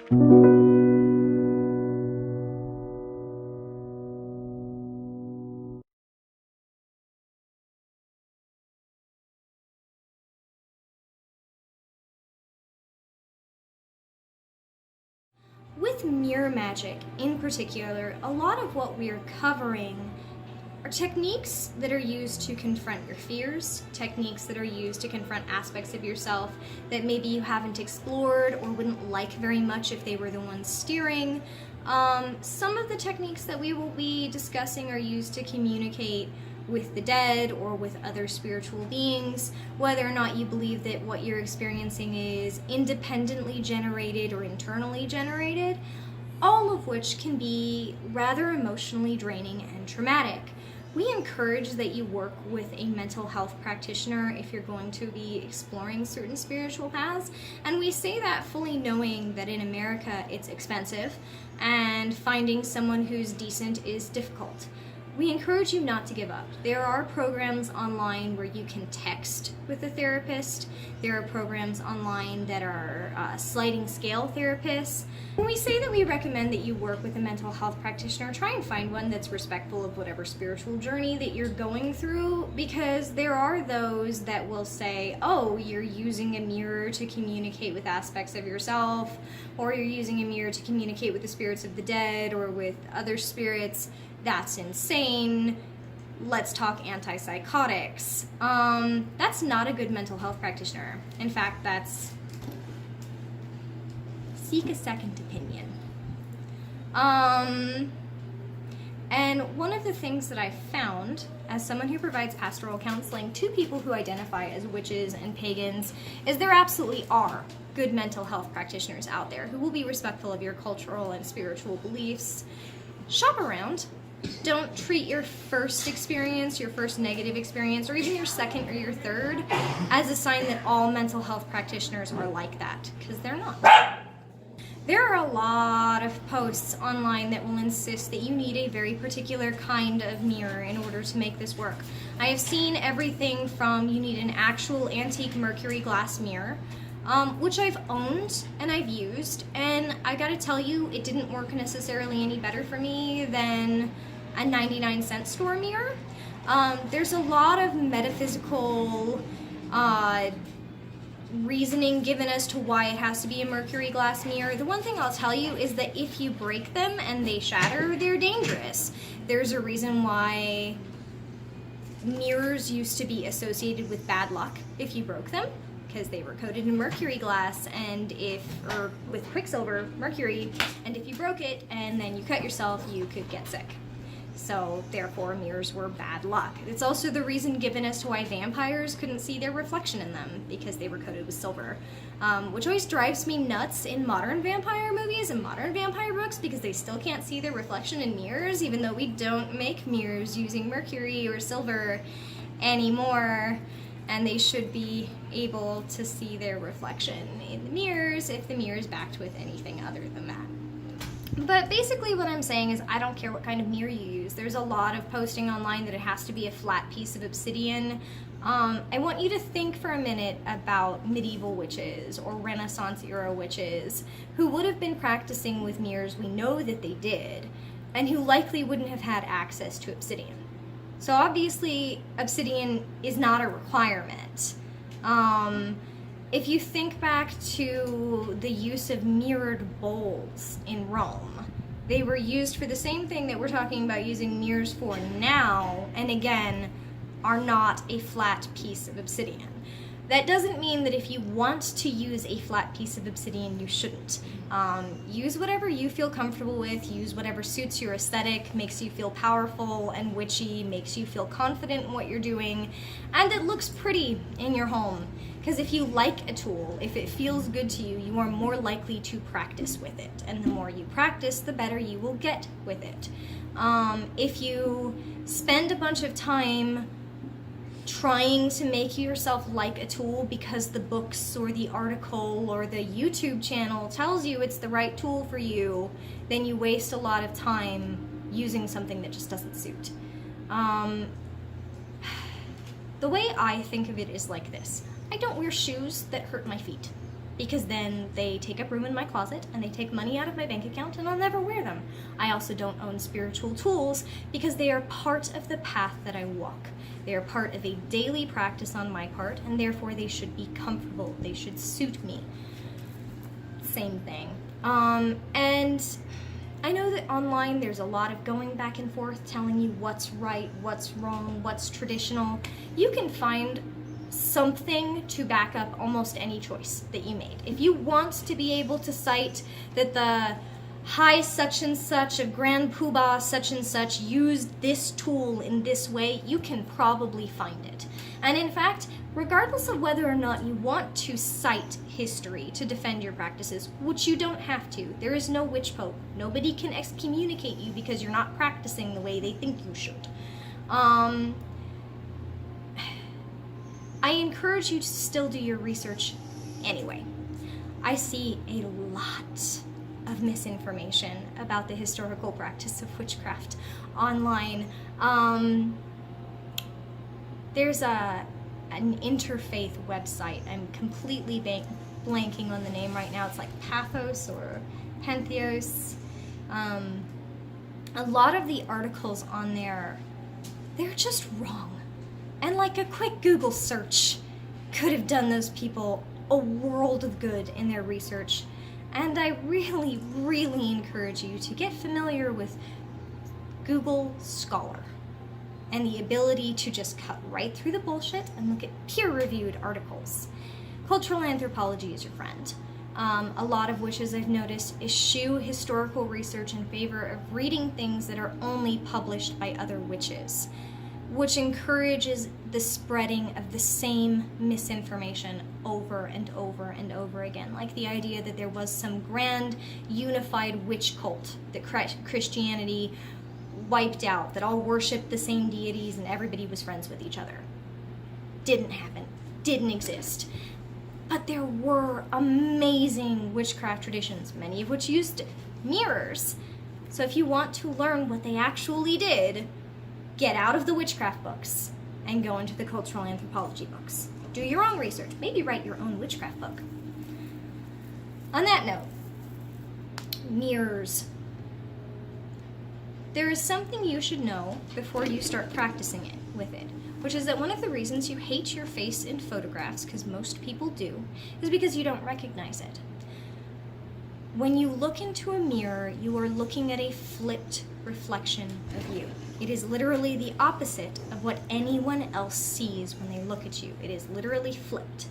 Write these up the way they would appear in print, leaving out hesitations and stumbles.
With mirror magic in particular, a lot of what we're covering are techniques that are used to confront your fears, techniques that are used to confront aspects of yourself that maybe you haven't explored or wouldn't like very much if they were the ones steering. Some of the techniques that we will be discussing are used to communicate with the dead or with other spiritual beings, whether or not you believe that what you're experiencing is independently generated or internally generated, all of which can be rather emotionally draining and traumatic. We encourage that you work with a mental health practitioner if you're going to be exploring certain spiritual paths, and we say that fully knowing that in America it's expensive and finding someone who's decent is difficult. We encourage you not to give up. There are programs online where you can text with a therapist. There are programs online that are sliding scale therapists. When we say that we recommend that you work with a mental health practitioner, try and find one that's respectful of whatever spiritual journey that you're going through, because there are those that will say, oh, you're using a mirror to communicate with aspects of yourself, or you're using a mirror to communicate with the spirits of the dead or with other spirits. That's insane. Let's talk antipsychotics. That's not a good mental health practitioner. In fact, that's seek a second opinion. And one of the things that I found as someone who provides pastoral counseling to people who identify as witches and pagans is there absolutely are good mental health practitioners out there who will be respectful of your cultural and spiritual beliefs. Shop around. Don't treat your first experience, your first negative experience, or even your second or your third as a sign that all mental health practitioners are like that, because they're not. There are a lot of posts online that will insist that you need a very particular kind of mirror in order to make this work. I have seen everything from you need an actual antique mercury glass mirror, which I've owned and I've used, and I gotta tell you, it didn't work necessarily any better for me than a 99-cent store mirror. There's a lot of metaphysical reasoning given as to why it has to be a mercury glass mirror. The one thing I'll tell you is that if you break them and they shatter, they're dangerous. There's a reason why mirrors used to be associated with bad luck if you broke them, because they were coated in mercury glass or with quicksilver, mercury, and if you broke it and then you cut yourself, you could get sick. So therefore mirrors were bad luck. It's also the reason given as to why vampires couldn't see their reflection in them, because they were coated with silver, which always drives me nuts in modern vampire movies and modern vampire books, because they still can't see their reflection in mirrors, even though we don't make mirrors using mercury or silver anymore. And they should be able to see their reflection in the mirrors if the mirror is backed with anything other than that. But basically what I'm saying is I don't care what kind of mirror you use. There's a lot of posting online that it has to be a flat piece of obsidian. I want you to think for a minute about medieval witches or Renaissance era witches who would have been practicing with mirrors, we know that they did, and who likely wouldn't have had access to obsidian. So obviously, obsidian is not a requirement. If you think back to the use of mirrored bowls in Rome, they were used for the same thing that we're talking about using mirrors for now, and again, are not a flat piece of obsidian. That doesn't mean that if you want to use a flat piece of obsidian, you shouldn't. Use whatever you feel comfortable with, use whatever suits your aesthetic, makes you feel powerful and witchy, makes you feel confident in what you're doing, and it looks pretty in your home. Because if you like a tool, if it feels good to you, you are more likely to practice with it. And the more you practice, the better you will get with it. If you spend a bunch of time trying to make yourself like a tool because the books or the article or the YouTube channel tells you it's the right tool for you, then you waste a lot of time using something that just doesn't suit. The way I think of it is like this. I don't wear shoes that hurt my feet. because then they take up room in my closet and they take money out of my bank account and I'll never wear them. I also don't own spiritual tools because they are part of the path that I walk. They are part of a daily practice on my part, and therefore they should be comfortable. They should suit me. Same thing. And I know that online there's a lot of going back and forth telling you what's right, what's wrong, what's traditional. You can find something to back up almost any choice that you made. If you want to be able to cite that the high such and such of Grand Poobah such and such used this tool in this way, you can probably find it. And in fact, regardless of whether or not you want to cite history to defend your practices, which you don't have to, there is no witch pope. Nobody can excommunicate you because you're not practicing the way they think you should. I encourage you to still do your research anyway. I see a lot of misinformation about the historical practice of witchcraft online. There's an interfaith website. I'm completely blanking on the name right now. It's like Pathos or Pentheos. A lot of the articles on there, they're just wrong. And like a quick Google search could have done those people a world of good in their research. And I really, really encourage you to get familiar with Google Scholar and the ability to just cut right through the bullshit and look at peer-reviewed articles. Cultural anthropology is your friend. A lot of witches I've noticed eschew historical research in favor of reading things that are only published by other witches, which encourages the spreading of the same misinformation over and over and over again. Like the idea that there was some grand unified witch cult that Christianity wiped out, that all worshipped the same deities and everybody was friends with each other. Didn't happen. Didn't exist. But there were amazing witchcraft traditions, many of which used mirrors. So if you want to learn what they actually did, get out of the witchcraft books and go into the cultural anthropology books. Do your own research. Maybe write your own witchcraft book. On that note, mirrors. There is something you should know before you start practicing it with it, which is that one of the reasons you hate your face in photographs, because most people do, is because you don't recognize it. When you look into a mirror, you are looking at a flipped reflection of you. It is literally the opposite of what anyone else sees when they look at you. It is literally flipped.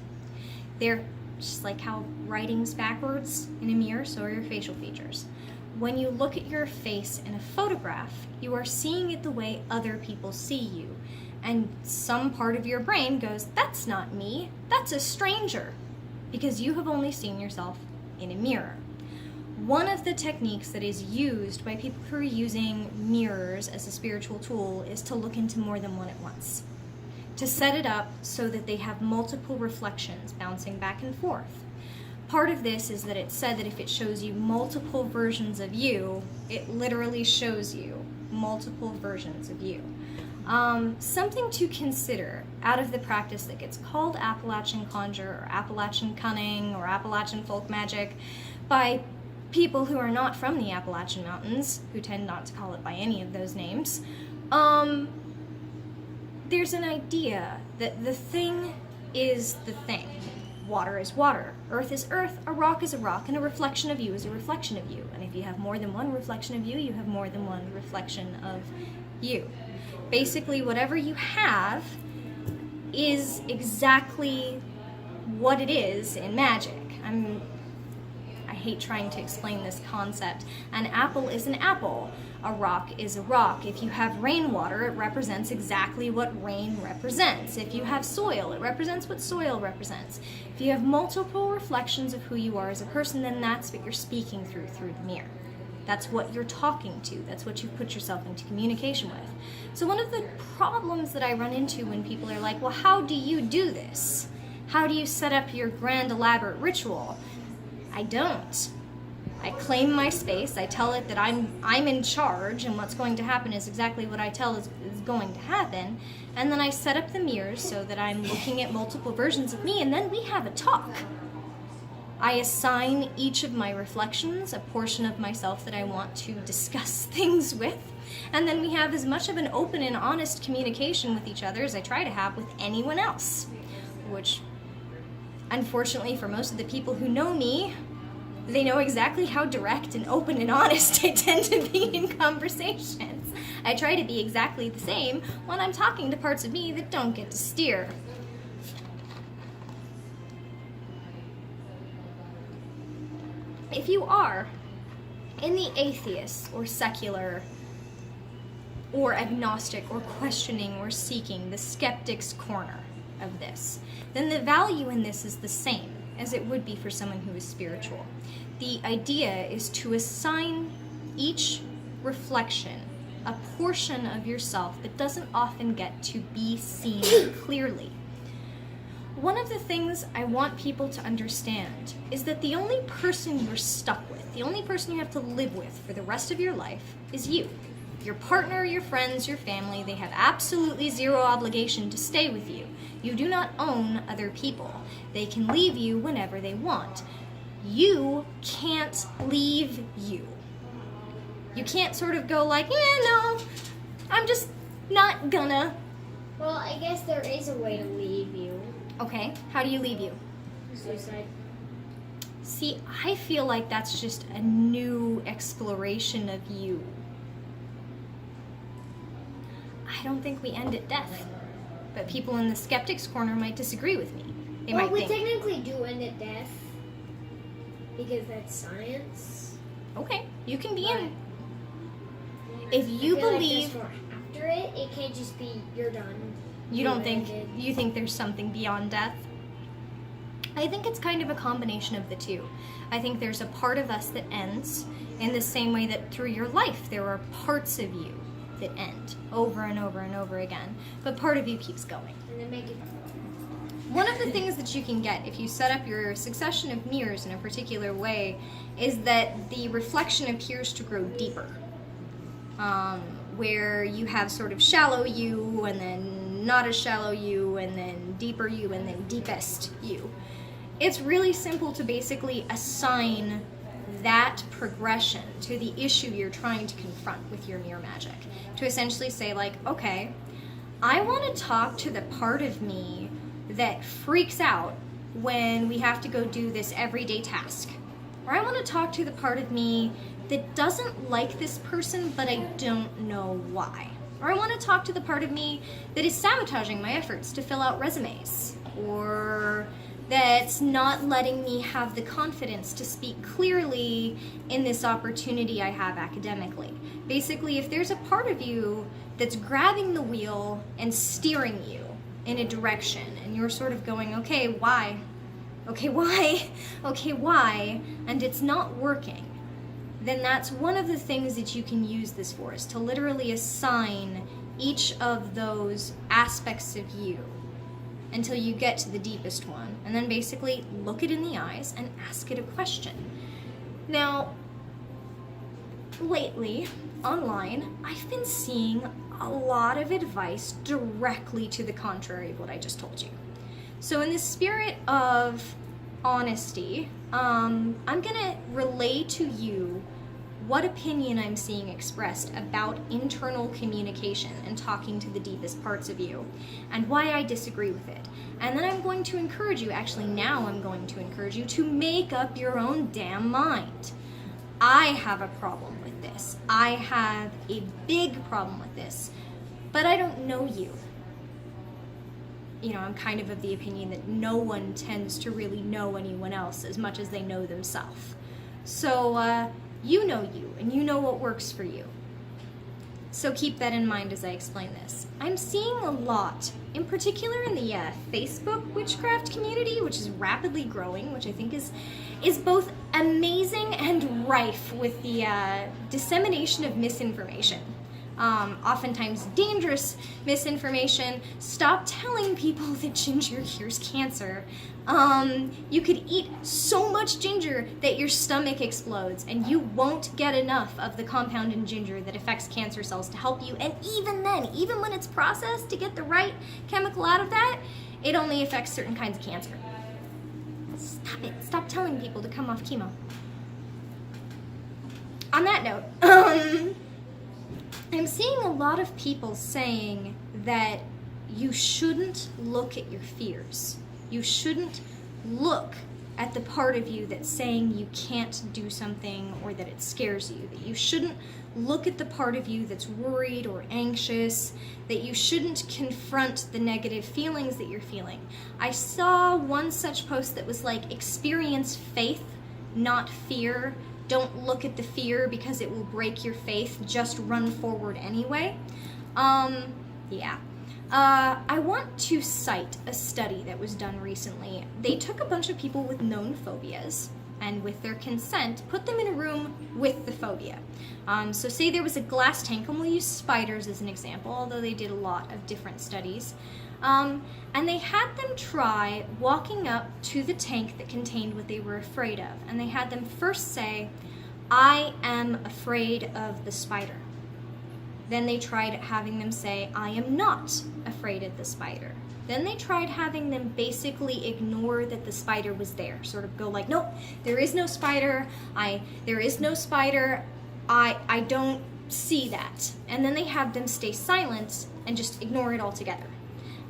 They're just like how writing's backwards in a mirror, so are your facial features. When you look at your face in a photograph, you are seeing it the way other people see you. And some part of your brain goes, that's not me, that's a stranger, because you have only seen yourself in a mirror. One of the techniques that is used by people who are using mirrors as a spiritual tool is to look into more than one at once. To set it up so that they have multiple reflections bouncing back and forth. Part of this is that it's said that if it shows you multiple versions of you, it literally shows you multiple versions of you. Something to consider out of the practice that gets called Appalachian Conjure or Appalachian Cunning or Appalachian Folk Magic by people who are not from the Appalachian Mountains, who tend not to call it by any of those names, there's an idea that the thing is the thing. Water is water, earth is earth, a rock is a rock, and a reflection of you is a reflection of you. And if you have more than one reflection of you, you have more than one reflection of you. Basically, whatever you have is exactly what it is in magic. I hate trying to explain this concept. An apple is an apple. A rock is a rock. If you have rainwater, it represents exactly what rain represents. If you have soil, it represents what soil represents. If you have multiple reflections of who you are as a person, then that's what you're speaking through the mirror. That's what you're talking to. That's what you put yourself into communication with. So one of the problems that I run into when people are like, well, how do you do this? How do you set up your grand elaborate ritual? I don't. I claim my space. I tell it that I'm in charge, and what's going to happen is exactly what I tell is going to happen. And then I set up the mirrors so that I'm looking at multiple versions of me, and then we have a talk. I assign each of my reflections a portion of myself that I want to discuss things with, and then we have as much of an open and honest communication with each other as I try to have with anyone else, which, unfortunately, for most of the people who know me, they know exactly how direct and open and honest I tend to be in conversations. I try to be exactly the same when I'm talking to parts of me that don't get to steer. If you are in the atheist or secular or agnostic or questioning or seeking, the skeptic's corner of this, then the value in this is the same as it would be for someone who is spiritual. The idea is to assign each reflection a portion of yourself that doesn't often get to be seen clearly. One of the things I want people to understand is that the only person you're stuck with, the only person you have to live with for the rest of your life is you. Your partner, your friends, your family, they have absolutely zero obligation to stay with you. You do not own other people. They can leave you whenever they want. You can't leave you. You can't sort of go like, no, I'm just not gonna. Well, I guess there is a way to leave you. Okay, how do you leave you? Suicide. See, I feel like that's just a new exploration of you. I don't think we end at death. But people in the skeptic's corner might disagree with me. They might we think, technically do end at death. Because that's science. okay, you can be in. If you I feel believe... Like there's more after it, it can't just be, you're done. You don't think, you think there's something beyond death? I think it's kind of a combination of the two. I think there's a part of us that ends in the same way that through your life there are parts of you that end over and over and over again, but part of you keeps going. And then make it... One of the things that you can get if you set up your succession of mirrors in a particular way is that the reflection appears to grow deeper. Where you have sort of shallow you, and then not as shallow you, and then deeper you, and then deepest you. It's really simple to basically assign that progression to the issue you're trying to confront with your mirror magic. To essentially say like, okay, I want to talk to the part of me that freaks out when we have to go do this everyday task. Or I want to talk to the part of me that doesn't like this person, but I don't know why. Or I want to talk to the part of me that is sabotaging my efforts to fill out resumes. Or that's not letting me have the confidence to speak clearly in this opportunity I have academically. Basically, if there's a part of you that's grabbing the wheel and steering you in a direction, and you're sort of going, okay, why? Okay, why? Okay, why? And it's not working, then that's one of the things that you can use this for, is to literally assign each of those aspects of you until you get to the deepest one, and then basically look it in the eyes and ask it a question. Now, lately, online, I've been seeing a lot of advice directly to the contrary of what I just told you. So in the spirit of honesty, I'm gonna relay to you what opinion I'm seeing expressed about internal communication and talking to the deepest parts of you, and why I disagree with it. And then I'm going to encourage you, actually now I'm going to encourage you to make up your own damn mind. I have a problem with this. I have a big problem with this, but I don't know you. You know, I'm kind of the opinion that no one tends to really know anyone else as much as they know themselves. So, you know you, and you know what works for you. So keep that in mind as I explain this. I'm seeing a lot, in particular in the Facebook witchcraft community, which is rapidly growing, which I think is both amazing and rife with the dissemination of misinformation. Oftentimes dangerous misinformation. Stop telling people that ginger cures cancer. You could eat so much ginger that your stomach explodes, and you won't get enough of the compound in ginger that affects cancer cells to help you. And even then, even when it's processed to get the right chemical out of that, it only affects certain kinds of cancer. Stop it. Stop telling people to come off chemo. On that note, I'm seeing a lot of people saying that you shouldn't look at your fears. You shouldn't look at the part of you that's saying you can't do something or that it scares you. That you shouldn't look at the part of you that's worried or anxious. That you shouldn't confront the negative feelings that you're feeling. I saw one such post that was like, experience faith, not fear. Don't look at the fear because it will break your faith. Just run forward anyway. Yeah. I want to cite a study that was done recently. They took a bunch of people with known phobias and with their consent put them in a room with the phobia. So say there was a glass tank, and we'll use spiders as an example, although they did a lot of different studies. And they had them try walking up to the tank that contained what they were afraid of. And they had them first say, I am afraid of the spider. Then they tried having them say, I am not afraid of the spider. Then they tried having them basically ignore that the spider was there. Sort of go like, nope, there is no spider. There is no spider. I don't see that. And then they had them stay silent and just ignore it altogether.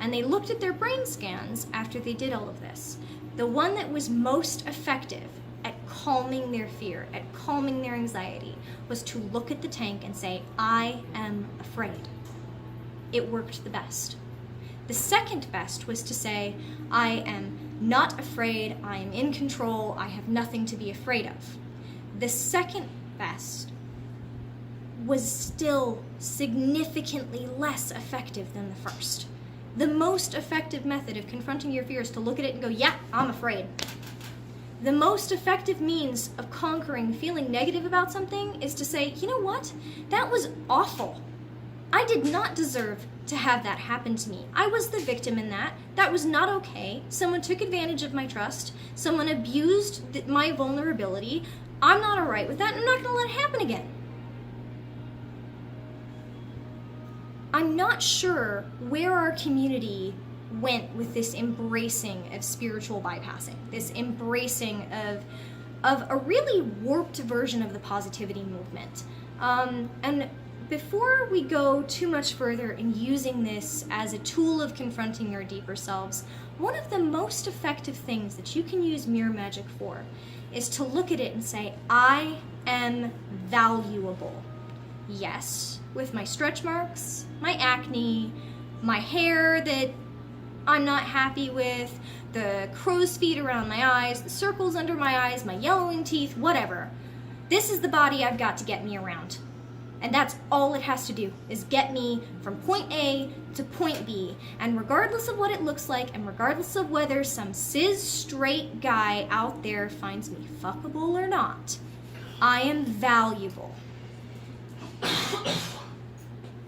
And they looked at their brain scans after they did all of this. The one that was most effective at calming their fear, at calming their anxiety, was to look at the tank and say, I am afraid. It worked the best. The second best was to say, I am not afraid, I am in control, I have nothing to be afraid of. The second best was still significantly less effective than the first. The most effective method of confronting your fear is to look at it and go, yeah, I'm afraid. The most effective means of conquering feeling negative about something is to say, you know what? That was awful. I did not deserve to have that happen to me. I was the victim in that. That was not okay. Someone took advantage of my trust. Someone abused my vulnerability. I'm not all right with that, and I'm not going to let it happen again. I'm not sure where our community went with this embracing of spiritual bypassing, this embracing of a really warped version of the positivity movement. And before we go too much further in using this as a tool of confronting your deeper selves, one of the most effective things that you can use mirror magic for is to look at it and say, I am valuable. Yes, with my stretch marks, my acne, my hair that I'm not happy with, the crow's feet around my eyes, the circles under my eyes, my yellowing teeth, whatever. This is the body I've got to get me around. And that's all it has to do, is get me from point A to point B. And regardless of what it looks like, and regardless of whether some cis straight guy out there finds me fuckable or not, I am valuable.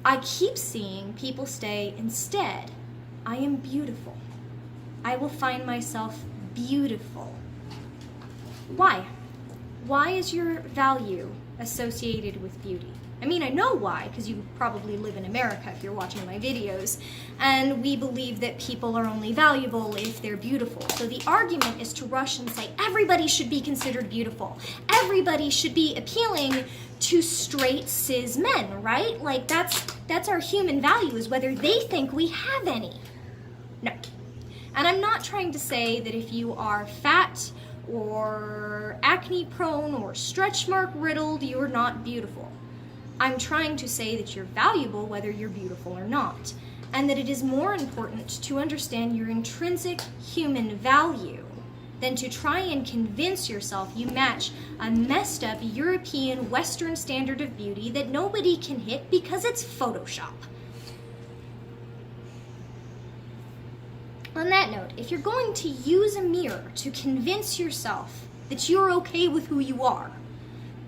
I keep seeing people say, instead, I am beautiful. I will find myself beautiful. Why? Why is your value associated with beauty? I mean, I know why, because you probably live in America if you're watching my videos, and we believe that people are only valuable if they're beautiful. So the argument is to rush and say, everybody should be considered beautiful. Everybody should be appealing to straight cis men, right? Like, that's our human value, is whether they think we have any. No. And I'm not trying to say that if you are fat or acne prone or stretch mark riddled, you're not beautiful. I'm trying to say that you're valuable whether you're beautiful or not, and that it is more important to understand your intrinsic human value than to try and convince yourself you match a messed up European Western standard of beauty that nobody can hit because it's Photoshop. On that note, if you're going to use a mirror to convince yourself that you're okay with who you are,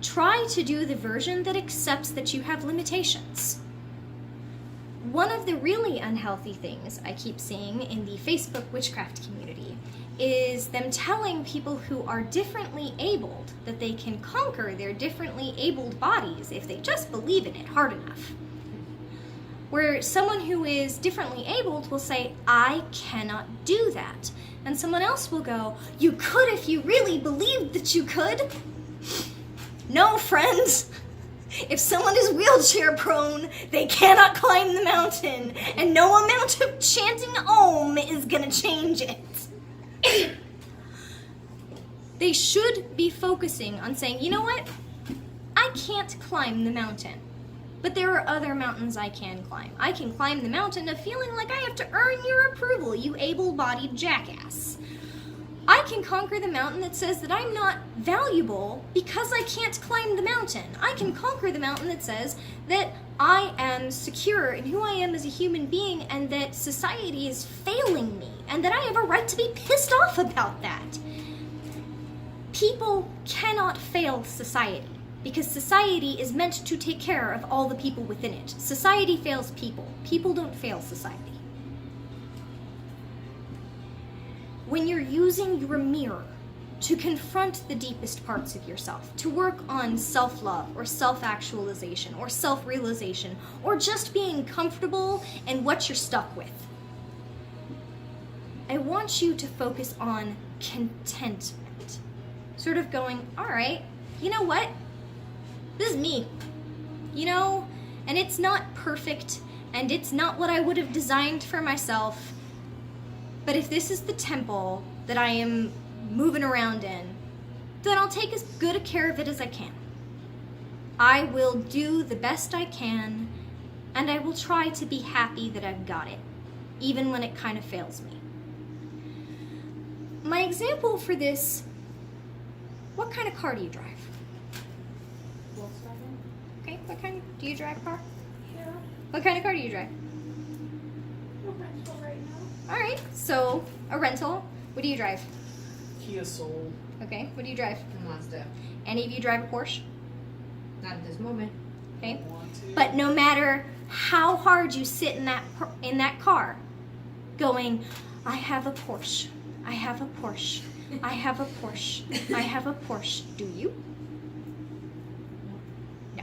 try to do the version that accepts that you have limitations. One of the really unhealthy things I keep seeing in the Facebook witchcraft community is them telling people who are differently abled that they can conquer their differently abled bodies if they just believe in it hard enough. Where someone who is differently abled will say, I cannot do that. And someone else will go, you could if you really believed that you could. No, friends. If someone is wheelchair prone, they cannot climb the mountain, and no amount of chanting Om is gonna change it. They should be focusing on saying, you know what? I can't climb the mountain, but there are other mountains I can climb. I can climb the mountain of feeling like I have to earn your approval, you able-bodied jackass. I can conquer the mountain that says that I'm not valuable because I can't climb the mountain. I can conquer the mountain that says that I am secure in who I am as a human being and that society is failing me and that I have a right to be pissed off about that. People cannot fail society because society is meant to take care of all the people within it. Society fails people. People don't fail society. When you're using your mirror to confront the deepest parts of yourself, to work on self-love or self-actualization or self-realization or just being comfortable in what you're stuck with, I want you to focus on contentment. Sort of going, all right, you know what? This is me. You know, and it's not perfect and it's not what I would have designed for myself. But if this is the temple that I am moving around in, then I'll take as good a care of it as I can. I will do the best I can, and I will try to be happy that I've got it, even when it kind of fails me. My example for this, what kind of car do you drive? Volkswagen. Okay, what kind do you drive a car? Yeah. What kind of car do you drive? No rental right now. All right, so a rental. What do you drive? Kia Soul. Okay, what do you drive? Mazda. Any of you drive a Porsche? Not at this moment. Okay, Want to? but no matter how hard you sit in that car, going, I have a Porsche, I have a Porsche, I have a Porsche, I have a Porsche. Do you? No.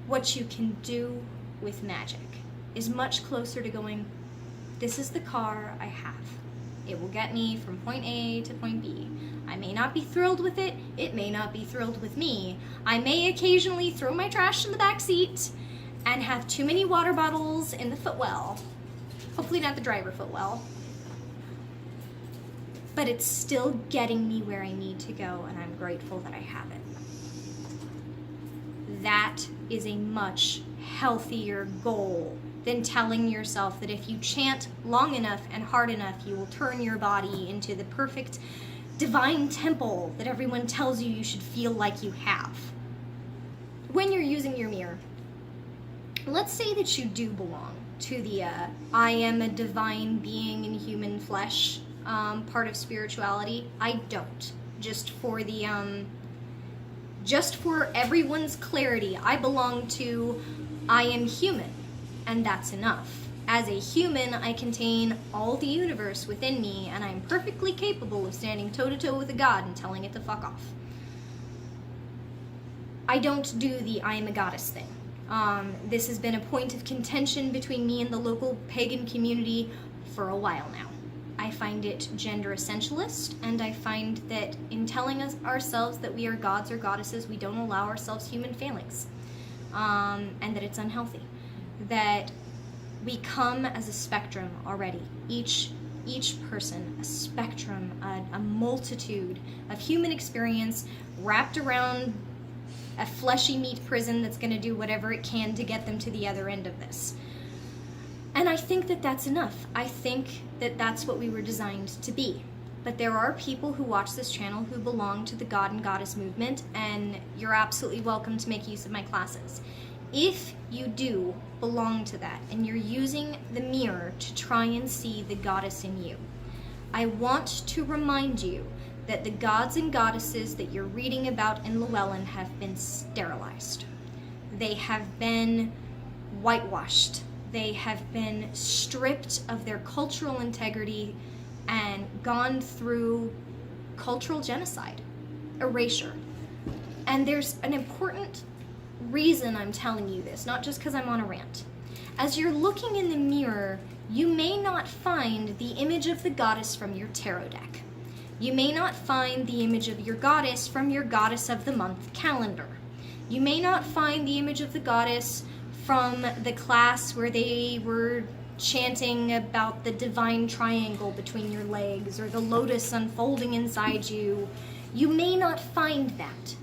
What you can do with magic is much closer to going, this is the car I have. It will get me from point A to point B. I may not be thrilled with it. It may not be thrilled with me. I may occasionally throw my trash in the back seat and have too many water bottles in the footwell. Hopefully not the driver footwell. But it's still getting me where I need to go, and I'm grateful that I have it. That is a much healthier goal than telling yourself that if you chant long enough and hard enough, you will turn your body into the perfect divine temple that everyone tells you you should feel like you have. When you're using your mirror, let's say that you do belong to the I am a divine being in human flesh part of spirituality. I don't. Just for everyone's clarity, I belong to I am human. And that's enough. As a human, I contain all the universe within me, and I'm perfectly capable of standing toe-to-toe with a god and telling it to fuck off. I don't do the I am a goddess thing. This has been a point of contention between me and the local pagan community for a while now. I find it gender essentialist, and I find that in telling us ourselves that we are gods or goddesses, we don't allow ourselves human failings, and that it's unhealthy. That we come as a spectrum already. Each person, a spectrum, a multitude of human experience wrapped around a fleshy meat prison that's going to do whatever it can to get them to the other end of this. And I think that that's enough. I think that that's what we were designed to be. But there are people who watch this channel who belong to the God and Goddess movement, and you're absolutely welcome to make use of my classes. If you do belong to that and you're using the mirror to try and see the goddess in you, I want to remind you that the gods and goddesses that you're reading about in Llewellyn have been sterilized. They have been whitewashed. They have been stripped of their cultural integrity and gone through cultural genocide, erasure. And there's an important reason I'm telling you this, not just because I'm on a rant. As you're looking in the mirror, you may not find the image of the goddess from your tarot deck. You may not find the image of your goddess from your Goddess of the Month calendar. You may not find the image of the goddess from the class where they were chanting about the divine triangle between your legs or the lotus unfolding inside you. You may not find that.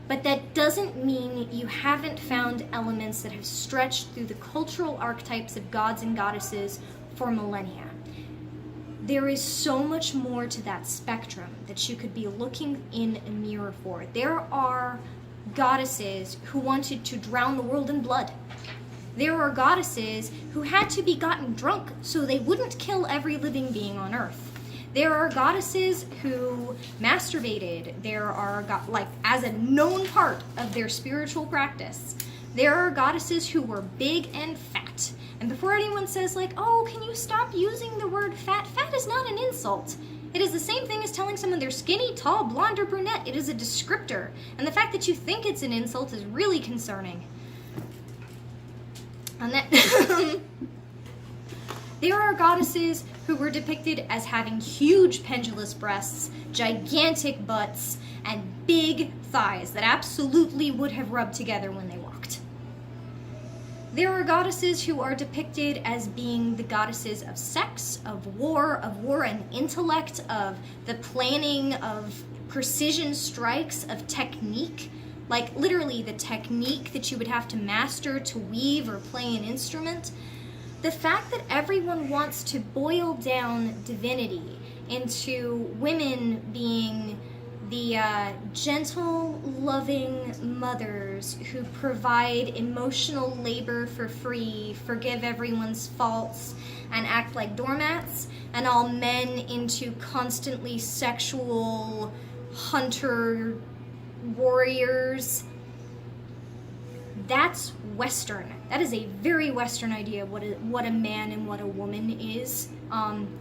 But that doesn't mean you haven't found elements that have stretched through the cultural archetypes of gods and goddesses for millennia. There is so much more to that spectrum that you could be looking in a mirror for. There are goddesses who wanted to drown the world in blood. There are goddesses who had to be gotten drunk so they wouldn't kill every living being on Earth. There are goddesses who masturbated. There are, as a known part of their spiritual practice. There are goddesses who were big and fat. And before anyone says, oh, can you stop using the word fat? Fat is not an insult. It is the same thing as telling someone they're skinny, tall, blonde, or brunette. It is a descriptor. And the fact that you think it's an insult is really concerning. On that... There are goddesses who were depicted as having huge pendulous breasts, gigantic butts, and big thighs that absolutely would have rubbed together when they walked. There are goddesses who are depicted as being the goddesses of sex, of war and intellect, of the planning, of precision strikes, of technique. Literally the technique that you would have to master to weave or play an instrument. The fact that everyone wants to boil down divinity into women being the gentle, loving mothers who provide emotional labor for free, forgive everyone's faults, and act like doormats, and all men into constantly sexual hunter warriors. That's Western. That is a very Western idea of what a man and what a woman is.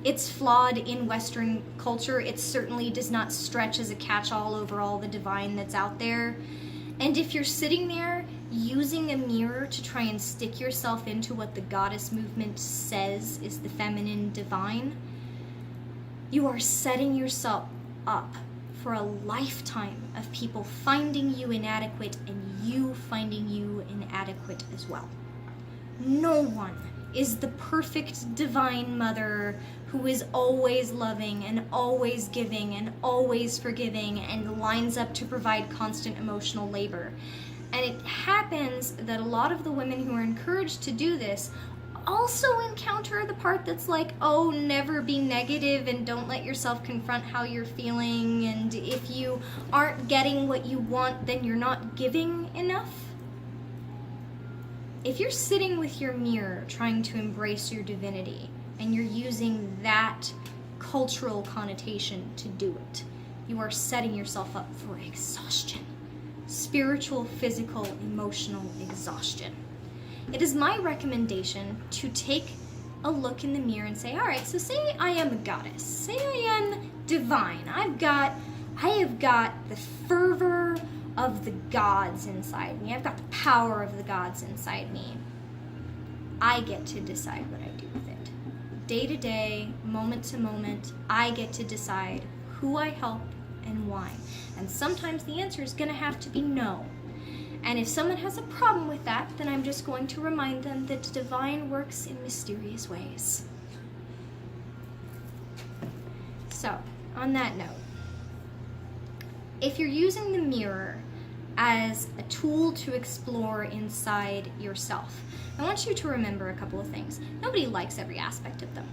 It's flawed in Western culture. It certainly does not stretch as a catch-all over all the divine that's out there. And if you're sitting there using a mirror to try and stick yourself into what the goddess movement says is the feminine divine, you are setting yourself up for a lifetime of people finding you inadequate and you finding you inadequate as well. No one is the perfect divine mother who is always loving and always giving and always forgiving and lines up to provide constant emotional labor. And it happens that a lot of the women who are encouraged to do this also encounter the part that's oh, never be negative and don't let yourself confront how you're feeling, and if you aren't getting what you want, then you're not giving enough. If you're sitting with your mirror trying to embrace your divinity, and you're using that cultural connotation to do it, you are setting yourself up for exhaustion. Spiritual, physical, emotional exhaustion. It is my recommendation to take a look in the mirror and say, all right, so say I am a goddess. Say I am divine. I have got the fervor of the gods inside me. I've got the power of the gods inside me. I get to decide what I do with it. Day to day, moment to moment, I get to decide who I help and why. And sometimes the answer is going to have to be no. And if someone has a problem with that, then I'm just going to remind them that divine works in mysterious ways. So, on that note, if you're using the mirror as a tool to explore inside yourself, I want you to remember a couple of things. Nobody likes every aspect of them.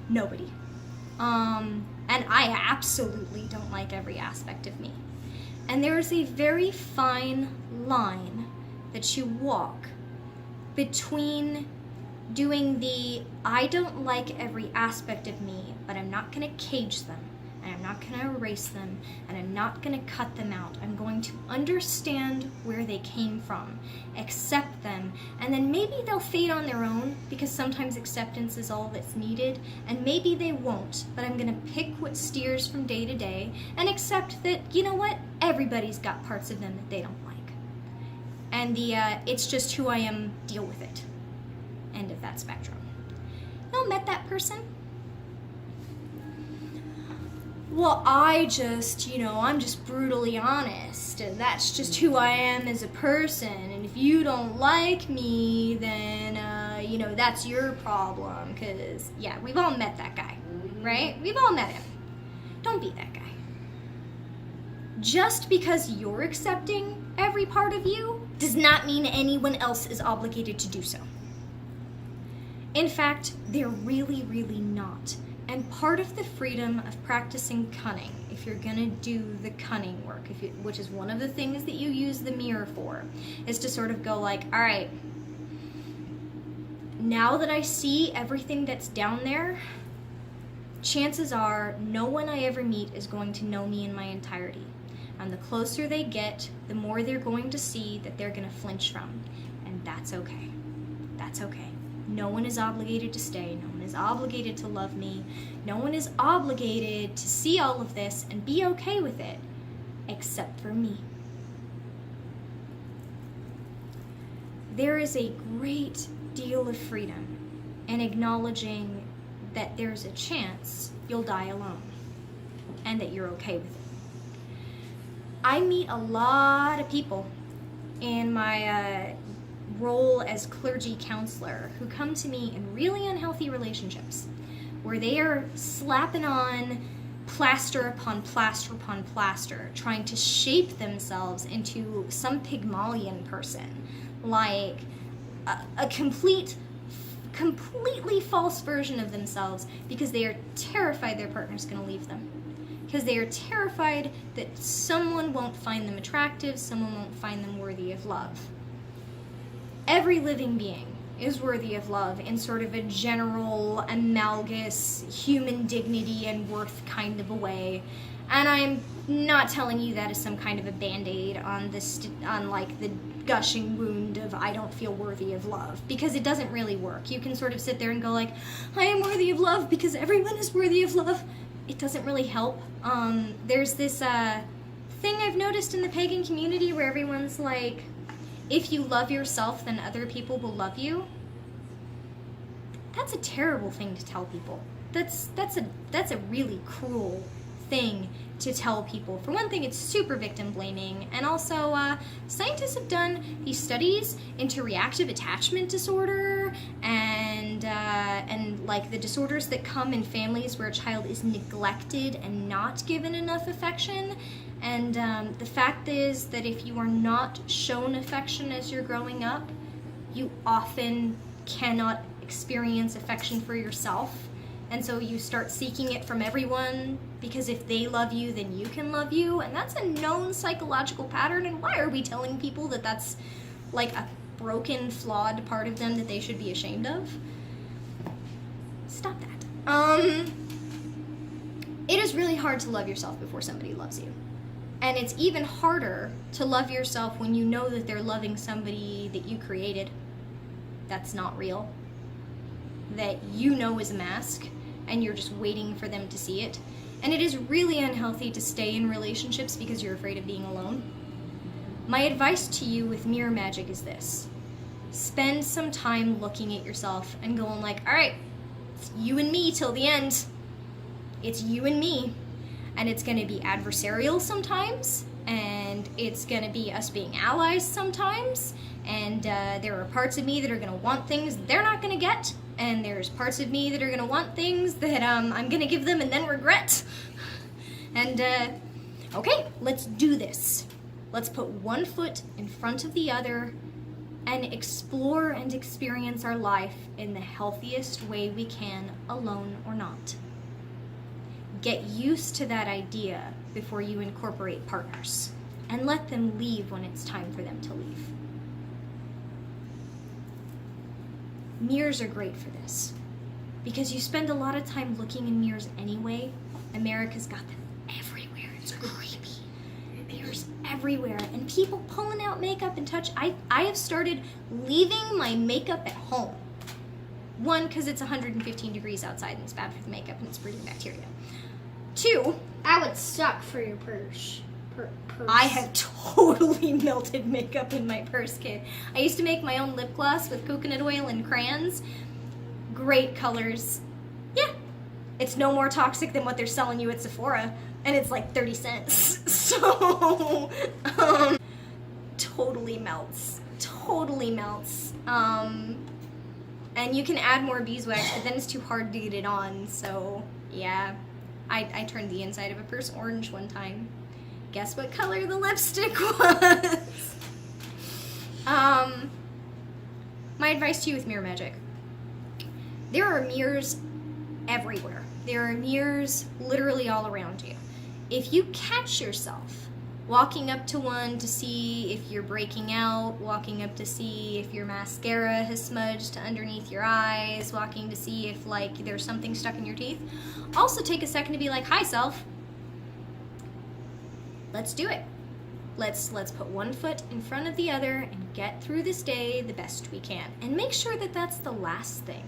Nobody. And I absolutely don't like every aspect of me. And there is a very fine line that you walk between doing the I don't like every aspect of me, but I'm not going to cage them, and I'm not going to erase them, and I'm not going to cut them out. I'm going to understand where they came from, accept them, and then maybe they'll fade on their own, because sometimes acceptance is all that's needed, and maybe they won't, but I'm going to pick what steers from day to day and accept that, you know what, everybody's got parts of them that they don't like. And the it's just who I am, deal with it end of that spectrum. You met that person? Well, I'm just brutally honest, and that's just who I am as a person, and if you don't like me, then, that's your problem, because, yeah, we've all met that guy, right? We've all met him. Don't be that guy. Just because you're accepting every part of you does not mean anyone else is obligated to do so. In fact, they're really, really not. And part of the freedom of practicing cunning, if you're gonna do the cunning work, which is one of the things that you use the mirror for, is to sort of go like, all right, now that I see everything that's down there, chances are no one I ever meet is going to know me in my entirety. And the closer they get, the more they're going to see that they're gonna flinch from. And that's okay. That's okay. No one is obligated to stay. No one is obligated to love me. No one is obligated to see all of this and be okay with it, except for me. There is a great deal of freedom in acknowledging that there's a chance you'll die alone and that you're okay with it. I meet a lot of people in my role as clergy counselor who come to me in really unhealthy relationships where they are slapping on plaster upon plaster upon plaster, trying to shape themselves into some Pygmalion person, like a completely false version of themselves, because they are terrified their partner's going to leave them. Because they are terrified that someone won't find them attractive, someone won't find them worthy of love. Every living being is worthy of love in sort of a general, analogous, human dignity and worth kind of a way. And I'm not telling you that as some kind of a band-aid on the gushing wound of I don't feel worthy of love, because it doesn't really work. You can sort of sit there and go like, I am worthy of love because everyone is worthy of love. It doesn't really help. There's this thing I've noticed in the pagan community where everyone's like, if you love yourself, then other people will love you. That's a terrible thing to tell people. That's a really cruel thing to tell people. For one thing, it's super victim blaming, and also scientists have done these studies into reactive attachment disorder and like the disorders that come in families where a child is neglected and not given enough affection. And the fact is that if you are not shown affection as you're growing up, you often cannot experience affection for yourself. And so you start seeking it from everyone, because if they love you, then you can love you. And that's a known psychological pattern. And why are we telling people that that's like a broken, flawed part of them that they should be ashamed of? Stop that. It is really hard to love yourself before somebody loves you. And it's even harder to love yourself when you know that they're loving somebody that you created that's not real, that you know is a mask, and you're just waiting for them to see it. And it is really unhealthy to stay in relationships because you're afraid of being alone. My advice to you with mirror magic is this. Spend some time looking at yourself and going like, all right, it's you and me till the end. It's you and me. And it's going to be adversarial sometimes, and it's going to be us being allies sometimes, and there are parts of me that are going to want things they're not going to get, and there's parts of me that are going to want things that I'm going to give them and then regret. And, okay, let's do this. Let's put one foot in front of the other and explore and experience our life in the healthiest way we can, alone or not. Get used to that idea before you incorporate partners, and let them leave when it's time for them to leave. Mirrors are great for this, because you spend a lot of time looking in mirrors anyway. America's got them everywhere. It's creepy. Mirrors everywhere, and people pulling out makeup and touch. I have started leaving my makeup at home. One, because it's 115 degrees outside and it's bad for the makeup and it's breeding bacteria. Two, That would suck for your Purse. I have totally melted makeup in my purse, kid. I used to make my own lip gloss with coconut oil and crayons. Great colors. Yeah. It's no more toxic than what they're selling you at Sephora, and it's like 30 cents. So, totally melts. Totally melts. And you can add more beeswax, but then it's too hard to get it on, so yeah. I turned the inside of a purse orange one time. Guess what color the lipstick was? My advice to you with mirror magic. There are mirrors everywhere. There are mirrors literally all around you. If you catch yourself walking up to one to see if you're breaking out, walking up to see if your mascara has smudged underneath your eyes, walking to see if like there's something stuck in your teeth, also take a second to be like, hi self, let's do it. Let's put one foot in front of the other and get through this day the best we can. And make sure that that's the last thing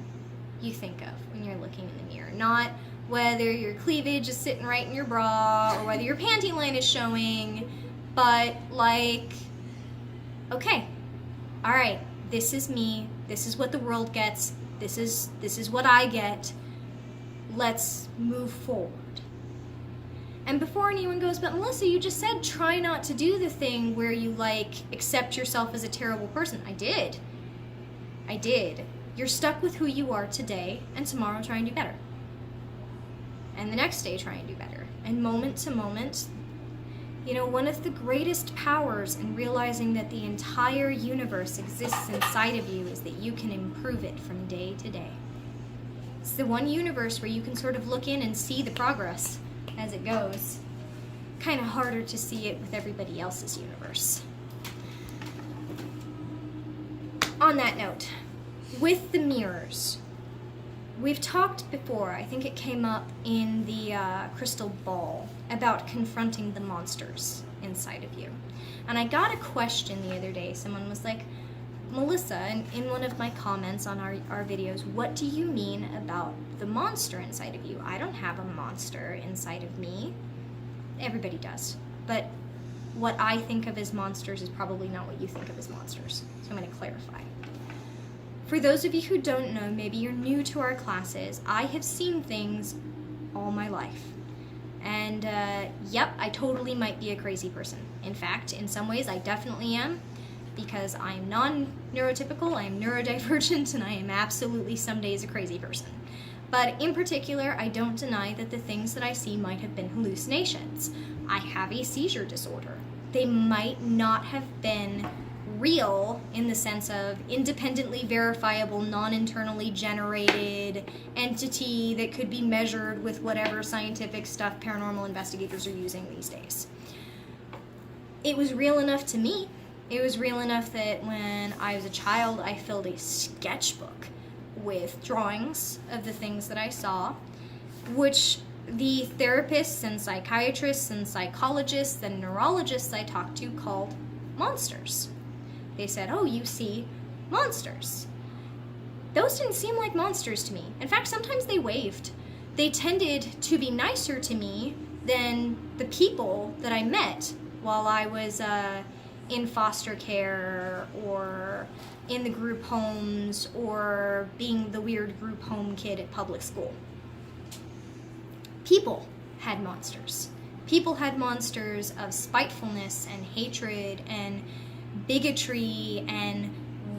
you think of when you're looking in the mirror. Not whether your cleavage is sitting right in your bra or whether your panty line is showing, but like, okay, all right, this is me. This is what the world gets. This is what I get. Let's move forward. And before anyone goes, but Melissa, you just said try not to do the thing where you like accept yourself as a terrible person. I did. You're stuck with who you are today, and tomorrow try and do better. And the next day try and do better. And moment to moment, you know, one of the greatest powers in realizing that the entire universe exists inside of you is that you can improve it from day to day. It's the one universe where you can sort of look in and see the progress as it goes. Kind of harder to see it with everybody else's universe. On that note, with the mirrors, we've talked before, I think it came up in the crystal ball, about confronting the monsters inside of you. And I got a question the other day. Someone was like, Melissa, in one of my comments on our videos, what do you mean about the monster inside of you? I don't have a monster inside of me. Everybody does. But what I think of as monsters is probably not what you think of as monsters. So I'm going to clarify. For those of you who don't know, maybe you're new to our classes, I have seen things all my life. And yep, I totally might be a crazy person. In fact, in some ways I definitely am, because I'm non-neurotypical, I am neurodivergent, and I am absolutely some days a crazy person. But in particular, I don't deny that the things that I see might have been hallucinations. I have a seizure disorder. They might not have been real in the sense of independently verifiable, non-internally generated entity that could be measured with whatever scientific stuff paranormal investigators are using these days. It was real enough to me. It was real enough that when I was a child, I filled a sketchbook with drawings of the things that I saw, which the therapists and psychiatrists and psychologists and neurologists I talked to called monsters. They said, oh, you see monsters. Those didn't seem like monsters to me. In fact, sometimes they waved. They tended to be nicer to me than the people that I met while I was in foster care or in the group homes or being the weird group home kid at public school. People had monsters. People had monsters of spitefulness and hatred and bigotry and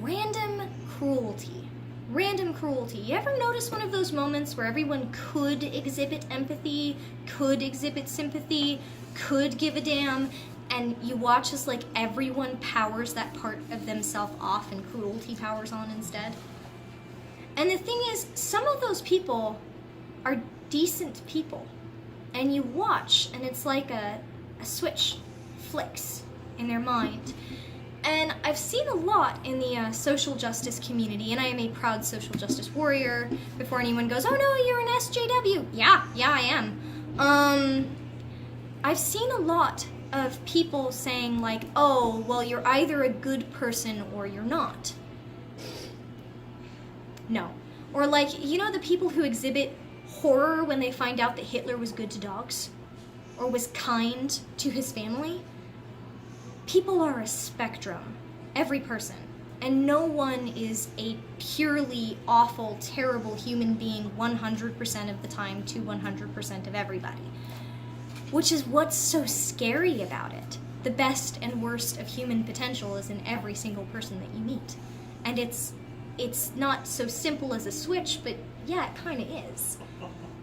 random cruelty. Random cruelty. You ever notice one of those moments where everyone could exhibit empathy, could exhibit sympathy, could give a damn, and you watch as like everyone powers that part of themselves off and cruelty powers on instead? And the thing is, some of those people are decent people. And you watch, and it's like a switch flicks in their mind. And I've seen a lot in the social justice community, and I am a proud social justice warrior. Before anyone goes, oh no, you're an SJW. Yeah, I am. I've seen a lot of people saying like, oh, well, you're either a good person or you're not. No. Or like, you know the people who exhibit horror when they find out that Hitler was good to dogs? or was kind to his family. People are a spectrum, every person. And no one is a purely awful, terrible human being 100% of the time to 100% of everybody. Which is what's so scary about it. The best and worst of human potential is in every single person that you meet. And it's not so simple as a switch, but yeah, it kind of is.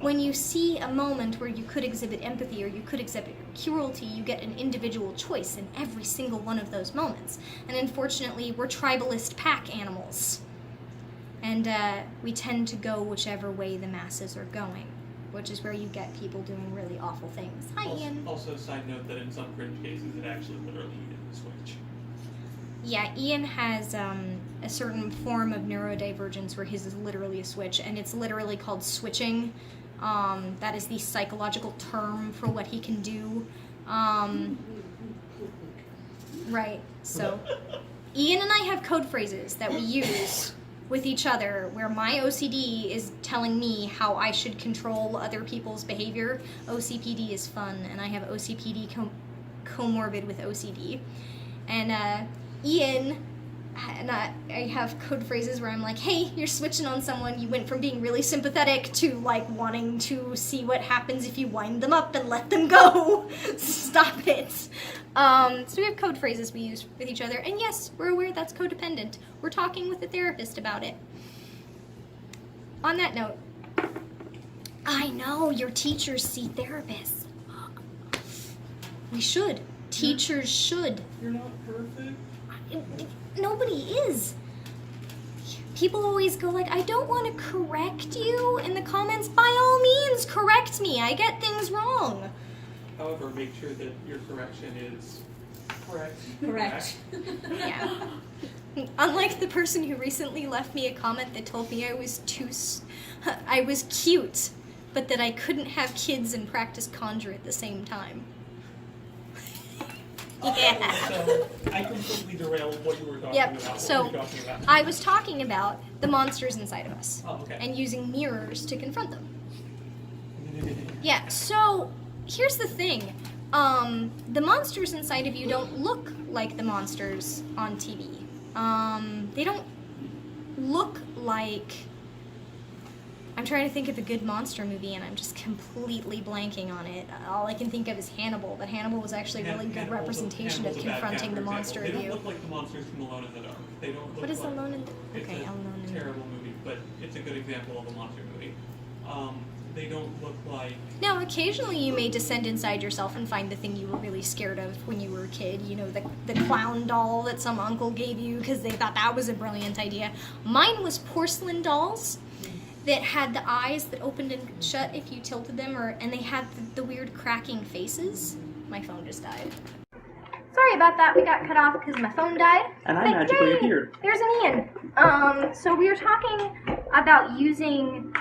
When you see a moment where you could exhibit empathy or you could exhibit cruelty, you get an individual choice in every single one of those moments. And unfortunately, we're tribalist pack animals. And we tend to go whichever way the masses are going, which is where you get people doing really awful things. Hi, Ian. Also, side note that in some cringe cases, it actually literally is a switch. Yeah, Ian has a certain form of neurodivergence where his is literally a switch, and it's literally called switching. That is the psychological term for what he can do. Right, so Ian and I have code phrases that we use with each other where my OCD is telling me how I should control other people's behavior. OCPD is fun, and I have OCPD comorbid with OCD. And Ian and I have code phrases where I'm like, hey, you're switching on someone. You went from being really sympathetic to like wanting to see what happens if you wind them up and let them go. Stop it. So we have code phrases we use with each other. And yes, we're aware that's codependent. We're talking with a therapist about it. On that note, I know your teachers see therapists. We should. Teachers should. You're not perfect. Nobody is. People always go like, I don't want to correct you in the comments. By all means, correct me. I get things wrong. However, make sure that your correction is correct. Correct. Yeah. Unlike the person who recently left me a comment that told me I was cute, but that I couldn't have kids and practice conjure at the same time. Yeah. So, I completely derailed what you were talking Yep. about. What So, were you talking about? I was talking about the monsters inside of us. Oh, okay. And using mirrors to confront them. Yeah, so here's the thing. The monsters inside of you don't look like the monsters on TV. They don't look like... I'm trying to think of a good monster movie, and I'm just completely blanking on it. All I can think of is Hannibal, but Hannibal was actually a really good representation of confronting the monster of They don't you. look like the monsters from Alone in the Dark. They don't look What is like... Alone in the... It's Okay, a Alone in the... terrible movie, but it's a good example of a monster movie. They don't look like... Now, occasionally you may descend inside yourself and find the thing you were really scared of when you were a kid. You know, the clown doll that some uncle gave you because they thought that was a brilliant idea. Mine was porcelain dolls that had the eyes that opened and shut if you tilted them, and they had the weird cracking faces. My phone just died. Sorry about that, we got cut off because my phone died. And I But magically yay, appeared. There's an Ian. So we were talking about using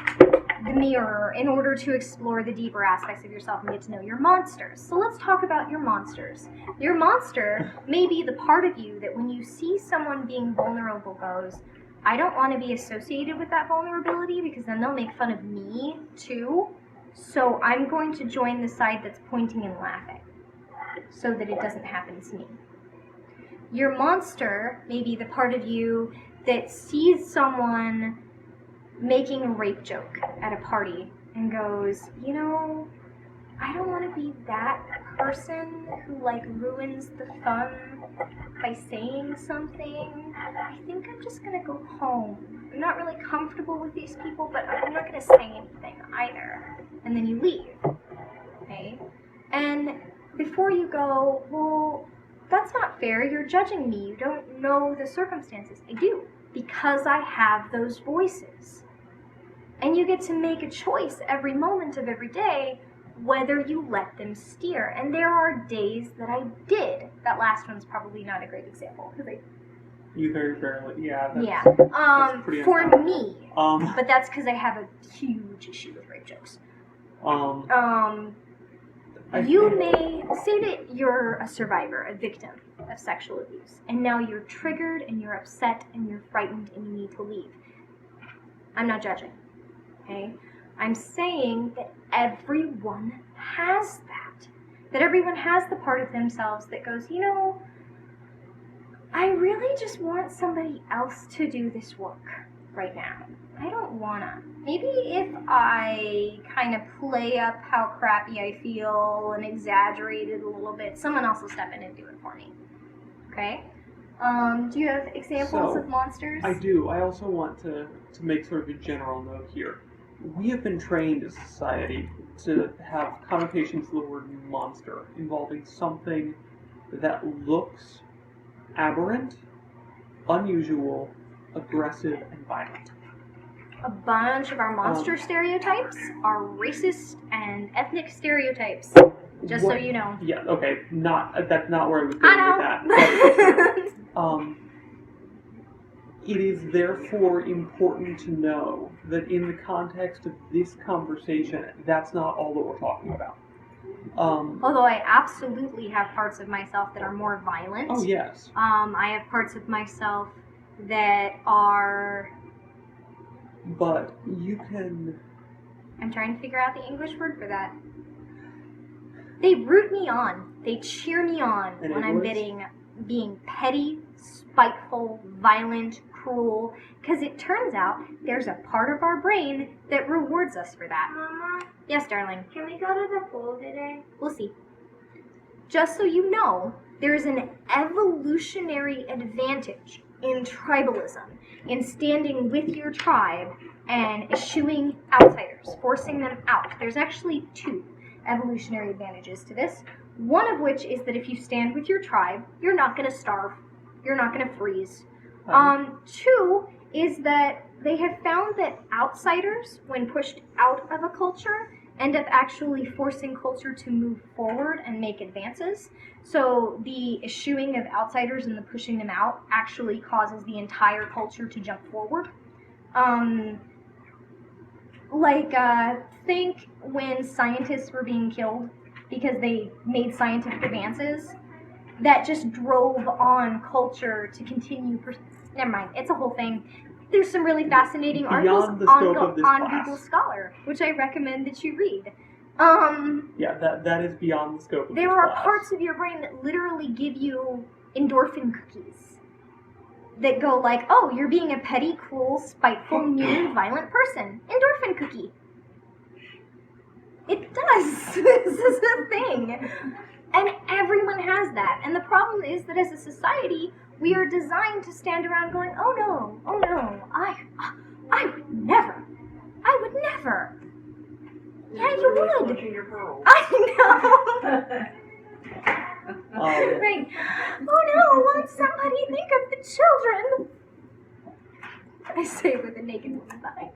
the mirror in order to explore the deeper aspects of yourself and get to know your monsters. So let's talk about your monsters. Your monster may be the part of you that when you see someone being vulnerable goes, I don't want to be associated with that vulnerability because then they'll make fun of me too. So I'm going to join the side that's pointing and laughing so that it doesn't happen to me. Your monster may be the part of you that sees someone making a rape joke at a party and goes, you know, I don't want to be that person who like ruins the fun by saying something. I think I'm just gonna go home. I'm not really comfortable with these people, but I'm not gonna say anything either. And then you leave, okay? And before you go, well, that's not fair. You're judging me. You don't know the circumstances. I do, because I have those voices. And you get to make a choice every moment of every day whether you let them steer. And there are days that I did. That last one's probably not a great example. You very rarely, yeah. That's pretty for uncommon. me. But that's because I have a huge issue with rape jokes. You may say that you're a survivor, a victim of sexual abuse, and now you're triggered and you're upset and you're frightened and you need to leave. I'm not judging, okay? I'm saying that everyone has that. That everyone has the part of themselves that goes, you know, I really just want somebody else to do this work right now. I don't wanna. Maybe if I kind of play up how crappy I feel and exaggerate it a little bit, someone else will step in and do it for me. Okay? Do you have examples of monsters? I do. I also want to make sort of a general note here. We have been trained as a society to have connotations to the word monster involving something that looks aberrant, unusual, aggressive, and violent. A bunch of our monster stereotypes are racist and ethnic stereotypes. Just so you know. Yeah, okay. That's not where I was going with that. But, it is therefore important to know that in the context of this conversation, that's not all that we're talking about. Although I absolutely have parts of myself that are more violent. Oh, yes. I have parts of myself that are... But you can... I'm trying to figure out the English word for that. They root me on. They cheer me on when I'm being petty, spiteful, violent, cruel. Because it turns out there's a part of our brain that rewards us for that. Mama, Yes, darling. can we go to the pool today? We'll see. Just so you know, there's an evolutionary advantage in tribalism, in standing with your tribe and eschewing outsiders, forcing them out. There's actually 2 evolutionary advantages to this. One of which is that if you stand with your tribe, you're not going to starve. You're not going to freeze. 2 is that they have found that outsiders, when pushed out of a culture, end up actually forcing culture to move forward and make advances. So the eschewing of outsiders and the pushing them out actually causes the entire culture to jump forward. Think when scientists were being killed because they made scientific advances, that just drove on culture to continue. Never mind, it's a whole thing. There's some really fascinating articles on Google Scholar, which I recommend that you read. Yeah, that is beyond the scope of There this are class. parts of your brain that literally give you endorphin cookies that go like, oh, you're being a petty, cruel, spiteful, mean, violent person. Endorphin cookie. It does. This is a thing. And everyone has that. And the problem is that as a society, we are designed to stand around going, oh no, I would never. Yeah, you would. Clutching your pearls. I know. Right. Oh no, won't somebody think of the children? I say it with a naked woman's eye.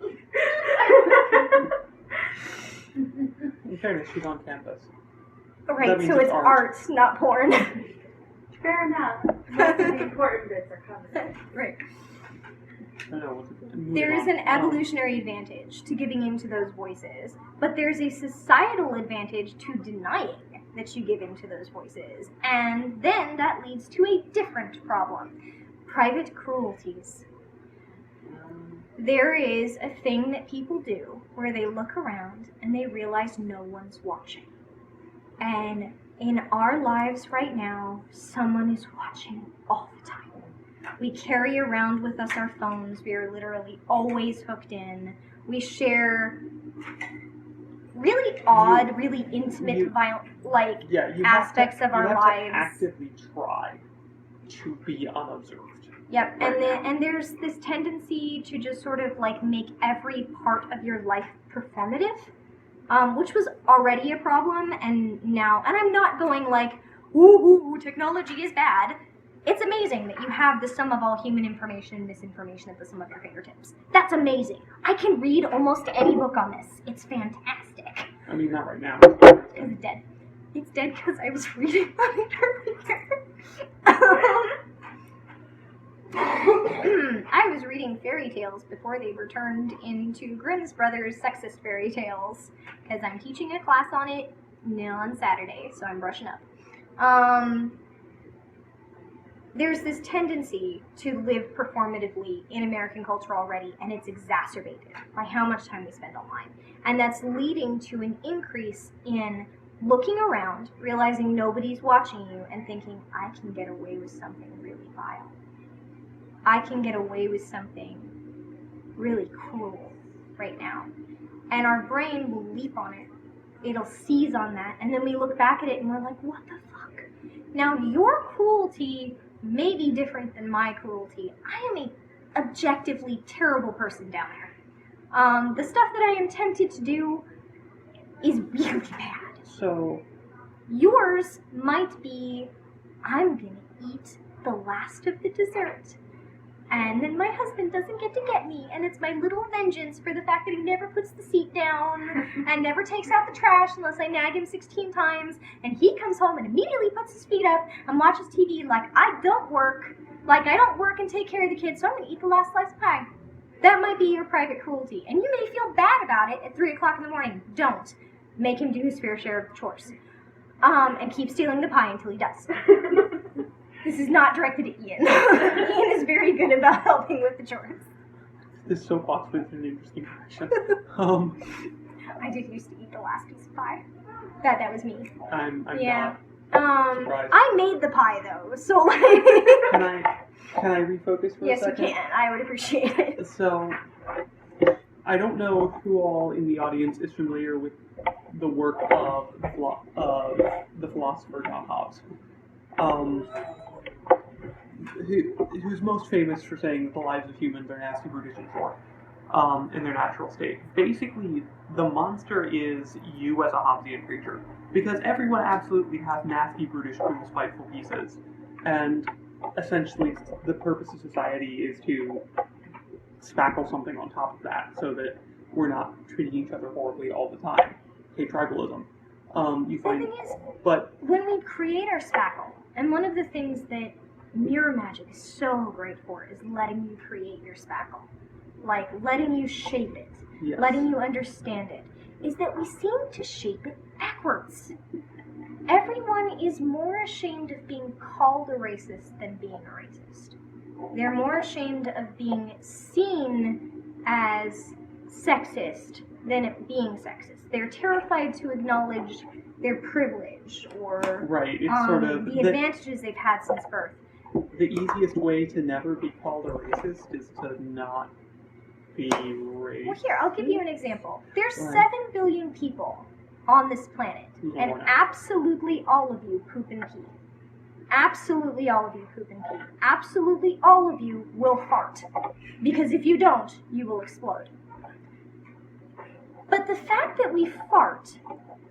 In fairness, she's on campus. Right, so it's art, not porn. Fair enough. Most of the important bits are covered. Right. No, There is an evolutionary advantage to giving in to those voices, but there's a societal advantage to denying that you give in to those voices. And then that leads to a different problem. Private cruelties. There is a thing that people do where they look around and they realize no one's watching. And in our lives right now, someone is watching all the time. We carry around with us our phones. We are literally always hooked in. We share really odd, really intimate, violent, aspects of our lives. You have to actively try to be unobserved. Yep, and there's this tendency to just sort of make every part of your life performative, which was already a problem, and I'm not going ooh, technology is bad. It's amazing that you have the sum of all human information and misinformation at the sum of your fingertips. That's amazing. I can read almost any book on this. It's fantastic. I mean, not right now. Because it's dead. It's dead because I was reading on it earlier. I was reading fairy tales before they were turned into Grimm's Brothers sexist fairy tales, because I'm teaching a class on it on Saturday, so I'm brushing up. There's this tendency to live performatively in American culture already, and it's exacerbated by how much time we spend online. And that's leading to an increase in looking around, realizing nobody's watching you, and thinking, I can get away with something really vile. I can get away with something really cruel right now. And our brain will leap on it. It'll seize on that, and then we look back at it and we're like, what the fuck? Now, your cruelty may be different than my cruelty. I am a objectively terrible person down there. The stuff that I am tempted to do is really bad. So, Yours might be, I'm gonna eat the last of the dessert. And then my husband doesn't get me, and it's my little vengeance for the fact that he never puts the seat down and never takes out the trash unless I nag him 16 times, and he comes home and immediately puts his feet up and watches TV like I don't work and take care of the kids, so I'm gonna eat the last slice of pie. That might be your private cruelty, and you may feel bad about it at 3 o'clock in the morning. Don't. Make him do his fair share of chores. And keep stealing the pie until he does. This is not directed at Ian. Ian is very good about helping with the chores. this soapbox went in an interesting direction. I did used to eat the last piece of pie. That was me. I'm Yeah. not surprised. I made the pie though, so like. Can I refocus for a Yes, second? you can. I would appreciate it. So, I don't know who all in the audience is familiar with the work of the philosopher John Hobbes, who's most famous for saying that the lives of humans are nasty, brutish, and short in their natural state. Basically, the monster is you as a Hobbesian creature, because everyone absolutely has nasty, brutish, cruel, spiteful pieces, and essentially the purpose of society is to spackle something on top of that so that we're not treating each other horribly all the time. Okay, tribalism. You find, The thing is, but when we create our spackle, and one of the things that mirror magic is so great for is letting you create your spackle. Like, letting you shape it, yes. letting you understand it, is that we seem to shape it backwards. Everyone is more ashamed of being called a racist than being a racist. They're more ashamed of being seen as sexist than it being sexist. They're terrified to acknowledge their privilege or right, it's sort of the advantages they've had since birth. the easiest way to never be called a racist is to not be racist. Well, here, I'll give you an example. There's Right. 7 billion people on this planet, Yeah, and why not? absolutely all of you poop and pee. Absolutely all of you poop and pee. Absolutely all of you will fart. Because if you don't, you will explode. But the fact that we fart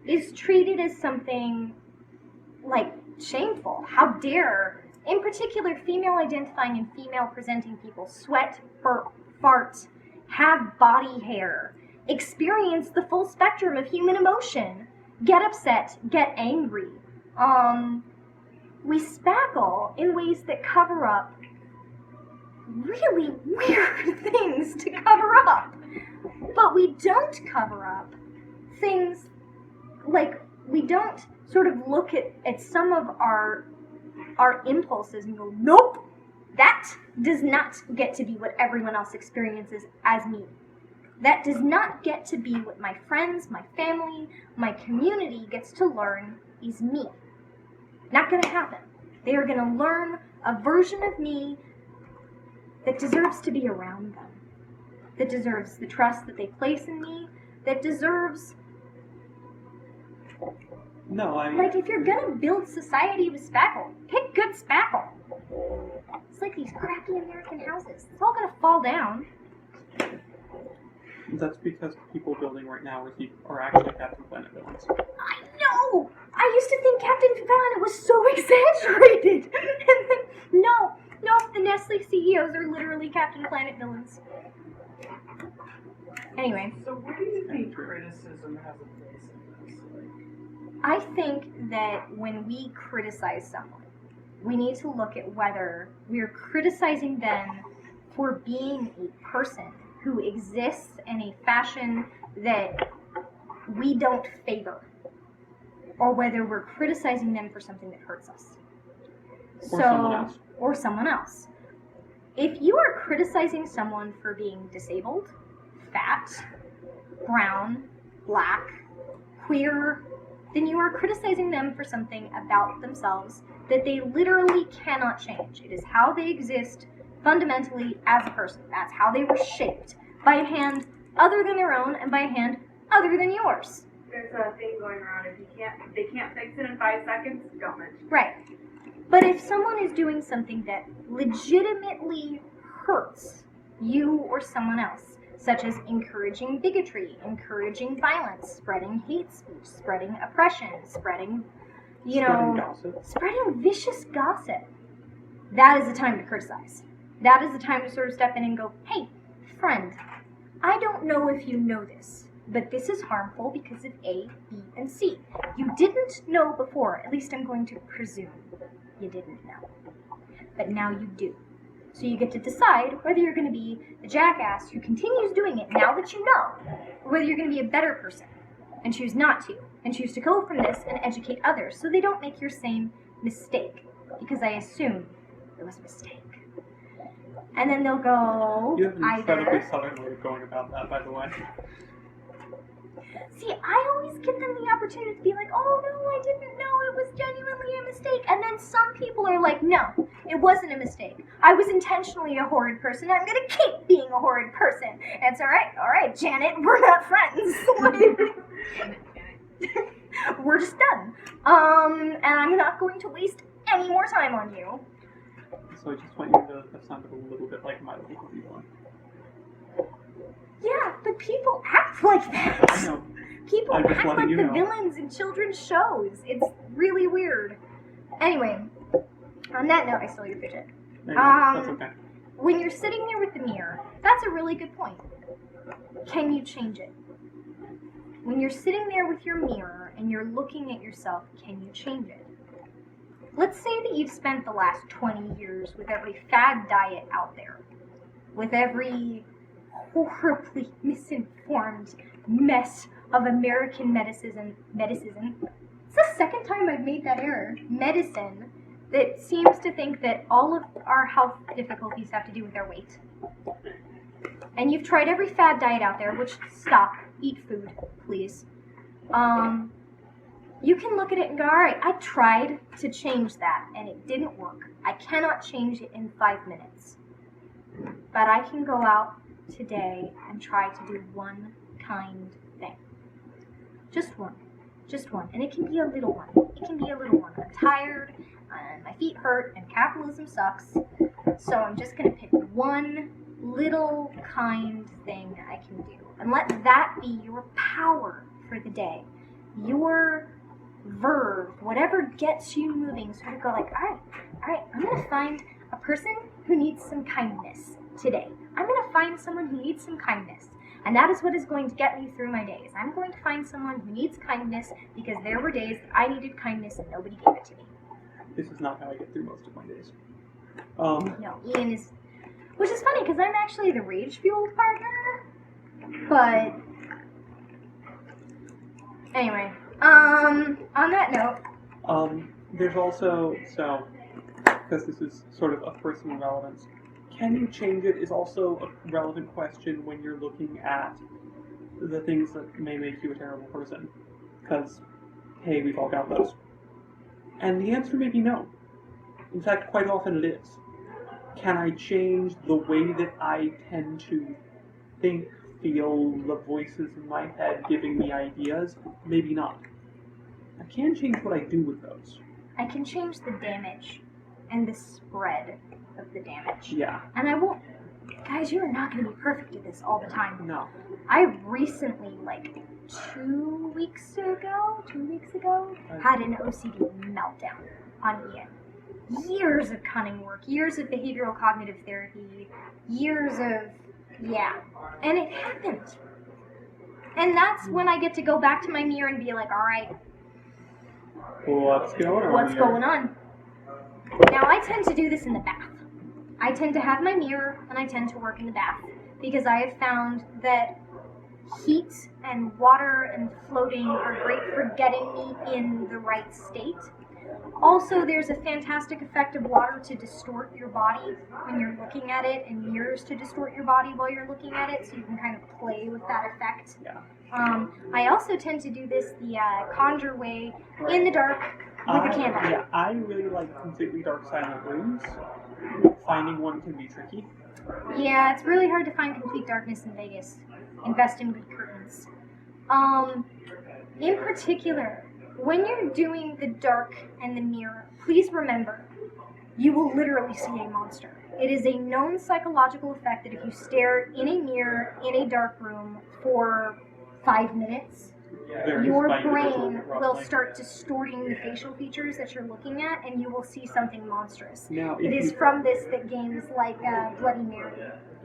is treated as something, like, shameful. How dare, in particular, female-identifying and female-presenting people sweat, burp, fart, have body hair, experience the full spectrum of human emotion, get upset, get angry. We spackle in ways that cover up really weird things to cover up. But we don't cover up things, like, we don't sort of look at some of our impulses and go, nope, that does not get to be what everyone else experiences as me. That does not get to be what my friends, my family, my community gets to learn is me. Not going to happen. They are going to learn a version of me that deserves to be around them. That deserves the trust that they place in me. That deserves... No, Like, if you're going to build society with spackle, pick good spackle. It's like these crappy American houses. It's all going to fall down. That's because the people building right now are actually Captain Planet villains. I know! I used to think Captain Planet was so exaggerated. And then, no, the Nestle CEOs are literally Captain Planet villains. Anyway. So where do you think criticism has a place in this? I think that when we criticize someone, we need to look at whether we're criticizing them for being a person who exists in a fashion that we don't favor, or whether we're criticizing them for something that hurts us. Or someone else. Or someone else. If you are criticizing someone for being disabled, fat, brown, black, queer, then you are criticizing them for something about themselves that they literally cannot change. It is how they exist fundamentally as a person. That's how they were shaped, by a hand other than their own and by a hand other than yours. There's a thing going around. If they can't fix it in 5 seconds, don't mention it. Right. But if someone is doing something that legitimately hurts you or someone else, such as encouraging bigotry, encouraging violence, spreading hate speech, spreading oppression, spreading gossip. spreading vicious gossip, that is the time to criticize. That is the time to sort of step in and go, hey, friend, I don't know if you know this, but this is harmful because of A, B, and C. You didn't know before, at least I'm going to presume you didn't know. But now you do. So you get to decide whether you're going to be the jackass who continues doing it now that you know, or whether you're going to be a better person and choose not to, and choose to go from this and educate others so they don't make your same mistake. Because I assume it was a mistake. And then they'll go You have an incredibly either... southern way of going about that, by the way. See, I always give them the opportunity to be like, oh no, I didn't know, it was genuinely a mistake. And then some people are like, no, it wasn't a mistake. I was intentionally a horrid person. I'm going to keep being a horrid person. And it's all right, Janet, we're not friends. We're just done. And I'm not going to waste any more time on you. So I just want you to know that sounded a little bit like my little villain. Yeah, but people act like that. I know. People I'm just act letting like you the know. villains in children's shows. It's really weird. Anyway, on that note, I stole your fidget. There you go. That's okay. When you're sitting there with the mirror, that's a really good point. Can you change it? When you're sitting there with your mirror and you're looking at yourself, can you change it? Let's say that you've spent the last 20 years with every fad diet out there, with every horribly misinformed mess of American medicine. It's the second time I've made that error. Medicine that seems to think that all of our health difficulties have to do with our weight. And you've tried every fad diet out there, which, stop, eat food, please. You can look at it and go, all right, I tried to change that and it didn't work. I cannot change it in 5 minutes. But I can go out today and try to do one kind thing. Just one. Just one. And it can be a little one. It can be a little one. I'm tired, and my feet hurt, and capitalism sucks. So I'm just going to pick one little kind thing I can do. And let that be your power for the day. Your verve, whatever gets you moving, sort of go like, all right, I'm going to find a person who needs some kindness today. I'm going to find someone who needs some kindness. And that is what is going to get me through my days. I'm going to find someone who needs kindness because there were days that I needed kindness and nobody gave it to me. This is not how I get through most of my days. No, Ian is... Which is funny because I'm actually the rage-fueled partner. But... Anyway, on that note... There's also, because this is sort of of personal relevance, can you change it is also a relevant question when you're looking at the things that may make you a terrible person. Because, hey, we've all got those. And the answer may be no. In fact, quite often it is. Can I change the way that I tend to think, feel, the voices in my head giving me ideas? Maybe not. I can change what I do with those. I can change the damage and the spread of the damage. Yeah. And I won't... Guys, you are not going to be perfect at this all the time. No. I recently, like 2 weeks ago, had an OCD meltdown on Ian. Years of cunning work, years of behavioral cognitive therapy, years of... yeah. And it happened. And that's when I get to go back to my mirror and be like, alright, What's going on? what's here? going on? Now, I tend to do this in the bath. I tend to have my mirror, and I tend to work in the bath. Because I have found that heat and water and floating are great for getting me in the right state. Also, there's a fantastic effect of water to distort your body when you're looking at it, and mirrors to distort your body while you're looking at it, so you can kind of play with that effect. Yeah. I also tend to do this the conjure way in the dark with a candle. Yeah, I really like completely dark silent rooms. Finding one can be tricky. Yeah, it's really hard to find complete darkness in Vegas. Invest in good curtains. In particular, when you're doing the dark and the mirror, please remember, you will literally see a monster. It is a known psychological effect that if you stare in a mirror in a dark room for 5 minutes, your brain will start distorting the facial features that you're looking at, and you will see something monstrous. Now, It is from this that games like Bloody Mary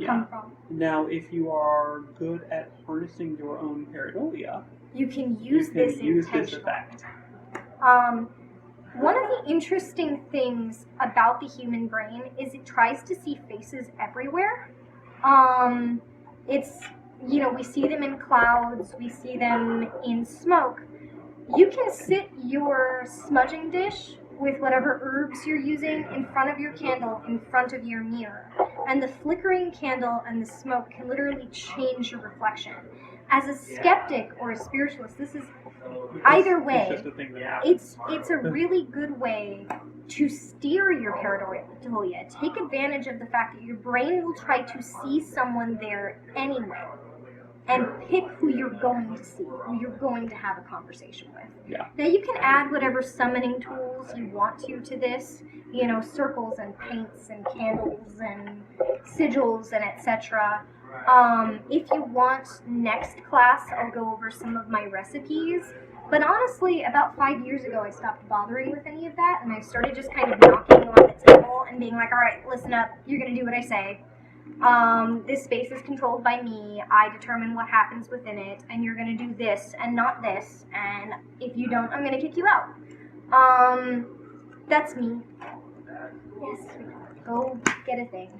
come from. Now, if you are good at harnessing your own pareidolia, You can use this intentionally. effect. One of the interesting things about the human brain is it tries to see faces everywhere. It's, we see them in clouds, we see them in smoke. You can sit your smudging dish with whatever herbs you're using in front of your candle, in front of your mirror. And the flickering candle and the smoke can literally change your reflection. As a skeptic or a spiritualist, this is either way. It's just a thing that happens. It's a really good way to steer your pareidolia. Take advantage of the fact that your brain will try to see someone there anyway, and pick who you're going to see, who you're going to have a conversation with. Yeah. Now you can add whatever summoning tools you want to this, circles and paints and candles and sigils and etc. If you want next class, I'll go over some of my recipes. But honestly, about 5 years ago, I stopped bothering with any of that, and I started just kind of knocking on the table and being like, all right, listen up, you're going to do what I say. This space is controlled by me. I determine what happens within it, and you're going to do this and not this, and if you don't, I'm going to kick you out. That's me. Yes, go get a thing.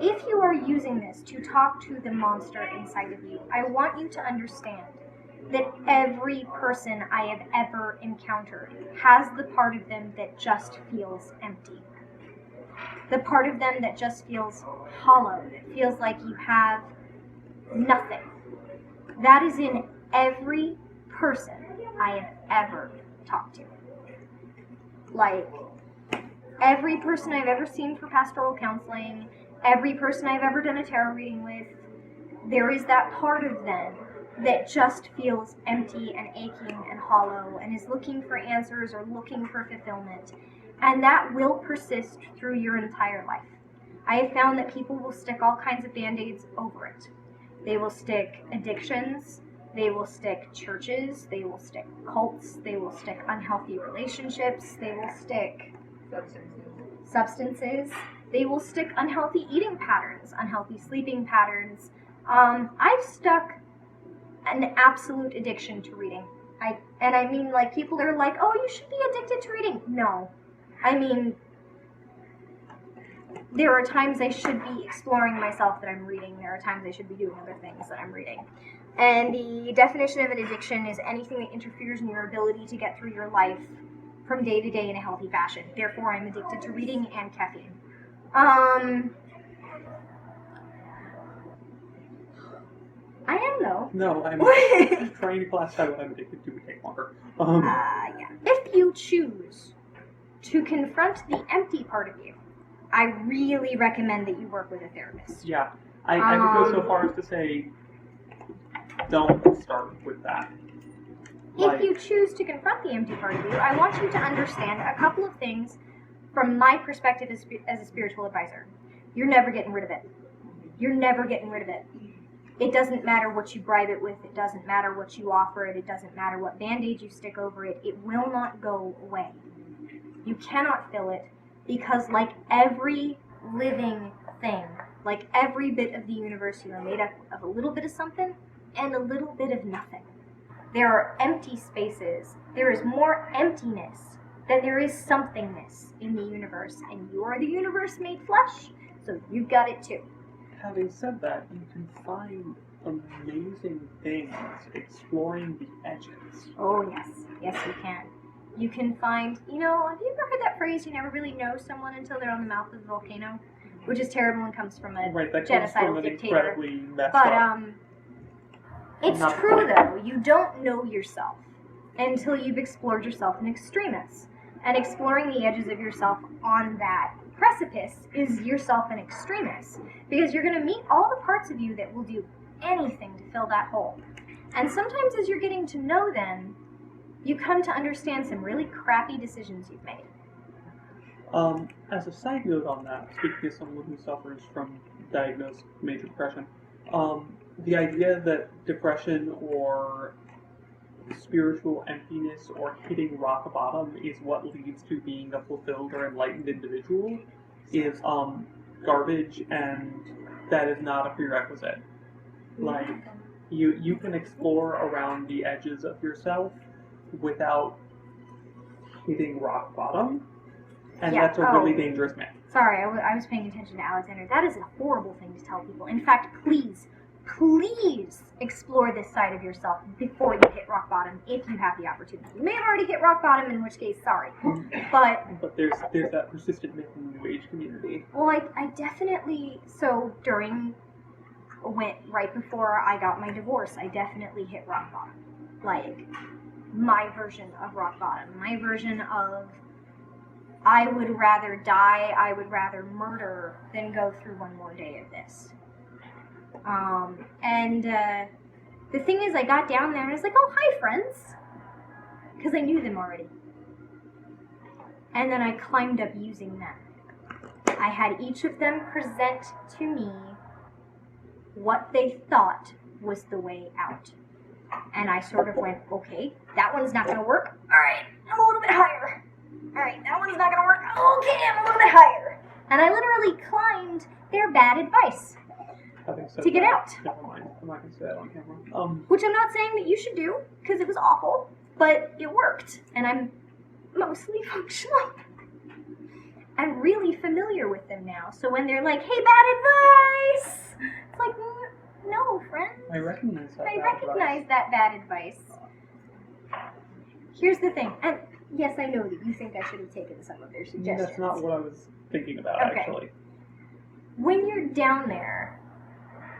If you are using this to talk to the monster inside of you, I want you to understand that every person I have ever encountered has the part of them that just feels empty. The part of them that just feels hollow, that feels like you have nothing. That is in every person I have ever talked to. Like, every person I've ever seen for pastoral counseling, every person I've ever done a tarot reading with, there is that part of them that just feels empty and aching and hollow and is looking for answers or looking for fulfillment. And that will persist through your entire life. I have found that people will stick all kinds of band-aids over it. They will stick addictions, they will stick churches, they will stick cults, they will stick unhealthy relationships, they will stick substances, they will stick unhealthy eating patterns, unhealthy sleeping patterns. I've stuck an absolute addiction to reading. I mean, like, people are like, oh, you should be addicted to reading. No. I mean, there are times I should be exploring myself that I'm reading. There are times I should be doing other things that I'm reading. And the definition of an addiction is anything that interferes in your ability to get through your life from day to day in a healthy fashion. Therefore, I'm addicted to reading and caffeine. I am, though. No, I'm trying to classify what I'm addicted to would take longer. Yeah. If you choose to confront the empty part of you, I really recommend that you work with a therapist. Yeah, I would go so far as to say, don't start with that. If you choose to confront the empty part of you, I want you to understand a couple of things from my perspective as a spiritual advisor. You're never getting rid of it. You're never getting rid of it. It doesn't matter what you bribe it with. It doesn't matter what you offer it. It doesn't matter what band-aid you stick over it. It will not go away. You cannot fill it because, like every living thing, like every bit of the universe, you are made up of a little bit of something and a little bit of nothing. There are empty spaces. There is more emptiness than there is somethingness in the universe, and you are the universe made flesh, so you've got it too. Having said that, you can find amazing things exploring the edges. Oh, yes. Yes, you can. You can find, have you ever heard that phrase, you never really know someone until they're on the mouth of the volcano? which is terrible and comes from a Right, that comes from genocidal an dictator. incredibly messed But up. it's Not true quite. though. You don't know yourself until you've explored yourself in extremis. And exploring the edges of yourself on that precipice is yourself in extremis. Because you're going to meet all the parts of you that will do anything to fill that hole. And sometimes as you're getting to know them, you come to understand some really crappy decisions you've made. As a side note on that, speaking as someone who suffers from diagnosed major depression, the idea that depression or spiritual emptiness or hitting rock bottom is what leads to being a fulfilled or enlightened individual is garbage, and that is not a prerequisite. Like, you can explore around the edges of yourself without hitting rock bottom, and Yeah, that's a really dangerous myth. Sorry, I was paying attention to Alexander. That is a horrible thing to tell people. In fact, please explore this side of yourself before you hit rock bottom, if you have the opportunity. You may have already hit rock bottom, in which case, sorry. But there's that persistent myth in the New Age community. well, I definitely, so right before I got my divorce, I definitely hit rock bottom. Like, my version of rock bottom. My version of, I would rather die, I would rather murder than go through one more day of this. The thing is, I got down there and I was like, oh, hi, friends. Because I knew them already. And then I climbed up using them. I had each of them present to me what they thought was the way out. And I sort of went, okay, that one's not going to work. All right, I'm a little bit higher. All right, that one's not going to work. Okay, I'm a little bit higher. And I literally climbed their bad advice to get out. Never mind. I'm not going to say that on camera. Which I'm not saying that you should do, because it was awful, but it worked. And I'm mostly functional. I'm really familiar with them now. So when they're like, hey, bad advice, it's like, no, friend. I recognize that. I recognize that bad advice. Here's the thing, and yes, I know that you think I should have taken some of their suggestions. That's not what I was thinking about, Okay. actually. When you're down there,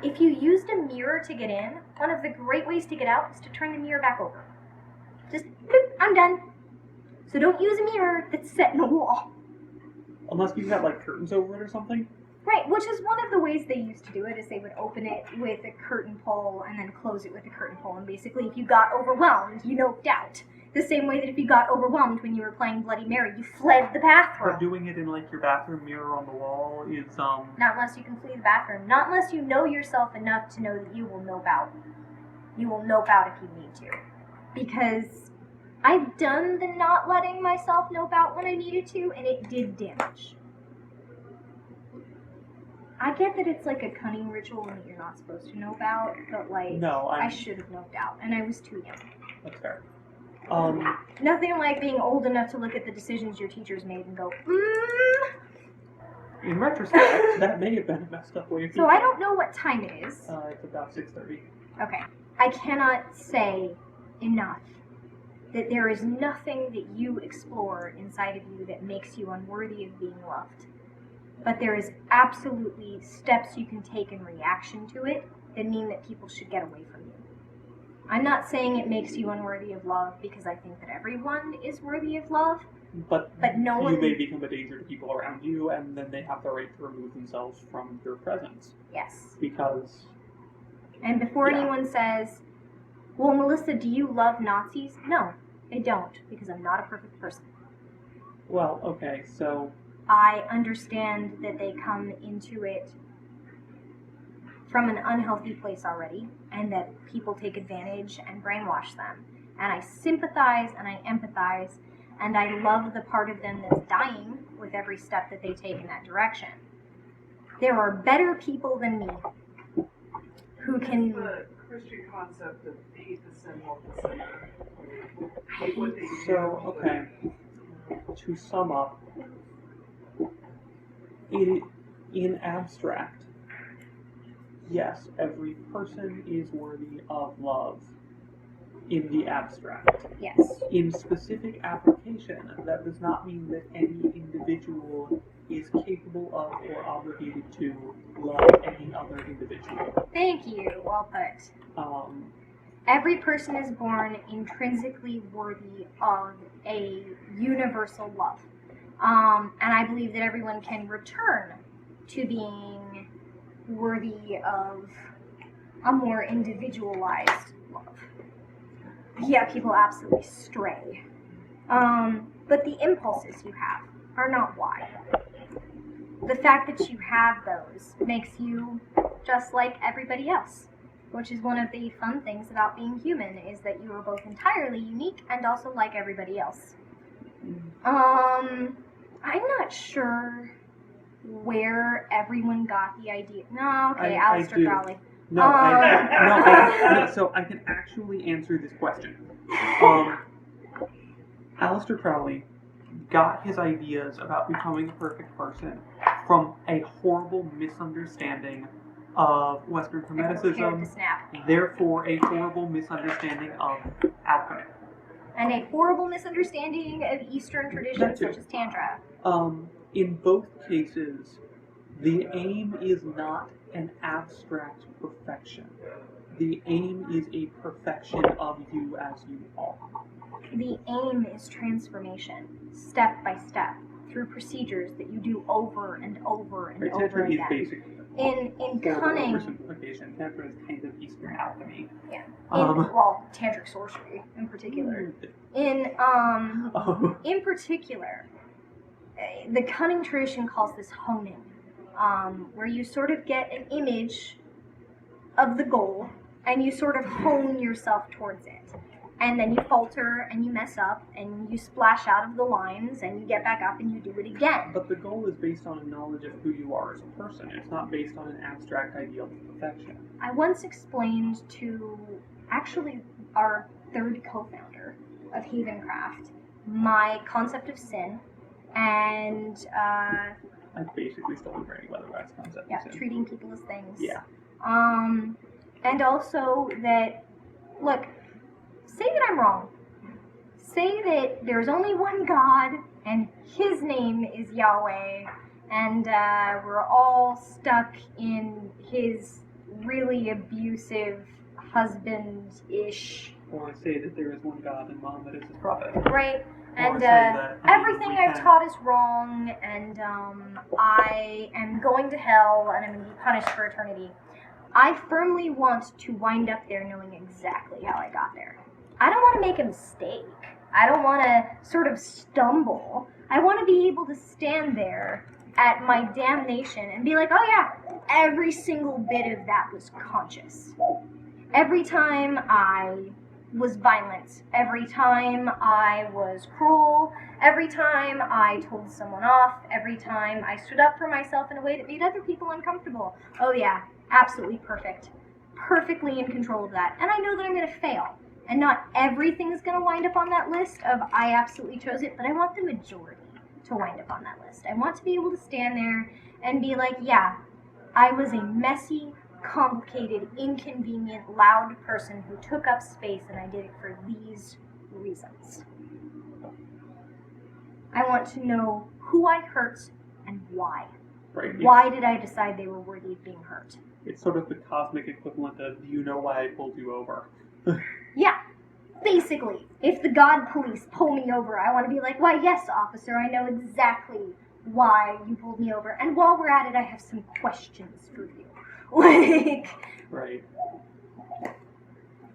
if you used a mirror to get in, one of the great ways to get out is to turn the mirror back over. Just, boop, I'm done. So don't use a mirror that's set in a wall. Unless you got, like, curtains over it or something. Right, which is one of the ways they used to do it, is they would open it with a curtain pole and then close it with a curtain pole. And basically, if you got overwhelmed, you noped out. The same way that if you got overwhelmed when you were playing Bloody Mary, you fled the bathroom. But doing it in, like, your bathroom mirror on the wall is, Not unless you can flee the bathroom. Not unless you know yourself enough to know that you will nope out. You will nope out if you need to. Because I've done the not letting myself nope out when I needed to, and it did damage. I get that it's like a cunning ritual and that you're not supposed to nope out, but like, no, I should have noped out, and I was too young. That's fair. Nothing like being old enough to look at the decisions your teachers made and go, In retrospect, that may have been a messed up way of So I don't know what time it is. It's about 6:30. Okay. I cannot say enough that there is nothing that you explore inside of you that makes you unworthy of being loved. But there is absolutely steps you can take in reaction to it that mean that people should get away from you. I'm not saying it makes you unworthy of love, because I think that everyone is worthy of love. But no one... You may become a danger to people around you, and then they have the right to remove themselves from your presence. Yes. Because... And before anyone says, well, Melissa, do you love Nazis? No, I don't, because I'm not a perfect person. Well, okay, so... I understand that they come into it from an unhealthy place already, and that people take advantage and brainwash them. And I sympathize and I empathize, and I love the part of them that's dying with every step that they take in that direction. There are better people than me who can... The Christian concept of hate the sin, love the sinner. Hate what they do. So, okay. To sum up, in abstract, yes, every person is worthy of love. in the abstract. Yes. In specific application, that does not mean that any individual is capable of or obligated to love any other individual. Thank you. Well put. Every person is born intrinsically worthy of a universal love. And I believe that everyone can return to being worthy of a more individualized love. Yeah, people absolutely stray. But the impulses you have are not why. The fact that you have those makes you just like everybody else, which is one of the fun things about being human, is that you are both entirely unique and also like everybody else. I'm not sure where everyone got the idea. No, okay, Aleister Crowley. So I can actually answer this question. Aleister Crowley got his ideas about becoming a perfect person from a horrible misunderstanding of Western Hermeticism, therefore a horrible misunderstanding of alchemy. And a horrible misunderstanding of Eastern traditions such as Tantra. In both cases, the aim is not an abstract perfection. The aim is a perfection of you as you are. The aim is transformation, step by step, through procedures that you do over and over and over Tantra again. is basically In cunning, oversimplification. Tantra is kind of Eastern alchemy. Yeah. Well, tantric sorcery in particular. In particular, the cunning tradition calls this honing, where you sort of get an image of the goal and you sort of hone yourself towards it. And then you falter and you mess up and you splash out of the lines and you get back up and you do it again. But the goal is based on a knowledge of who you are as a person. It's not based on an abstract ideal of perfection. I once explained to actually our third co-founder of Havencraft my concept of sin and I basically stole the Granny Weatherwax concept. yeah, treating people as things. Yeah. And also that, look, say that I'm wrong. Say that there's only one God, and his name is Yahweh, and we're all stuck in his really abusive husband-ish. Or say that there is one God and Muhammad is his prophet. Right, and say that everything we I've can- taught is wrong, and I am going to hell, and I'm going to be punished for eternity. I firmly want to wind up there knowing exactly how I got there. I don't want to make a mistake. I don't want to sort of stumble. I want to be able to stand there at my damnation and be like, oh yeah, every single bit of that was conscious. Every time I was violent, every time I was cruel, every time I told someone off, every time I stood up for myself in a way that made other people uncomfortable. Oh yeah, absolutely perfect. Perfectly in control of that. And I know that I'm going to fail. And not everything is going to wind up on that list of I absolutely chose it, but I want the majority to wind up on that list. I want to be able to stand there and be like, yeah, I was a messy, complicated, inconvenient, loud person who took up space, and I did it for these reasons. I want to know who I hurt and why. Right. Why did I decide they were worthy of being hurt? It's sort of the cosmic equivalent of, do you know why I pulled you over? Yeah, basically, if the God police pull me over, I want to be like, why, yes, officer, I know exactly why you pulled me over. And while we're at it, I have some questions for you. Like, right.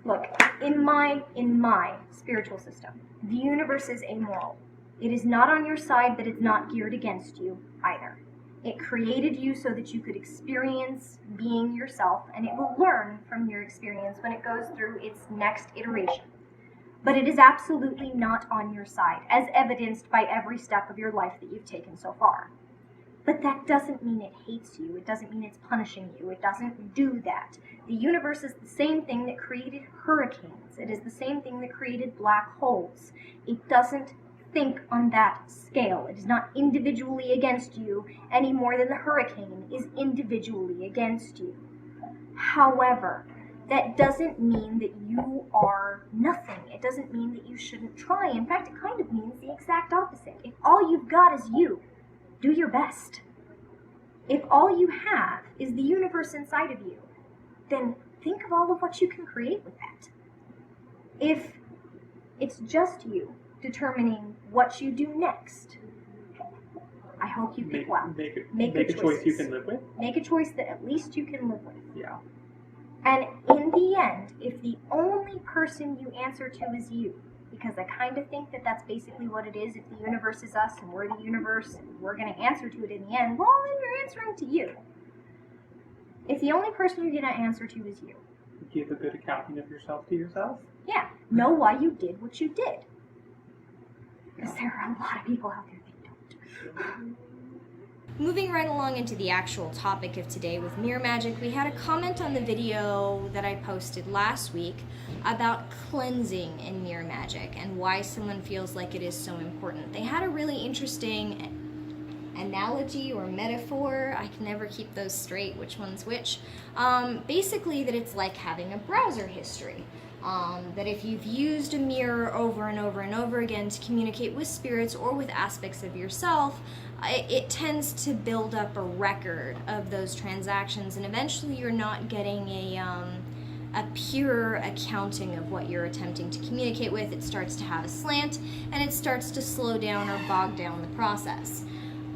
Look, in my spiritual system, the universe is amoral. It is not on your side, but it's not geared against you either. It created you so that you could experience being yourself, and it will learn from your experience when it goes through its next iteration. But it is absolutely not on your side, as evidenced by every step of your life that you've taken so far. But that doesn't mean it hates you. It doesn't mean it's punishing you. It doesn't do that. The universe is the same thing that created hurricanes. It is the same thing that created black holes. It doesn't think on that scale. It is not individually against you any more than the hurricane is individually against you. However, that doesn't mean that you are nothing. It doesn't mean that you shouldn't try. In fact, it kind of means the exact opposite. If all you've got is you, do your best. If all you have is the universe inside of you, then think of all of what you can create with that. If it's just you determining what you do next, I hope you pick well. Make a choice you can live with. Make a choice that at least you can live with. Yeah. And in the end, if the only person you answer to is you, because I kind of think that that's basically what it is, if the universe is us and we're the universe and we're going to answer to it in the end, well, then you're answering to you. If the only person you're going to answer to is you, Give a good accounting of yourself to yourself. yeah, know why you did what you did. Because there are a lot of people out there that don't. Moving right along into the actual topic of today with mirror magic, we had a comment on the video that I posted last week about cleansing in mirror magic and why someone feels like it is so important. They had a really interesting analogy or metaphor, I can never keep those straight, which one's which. Basically that it's like having a browser history. That if you've used a mirror over and over and over again to communicate with spirits or with aspects of yourself, it tends to build up a record of those transactions, and eventually you're not getting a pure accounting of what you're attempting to communicate with. It starts to have a slant, and it starts to slow down or bog down the process.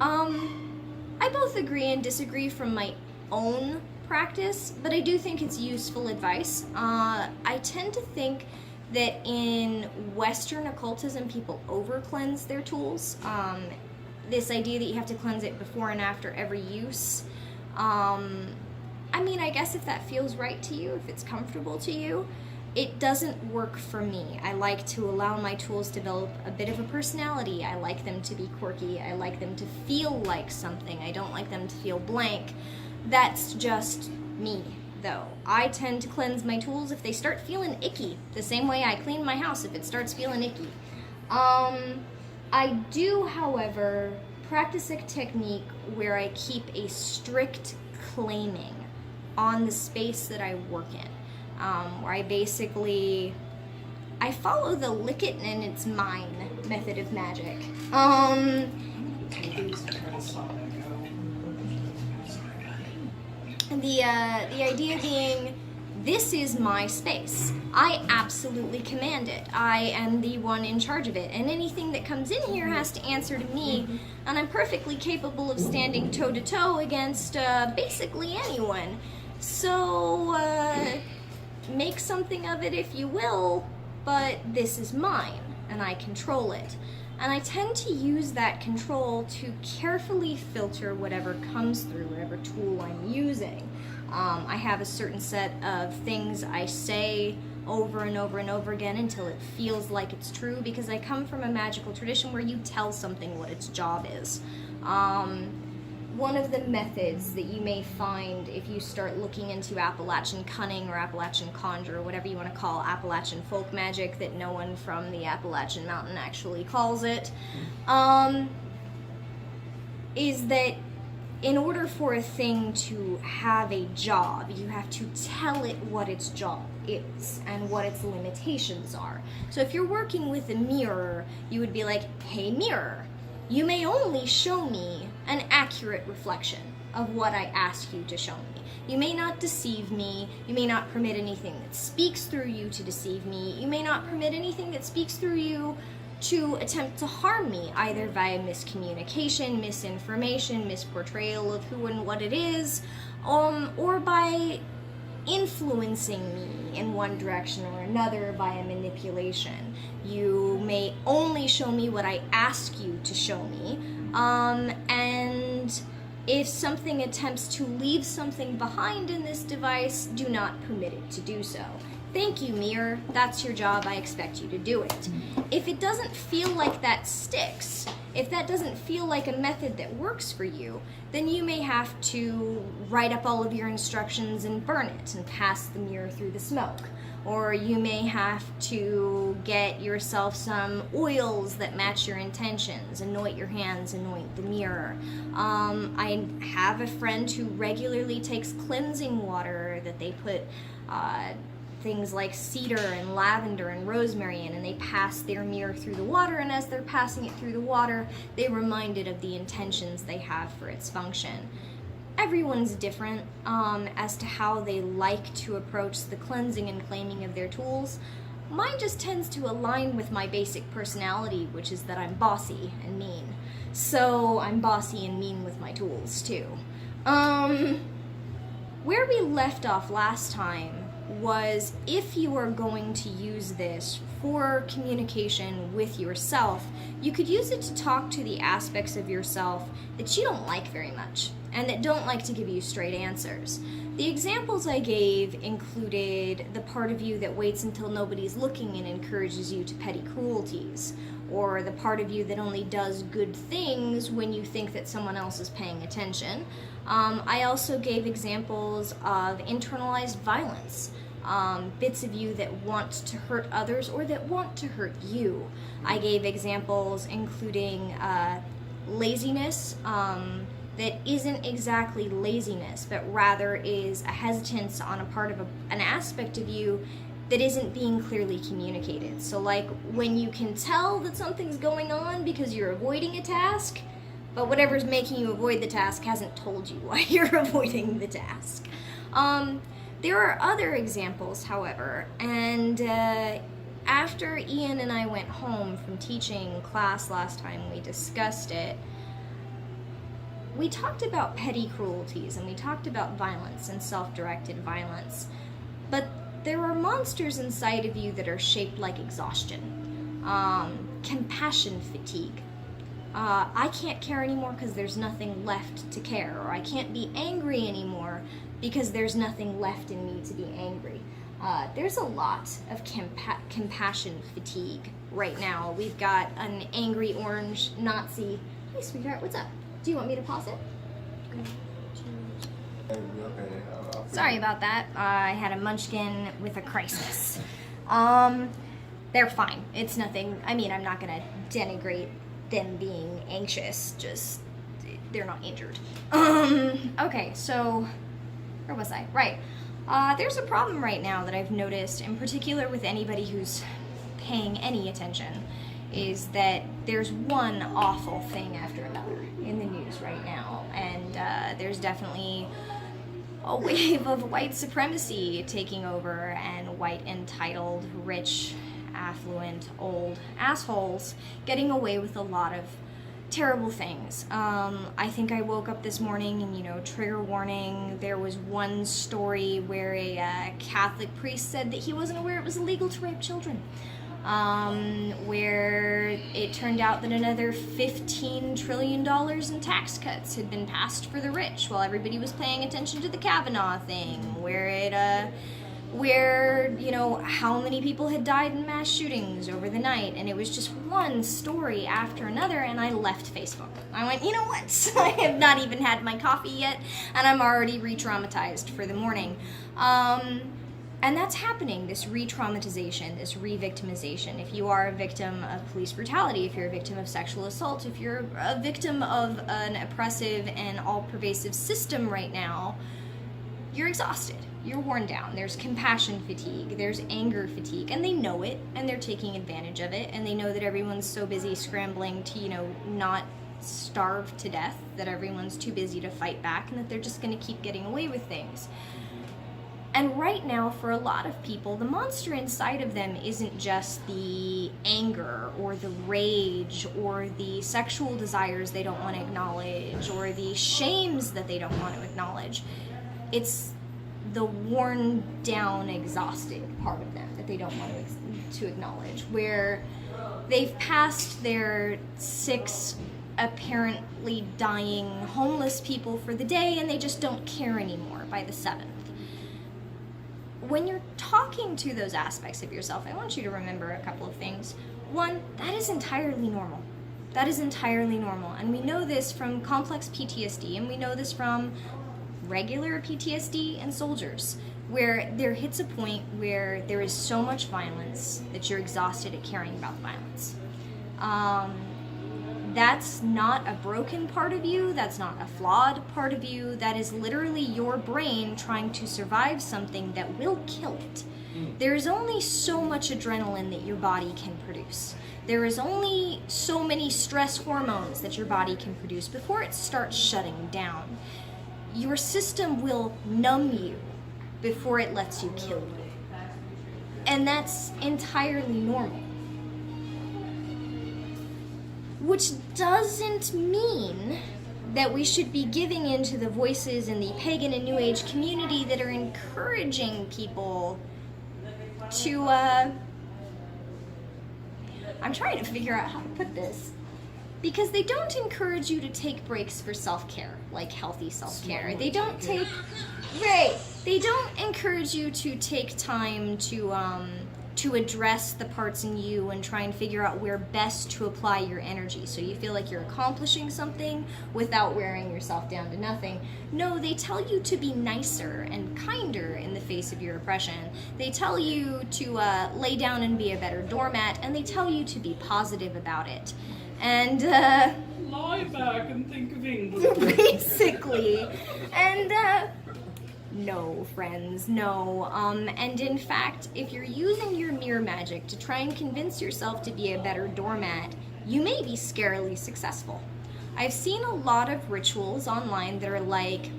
I both agree and disagree from my own practice, but I do think it's useful advice. I tend to think that in Western occultism, people over-cleanse their tools. This idea that you have to cleanse it before and after every use. I mean, I guess if that feels right to you, if it's comfortable to you, it doesn't work for me. I like to allow my tools to develop a bit of a personality. I like them to be quirky. I like them to feel like something. I don't like them to feel blank. That's just me, though. I tend to cleanse my tools if they start feeling icky, the same way I clean my house if it starts feeling icky. I do, however, practice a technique where I keep a strict claiming on the space that I work in, where I follow the lick it and it's mine method of magic. The idea being, this is my space. I absolutely command it. I am the one in charge of it, and anything that comes in here has to answer to me, and I'm perfectly capable of standing toe-to-toe against basically anyone. So, make something of it if you will, but this is mine, and I control it. And I tend to use that control to carefully filter whatever comes through, whatever tool I'm using. I have a certain set of things I say over and over and over again until it feels like it's true, because I come from a magical tradition where you tell something what its job is. One of the methods that you may find if you start looking into Appalachian cunning or Appalachian conjure, or whatever you want to call Appalachian folk magic that no one from the Appalachian Mountain actually calls it, is that in order for a thing to have a job, you have to tell it what its job is and what its limitations are. So if you're working with a mirror, you would be like, hey mirror, you may only show me an accurate reflection of what I ask you to show me. You may not deceive me. You may not permit anything that speaks through you to deceive me. You may not permit anything that speaks through you to attempt to harm me, either via miscommunication, misinformation, misportrayal of who and what it is, or by influencing me in one direction or another via manipulation. You may only show me what I ask you to show me, and if something attempts to leave something behind in this device, do not permit it to do so. Thank you, mirror. That's your job. I expect you to do it. If it doesn't feel like that sticks, if that doesn't feel like a method that works for you, then you may have to write up all of your instructions and burn it and pass the mirror through the smoke. Or you may have to get yourself some oils that match your intentions, anoint your hands, anoint the mirror. I have a friend who regularly takes cleansing water that they put things like cedar and lavender and rosemary in, and they pass their mirror through the water, and as they're passing it through the water, they're reminded of the intentions they have for its function. Everyone's different as to how they like to approach the cleansing and claiming of their tools. Mine just tends to align with my basic personality, which is that I'm bossy and mean. So I'm bossy and mean with my tools too. Where we left off last time was, if you are going to use this for communication with yourself, you could use it to talk to the aspects of yourself that you don't like very much and that don't like to give you straight answers. The examples I gave included the part of you that waits until nobody's looking and encourages you to petty cruelties, or the part of you that only does good things when you think that someone else is paying attention. I also gave examples of internalized violence, bits of you that want to hurt others or that want to hurt you. I gave examples including laziness, that isn't exactly laziness, but rather is a hesitance on a part of an aspect of you that isn't being clearly communicated. So like when you can tell that something's going on because you're avoiding a task, but whatever's making you avoid the task hasn't told you why you're avoiding the task. There are other examples, however, and after Ian and I went home from teaching class last time, we discussed it. We talked about petty cruelties, and we talked about violence and self-directed violence, but there are monsters inside of you that are shaped like exhaustion, compassion fatigue. I can't care anymore because there's nothing left to care, or I can't be angry anymore because there's nothing left in me to be angry. There's a lot of compassion fatigue right now. We've got an angry orange Nazi. Hey, sweetheart, what's up? Do you want me to pause it? Sorry about that. I had a munchkin with a crisis. They're fine. It's nothing. I mean, I'm not gonna denigrate them being anxious. Just, they're not injured. Okay, so where was I? Right. There's a problem right now that I've noticed, in particular with anybody who's paying any attention, is that there's one awful thing after another in the news right now, and there's definitely a wave of white supremacy taking over, and white entitled, rich, affluent, old assholes getting away with a lot of terrible things. I think I woke up this morning and, trigger warning, there was one story where a Catholic priest said that he wasn't aware it was illegal to rape children. Where it turned out that another $15 trillion in tax cuts had been passed for the rich while everybody was paying attention to the Kavanaugh thing, where how many people had died in mass shootings over the night, and it was just one story after another, and I left Facebook. I went, you know what, I have not even had my coffee yet, and I'm already re-traumatized for the morning. And that's happening, this re-traumatization, this re-victimization. If you are a victim of police brutality, if you're a victim of sexual assault, if you're a victim of an oppressive and all-pervasive system right now, you're exhausted. You're worn down. There's compassion fatigue. There's anger fatigue. And they know it, and they're taking advantage of it. And they know that everyone's so busy scrambling to, not starve to death, that everyone's too busy to fight back, and that they're just going to keep getting away with things. And right now, for a lot of people, the monster inside of them isn't just the anger or the rage or the sexual desires they don't want to acknowledge or the shames that they don't want to acknowledge. It's the worn down, exhausted part of them that they don't want to acknowledge, where they've passed their 6 apparently dying homeless people for the day and they just don't care anymore by the 7th. When you're talking to those aspects of yourself, I want you to remember a couple of things. One, that is entirely normal. That is entirely normal. And we know this from complex PTSD, and we know this from regular PTSD and soldiers. where there hits a point where there is so much violence that you're exhausted at caring about the violence. That's not a broken part of you, that's not a flawed part of you, that is literally your brain trying to survive something that will kill it. There's only so much adrenaline that your body can produce. There is only so many stress hormones that your body can produce before it starts shutting down. Your system will numb you before it lets you kill you. And that's entirely normal. Which doesn't mean that we should be giving in to the voices in the pagan and New Age community that are encouraging people to, I'm trying to figure out how to put this. Because they don't encourage you to take breaks for self-care, like healthy self-care. They don't take, right, they don't encourage you to take time to address the parts in you and try and figure out where best to apply your energy so you feel like you're accomplishing something without wearing yourself down to nothing. No, they tell you to be nicer and kinder in the face of your oppression. They tell you to lay down and be a better doormat, and they tell you to be positive about it. And, Lie back and think of England. basically. And, no, friends, no. And in fact, if you're using your mirror magic to try and convince yourself to be a better doormat, you may be scarily successful. I've seen a lot of rituals online that are like,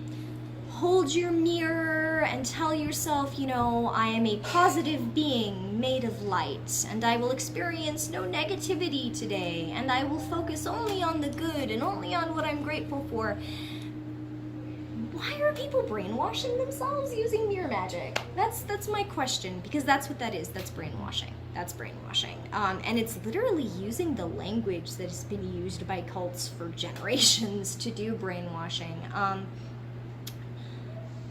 hold your mirror and tell yourself, you know, I am a positive being made of light, and I will experience no negativity today, and I will focus only on the good and only on what I'm grateful for. Why are people brainwashing themselves using mirror magic? That's my question, because that's what that is. That's brainwashing. That's brainwashing. And it's literally using the language that has been used by cults for generations to do brainwashing.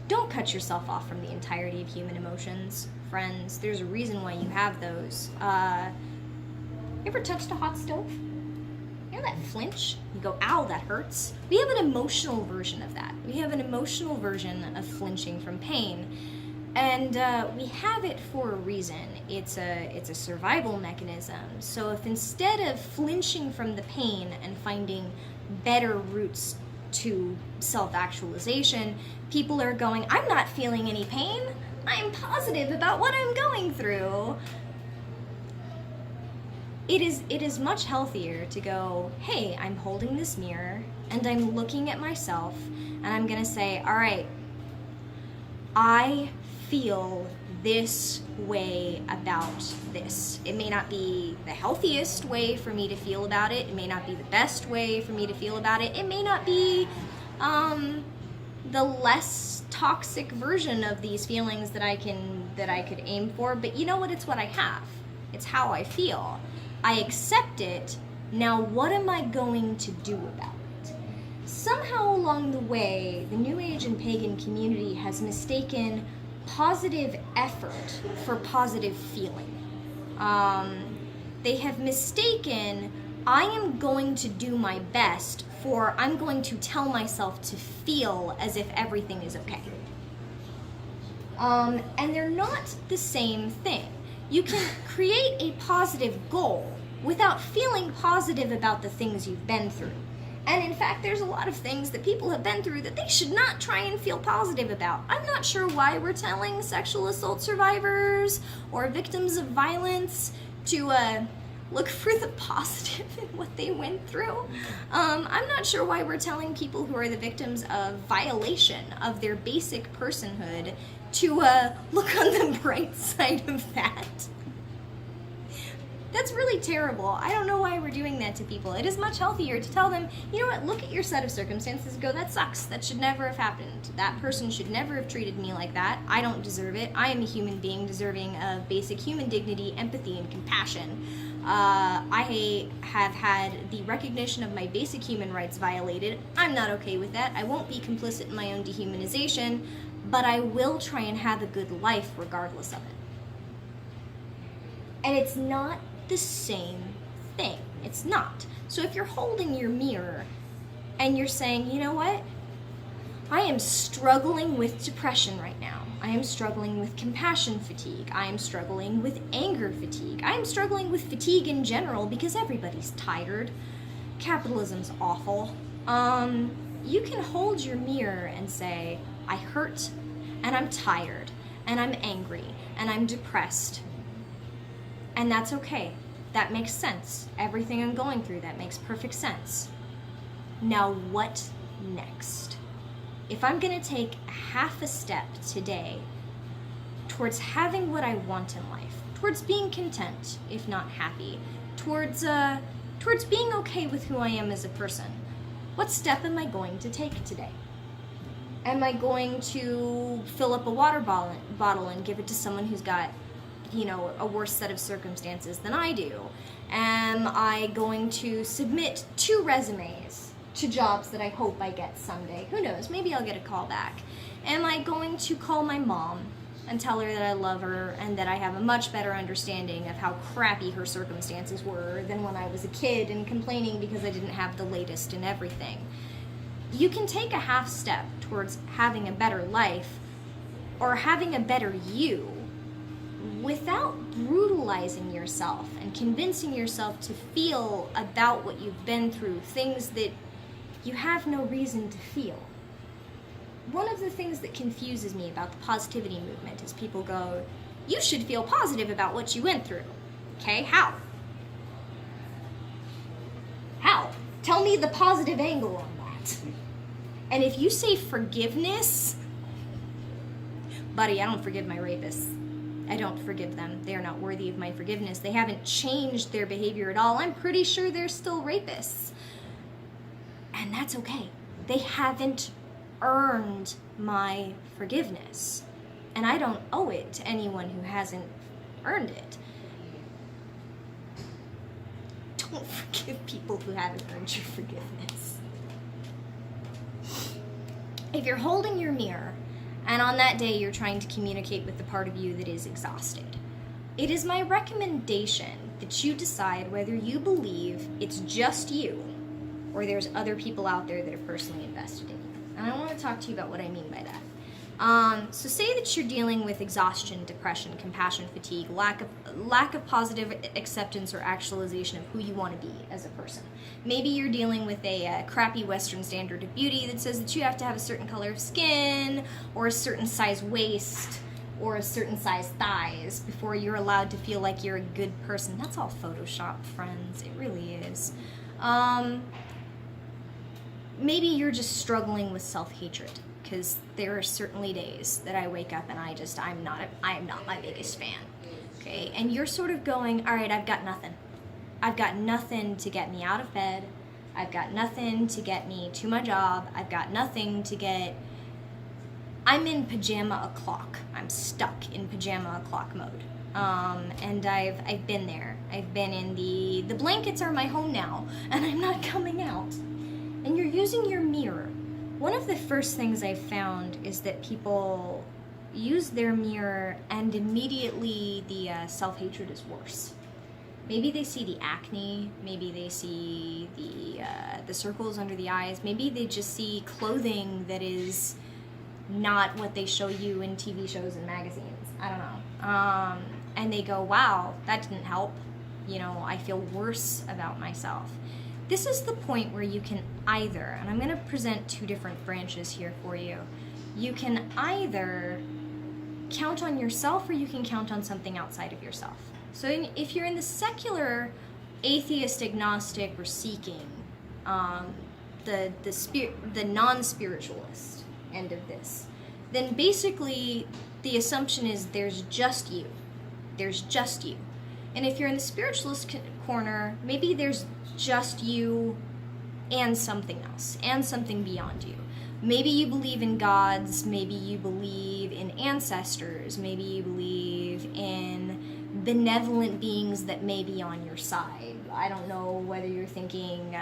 Don't cut yourself off from the entirety of human emotions, friends. There's a reason why you have those. You ever touched a hot stove? You know that flinch? You go, ow, that hurts. We have an emotional version of that. We have an emotional version of flinching from pain. And we have it for a reason. It's a survival mechanism. So if instead of flinching from the pain and finding better routes to self-actualization, people are going, I'm not feeling any pain. I'm positive about what I'm going through. It is much healthier to go, hey, I'm holding this mirror and I'm looking at myself and I'm gonna say, all right, I feel this way about this. It may not be the healthiest way for me to feel about it. It may not be the best way for me to feel about it. It may not be the less toxic version of these feelings that I could aim for, but you know what? It's what I have. It's how I feel. I accept it. Now what am I going to do about it? Somehow along the way, the New Age and pagan community has mistaken positive effort for positive feeling. They have mistaken, I am going to do my best for I'm going to tell myself to feel as if everything is okay. And they're not the same thing. You can create a positive goal without feeling positive about the things you've been through. And in fact, there's a lot of things that people have been through that they should not try and feel positive about. I'm not sure why we're telling sexual assault survivors or victims of violence to look for the positive in what they went through. I'm not sure why we're telling people who are the victims of violation of their basic personhood to look on the bright side of that. That's really terrible. I don't know why we're doing that to people. It is much healthier to tell them, you know what, look at your set of circumstances and go, that sucks. That should never have happened. That person should never have treated me like that. I don't deserve it. I am a human being deserving of basic human dignity, empathy, and compassion. I have had the recognition of my basic human rights violated. I'm not okay with that. I won't be complicit in my own dehumanization, but I will try and have a good life regardless of it. And it's not the same thing. It's not. So if you're holding your mirror and you're saying, you know what? I am struggling with depression right now. I am struggling with compassion fatigue. I am struggling with anger fatigue. I am struggling with fatigue in general because everybody's tired. Capitalism's awful. You can hold your mirror and say, I hurt, and I'm tired, and I'm angry, and I'm depressed. And that's okay. That makes sense. Everything I'm going through, that makes perfect sense. Now what next? If I'm gonna take half a step today towards having what I want in life, towards being content, if not happy, towards being okay with who I am as a person, what step am I going to take today? Am I going to fill up a water bottle and give it to someone who's got, a worse set of circumstances than I do? Am I going to submit 2 resumes to jobs that I hope I get someday? Who knows? Maybe I'll get a call back. Am I going to call my mom and tell her that I love her and that I have a much better understanding of how crappy her circumstances were than when I was a kid and complaining because I didn't have the latest in everything? You can take a half step towards having a better life or having a better you without brutalizing yourself and convincing yourself to feel about what you've been through, things that you have no reason to feel. One of the things that confuses me about the positivity movement is people go, you should feel positive about what you went through. Okay, how? How? Tell me the positive angle on that. And if you say forgiveness, buddy, I don't forgive my rapists. I don't forgive them. They are not worthy of my forgiveness. They haven't changed their behavior at all. I'm pretty sure they're still rapists. And that's okay. They haven't earned my forgiveness. And I don't owe it to anyone who hasn't earned it. Don't forgive people who haven't earned your forgiveness. If you're holding your mirror, and on that day you're trying to communicate with the part of you that is exhausted, it is my recommendation that you decide whether you believe it's just you or there's other people out there that are personally invested in you. And I want to talk to you about what I mean by that. So say that you're dealing with exhaustion, depression, compassion fatigue, lack of positive acceptance or actualization of who you want to be as a person. Maybe you're dealing with a crappy Western standard of beauty that says that you have to have a certain color of skin or a certain size waist or a certain size thighs before you're allowed to feel like you're a good person. That's all Photoshop, friends. It really is. Maybe you're just struggling with self-hatred, because there are certainly days that I wake up and I am not my biggest fan, okay? And you're sort of going, all right, I've got nothing. I've got nothing to get me out of bed. I've got nothing to get me to my job. I've got nothing to get... I'm in pajama o'clock. I'm stuck in pajama o'clock mode. And I've been there. I've been in the blankets are my home now, and I'm not coming out. And you're using your mirror. One of the first things I've found is that people use their mirror and immediately the self-hatred is worse. Maybe they see the acne, maybe they see the circles under the eyes, maybe they just see clothing that is not what they show you in TV shows and magazines. I don't know. And they go, wow, that didn't help. I feel worse about myself. This is the point where you can either, and I'm going to present 2 different branches here for you. You can either count on yourself or you can count on something outside of yourself. So if you're in the secular, atheist, agnostic, or seeking, the non-spiritualist end of this, then basically the assumption is there's just you. There's just you. And if you're in the spiritualist corner, maybe there's just you and something else, and something beyond you. Maybe you believe in gods, maybe you believe in ancestors, maybe you believe in benevolent beings that may be on your side. I don't know whether you're thinking,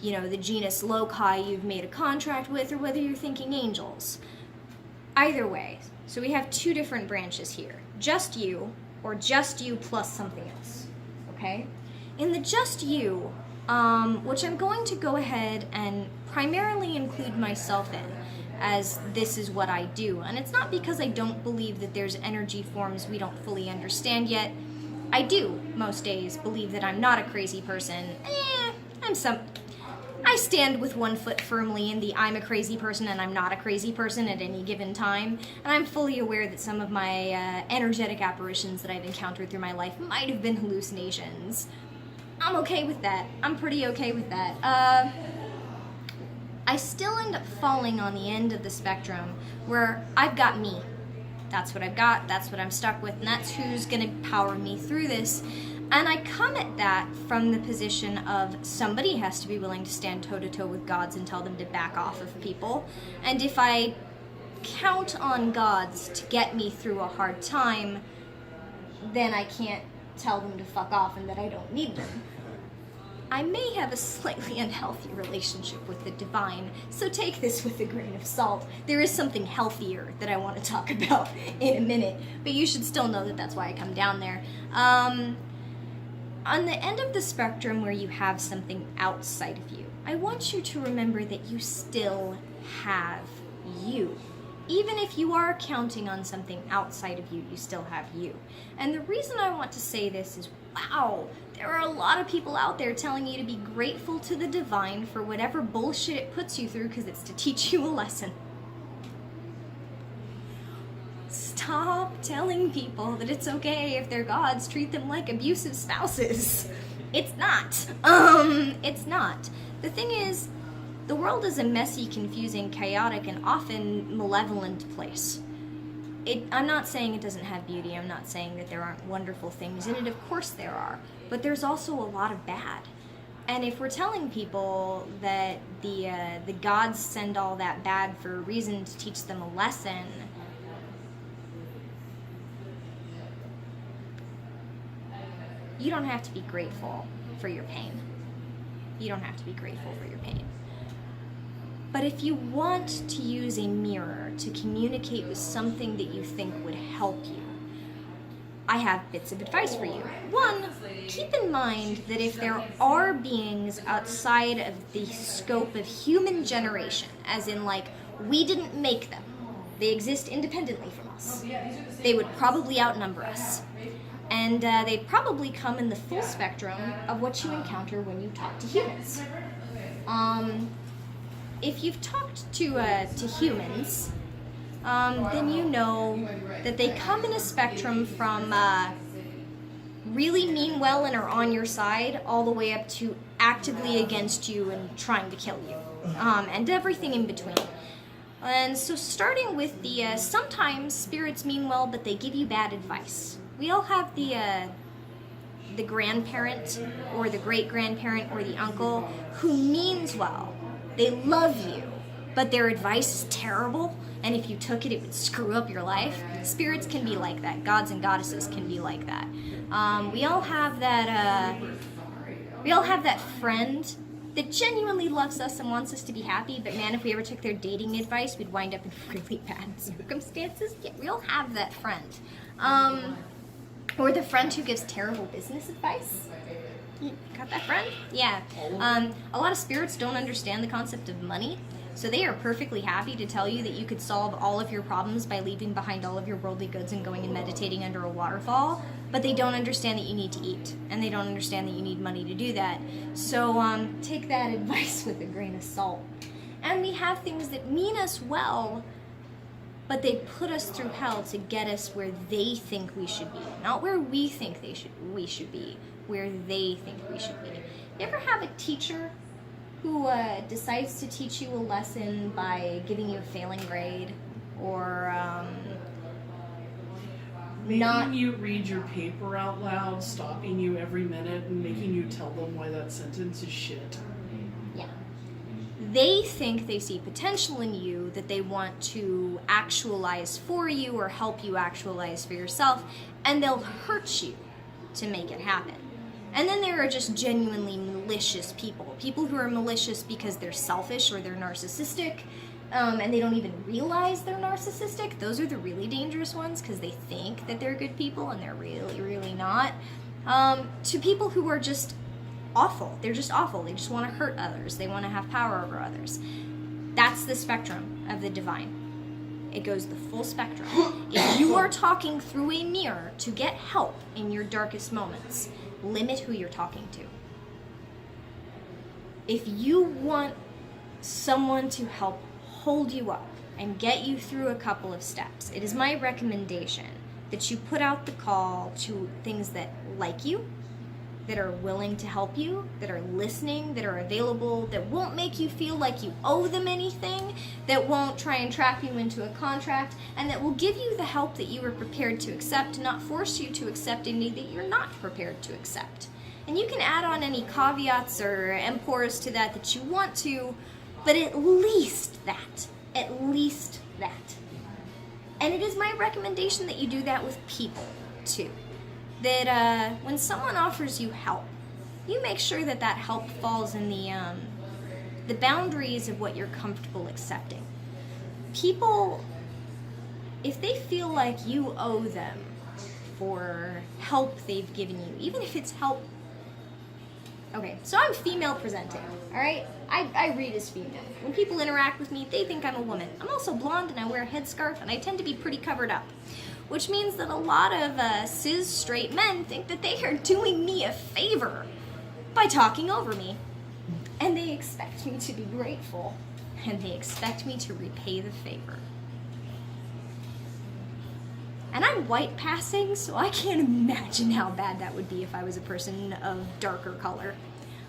the genus loci you've made a contract with, or whether you're thinking angels. Either way, so we have 2 different branches here. Just you, or just you plus something else, okay? In the just you, which I'm going to go ahead and primarily include myself in, as this is what I do. And it's not because I don't believe that there's energy forms we don't fully understand yet. I do, most days, believe that I'm not a crazy person. I stand with one foot firmly in the I'm a crazy person and I'm not a crazy person at any given time. And I'm fully aware that some of my energetic apparitions that I've encountered through my life might have been hallucinations. I'm okay with that. I'm pretty okay with that. I still end up falling on the end of the spectrum where I've got me. That's what I've got, that's what I'm stuck with, and that's who's gonna power me through this. And I come at that from the position of somebody has to be willing to stand toe-to-toe with gods and tell them to back off of people. And if I count on gods to get me through a hard time, then I can't tell them to fuck off and that I don't need them. I may have a slightly unhealthy relationship with the divine, so take this with a grain of salt. There is something healthier that I want to talk about in a minute, but you should still know that that's why I come down there. On the end of the spectrum where you have something outside of you, I want you to remember that you still have you. Even if you are counting on something outside of you, you still have you. And the reason I want to say this is, wow, there are a lot of people out there telling you to be grateful to the divine for whatever bullshit it puts you through because it's to teach you a lesson. Stop telling people that it's okay if their gods treat them like abusive spouses. It's not. It's not. The thing is, the world is a messy, confusing, chaotic, and often malevolent place. I'm not saying it doesn't have beauty. I'm not saying that there aren't wonderful things in it. Of course there are. But there's also a lot of bad. And if we're telling people that the gods send all that bad for a reason to teach them a lesson, you don't have to be grateful for your pain. You don't have to be grateful for your pain. But if you want to use a mirror to communicate with something that you think would help you, I have bits of advice for you. One, keep in mind that if there are beings outside of the scope of human generation, as in like, we didn't make them, they exist independently from us, they would probably outnumber us. And they probably come in the full spectrum of what you encounter when you talk to humans. If you've talked to humans, then you know that they come in a spectrum from really mean well and are on your side, all the way up to actively against you and trying to kill you, and everything in between. And so starting with the sometimes spirits mean well, but they give you bad advice. We all have the grandparent or the great-grandparent or the uncle who means well. They love you, but their advice is terrible, and if you took it, it would screw up your life. Spirits can be like that. Gods and goddesses can be like that. We all have that friend that genuinely loves us and wants us to be happy, but man, if we ever took their dating advice, we'd wind up in really bad circumstances. Yeah, we all have that friend. Or the friend who gives terrible business advice. You got that friend? Yeah. A lot of spirits don't understand the concept of money, so they are perfectly happy to tell you that you could solve all of your problems by leaving behind all of your worldly goods and going and meditating under a waterfall, but they don't understand that you need to eat, and they don't understand that you need money to do that. So take that advice with a grain of salt. And we have things that mean us well, but they put us through hell to get us where they think we should be, not where we think we should be, where they think we should be. You ever have a teacher who decides to teach you a lesson by giving you a failing grade, or making you read your paper out loud, stopping you every minute, and making you tell them why that sentence is shit? Yeah. They think they see potential in you that they want to actualize for you or help you actualize for yourself, and they'll hurt you to make it happen. And then there are just genuinely malicious people. People who are malicious because they're selfish or they're narcissistic, and they don't even realize they're narcissistic. Those are the really dangerous ones because they think that they're good people and they're really, really not. To people who are just awful. They're just awful. They just want to hurt others. They want to have power over others. That's the spectrum of the divine. It goes the full spectrum. If you are talking through a mirror to get help in your darkest moments, limit who you're talking to. If you want someone to help hold you up and get you through a couple of steps, it is my recommendation that you put out the call to things that like you, that are willing to help you, that are listening, that are available, that won't make you feel like you owe them anything, that won't try and trap you into a contract, and that will give you the help that you are prepared to accept, not force you to accept anything that you're not prepared to accept. And you can add on any caveats or empors to that you want to, but at least that. At least that. And it is my recommendation that you do that with people, too. That when someone offers you help, you make sure that that help falls in the boundaries of what you're comfortable accepting. People, if they feel like you owe them for help they've given you, even if it's help. Okay, so I'm female presenting, all right? I read as female. When people interact with me, they think I'm a woman. I'm also blonde and I wear a headscarf and I tend to be pretty covered up. Which means that a lot of cis straight men think that they are doing me a favor by talking over me. And they expect me to be grateful. And they expect me to repay the favor. And I'm white passing, so I can't imagine how bad that would be if I was a person of darker color.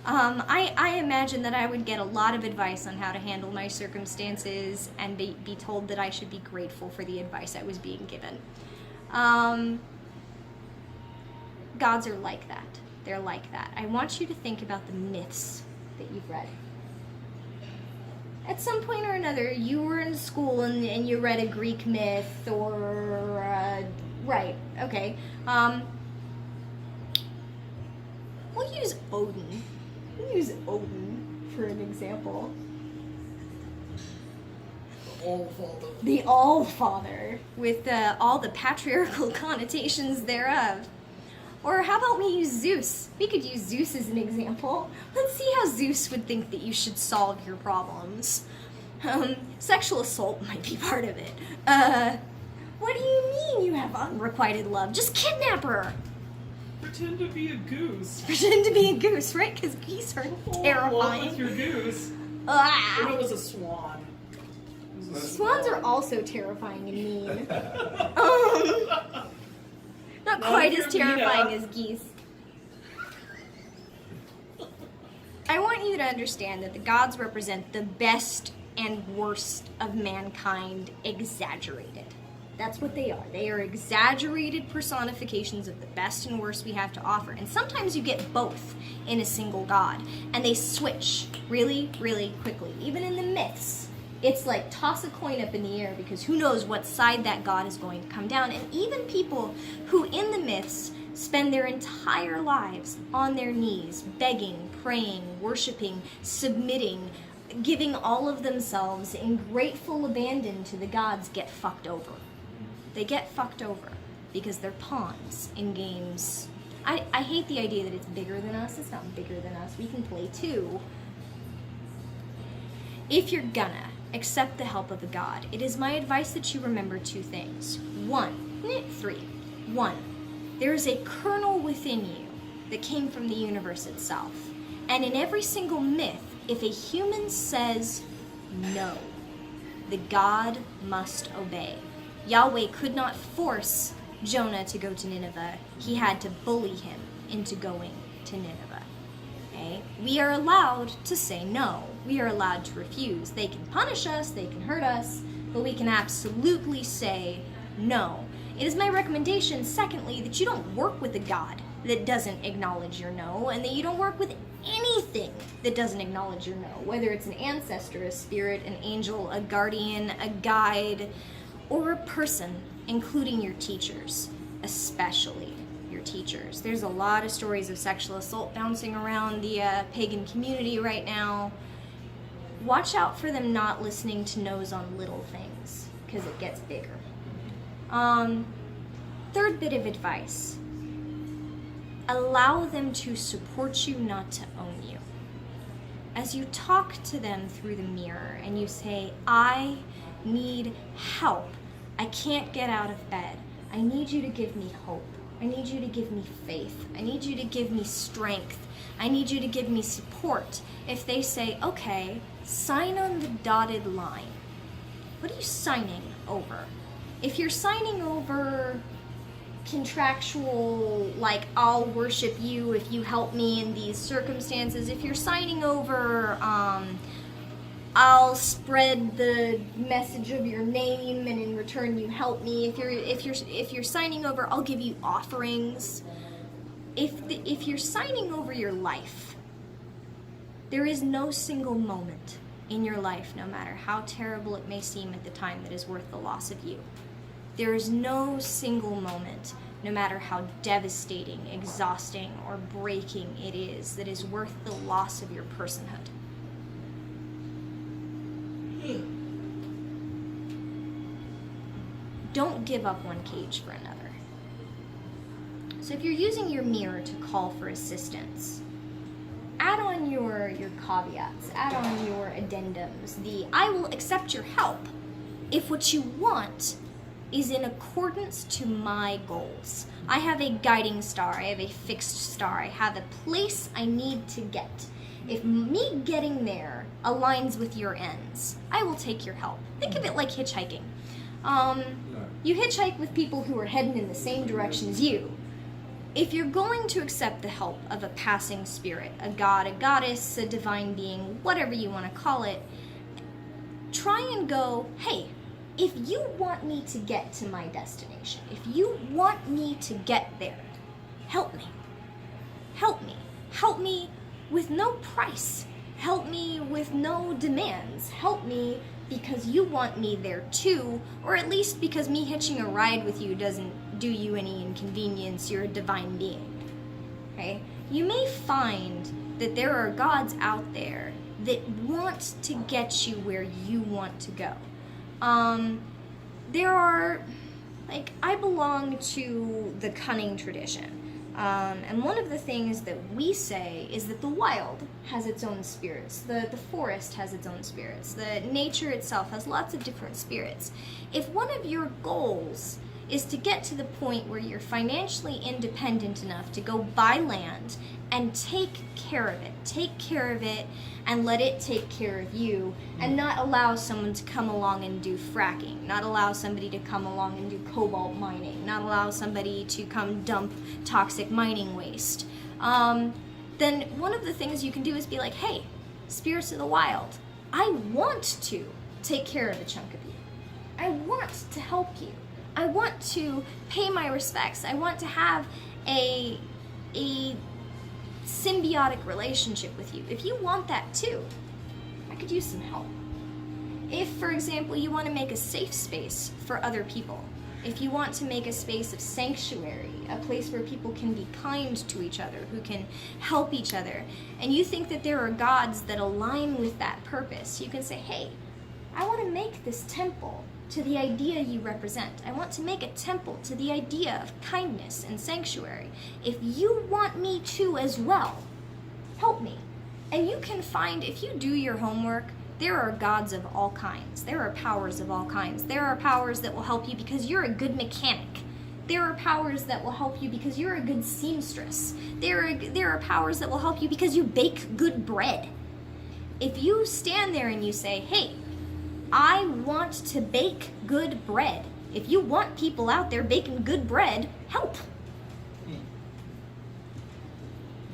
I imagine that I would get a lot of advice on how to handle my circumstances and be told that I should be grateful for the advice I was being given. Gods are like that. They're like that. I want you to think about the myths that you've read. At some point or another, you were in school and you read a Greek myth or, right, okay. We'll use Odin. We'll use Odin for an example. The All-Father, with all the patriarchal connotations thereof. Or how about we use Zeus? We could use Zeus as an example. Let's see how Zeus would think that you should solve your problems. Sexual assault might be part of it. What do you mean you have unrequited love? Just kidnap her! Pretend to be a goose. Pretend to be a goose, right? Because geese are terrifying. Love with your goose. Ah. Or it was a swan. Swans are also terrifying and mean. Not quite as terrifying as geese. I want you to understand that the gods represent the best and worst of mankind exaggerated. That's what they are. They are exaggerated personifications of the best and worst we have to offer. And sometimes you get both in a single god. And they switch really, really quickly. Even in the myths, it's like toss a coin up in the air because who knows what side that god is going to come down. And even people who in the myths spend their entire lives on their knees, begging, praying, worshiping, submitting, giving all of themselves in grateful abandon to the gods, get fucked over. They get fucked over because they're pawns in games. I hate the idea that it's bigger than us. It's not bigger than us. We can play too. If you're gonna accept the help of a god, it is my advice that you remember two things. Three. One, there is a kernel within you that came from the universe itself. And in every single myth, if a human says no, the god must obey. Yahweh could not force Jonah to go to Nineveh. He had to bully him into going to Nineveh. Okay? We are allowed to say no. We are allowed to refuse. They can punish us, they can hurt us, but we can absolutely say no. It is my recommendation, secondly, that you don't work with a god that doesn't acknowledge your no, and that you don't work with anything that doesn't acknowledge your no, whether it's an ancestor, a spirit, an angel, a guardian, a guide, or a person, including your teachers, especially your teachers. There's a lot of stories of sexual assault bouncing around the pagan community right now. Watch out for them not listening to no's on little things, because it gets bigger. Third bit of advice. Allow them to support you, not to own you. as you talk to them through the mirror and you say, I need help. I can't get out of bed. I need you to give me hope. I need you to give me faith. I need you to give me strength. I need you to give me support. If they say, okay, sign on the dotted line. What are you signing over? If you're signing over contractual, like, I'll worship you if you help me in these circumstances, if you're signing over, I'll spread the message of your name and in return you help me, if you're signing over, I'll give you offerings. If you're signing over your life, there is no single moment in your life, no matter how terrible it may seem at the time, that is worth the loss of you. There is no single moment, no matter how devastating, exhausting, or breaking it is, that is worth the loss of your personhood. Don't give up one cage for another. So if you're using your mirror to call for assistance, add on your caveats, add on your addendums, I will accept your help if what you want is in accordance to my goals. I have a guiding star, I have a fixed star, I have a place I need to get. If me getting there aligns with your ends, I will take your help. Think of it like hitchhiking. You hitchhike with people who are heading in the same direction as you. If you're going to accept the help of a passing spirit, a god, a goddess, a divine being, whatever you want to call it, try and go, hey, if you want me to get to my destination, if you want me to get there, help me. Help me. Help me with no price. Help me with no demands. Help me because you want me there too, or at least because me hitching a ride with you doesn't do you any inconvenience. You're a divine being. Okay? You may find that there are gods out there that want to get you where you want to go. There are, like, I belong to the cunning tradition. And one of the things that we say is that the wild has its own spirits, the forest has its own spirits, the nature itself has lots of different spirits. If one of your goals is to get to the point where you're financially independent enough to go buy land and take care of it and let it take care of you, and not allow someone to come along and do fracking, not allow somebody to come along and do cobalt mining, not allow somebody to come dump toxic mining waste, then one of the things you can do is be like, hey, spirits of the wild, I want to take care of a chunk of you. I want to help you. I want to pay my respects. I want to have a symbiotic relationship with you. If you want that too, I could use some help. If, for example, you want to make a safe space for other people, if you want to make a space of sanctuary, a place where people can be kind to each other, who can help each other, and you think that there are gods that align with that purpose, you can say, hey, I want to make this temple to the idea you represent. I want to make a temple to the idea of kindness and sanctuary. If you want me to as well, help me. And you can find, if you do your homework, there are gods of all kinds. There are powers of all kinds. There are powers that will help you because you're a good mechanic. There are powers that will help you because you're a good seamstress. There are powers that will help you because you bake good bread. If you stand there and you say, hey, I want to bake good bread. If you want people out there baking good bread, help.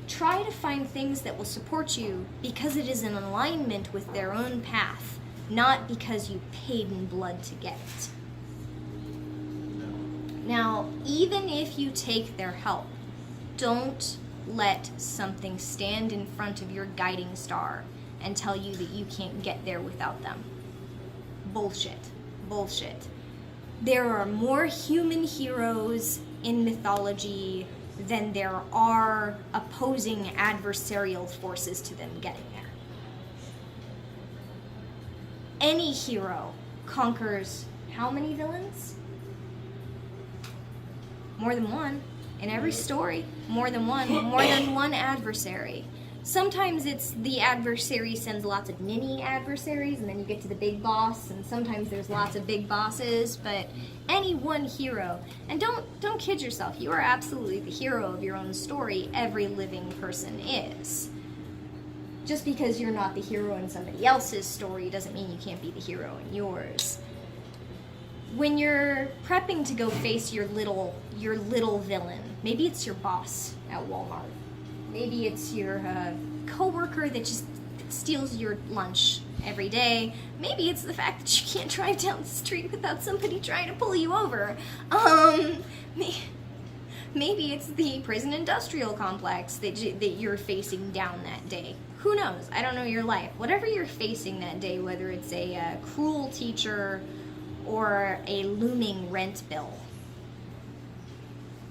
Try to find things that will support you because it is in alignment with their own path, not because you paid in blood to get it. Now, even if you take their help, don't let something stand in front of your guiding star and tell you that you can't get there without them. Bullshit. Bullshit. There are more human heroes in mythology than there are opposing adversarial forces to them getting there. Any hero conquers how many villains? More than one. In every story, more than one adversary. Sometimes it's the adversary sends lots of mini adversaries, and then you get to the big boss, and sometimes there's lots of big bosses, but any one hero. And don't kid yourself, you are absolutely the hero of your own story. Every living person is. Just because you're not the hero in somebody else's story doesn't mean you can't be the hero in yours. When you're prepping to go face your little villain, maybe it's your boss at Walmart. Maybe it's your coworker that just steals your lunch every day. Maybe it's the fact that you can't drive down the street without somebody trying to pull you over. Maybe it's the prison industrial complex that you're facing down that day. Who knows? I don't know your life. Whatever you're facing that day, whether it's a cruel teacher or a looming rent bill,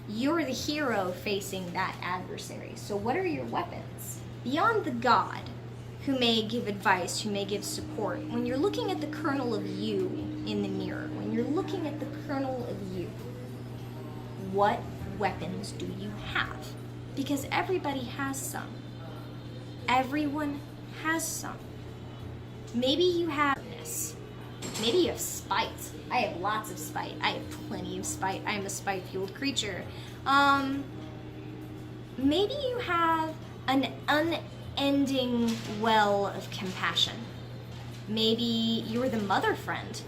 you're the hero facing that adversary. So what are your weapons? Beyond the god, who may give advice, who may give support, when you're looking at the kernel of you in the mirror, when you're looking at the kernel of you, what weapons do you have? Because everybody has some. Everyone has some. Maybe you have this. Maybe you have spite. I have lots of spite. I have plenty of spite. I am a spite-fueled creature. Maybe you have an unending well of compassion. Maybe you're the mother friend.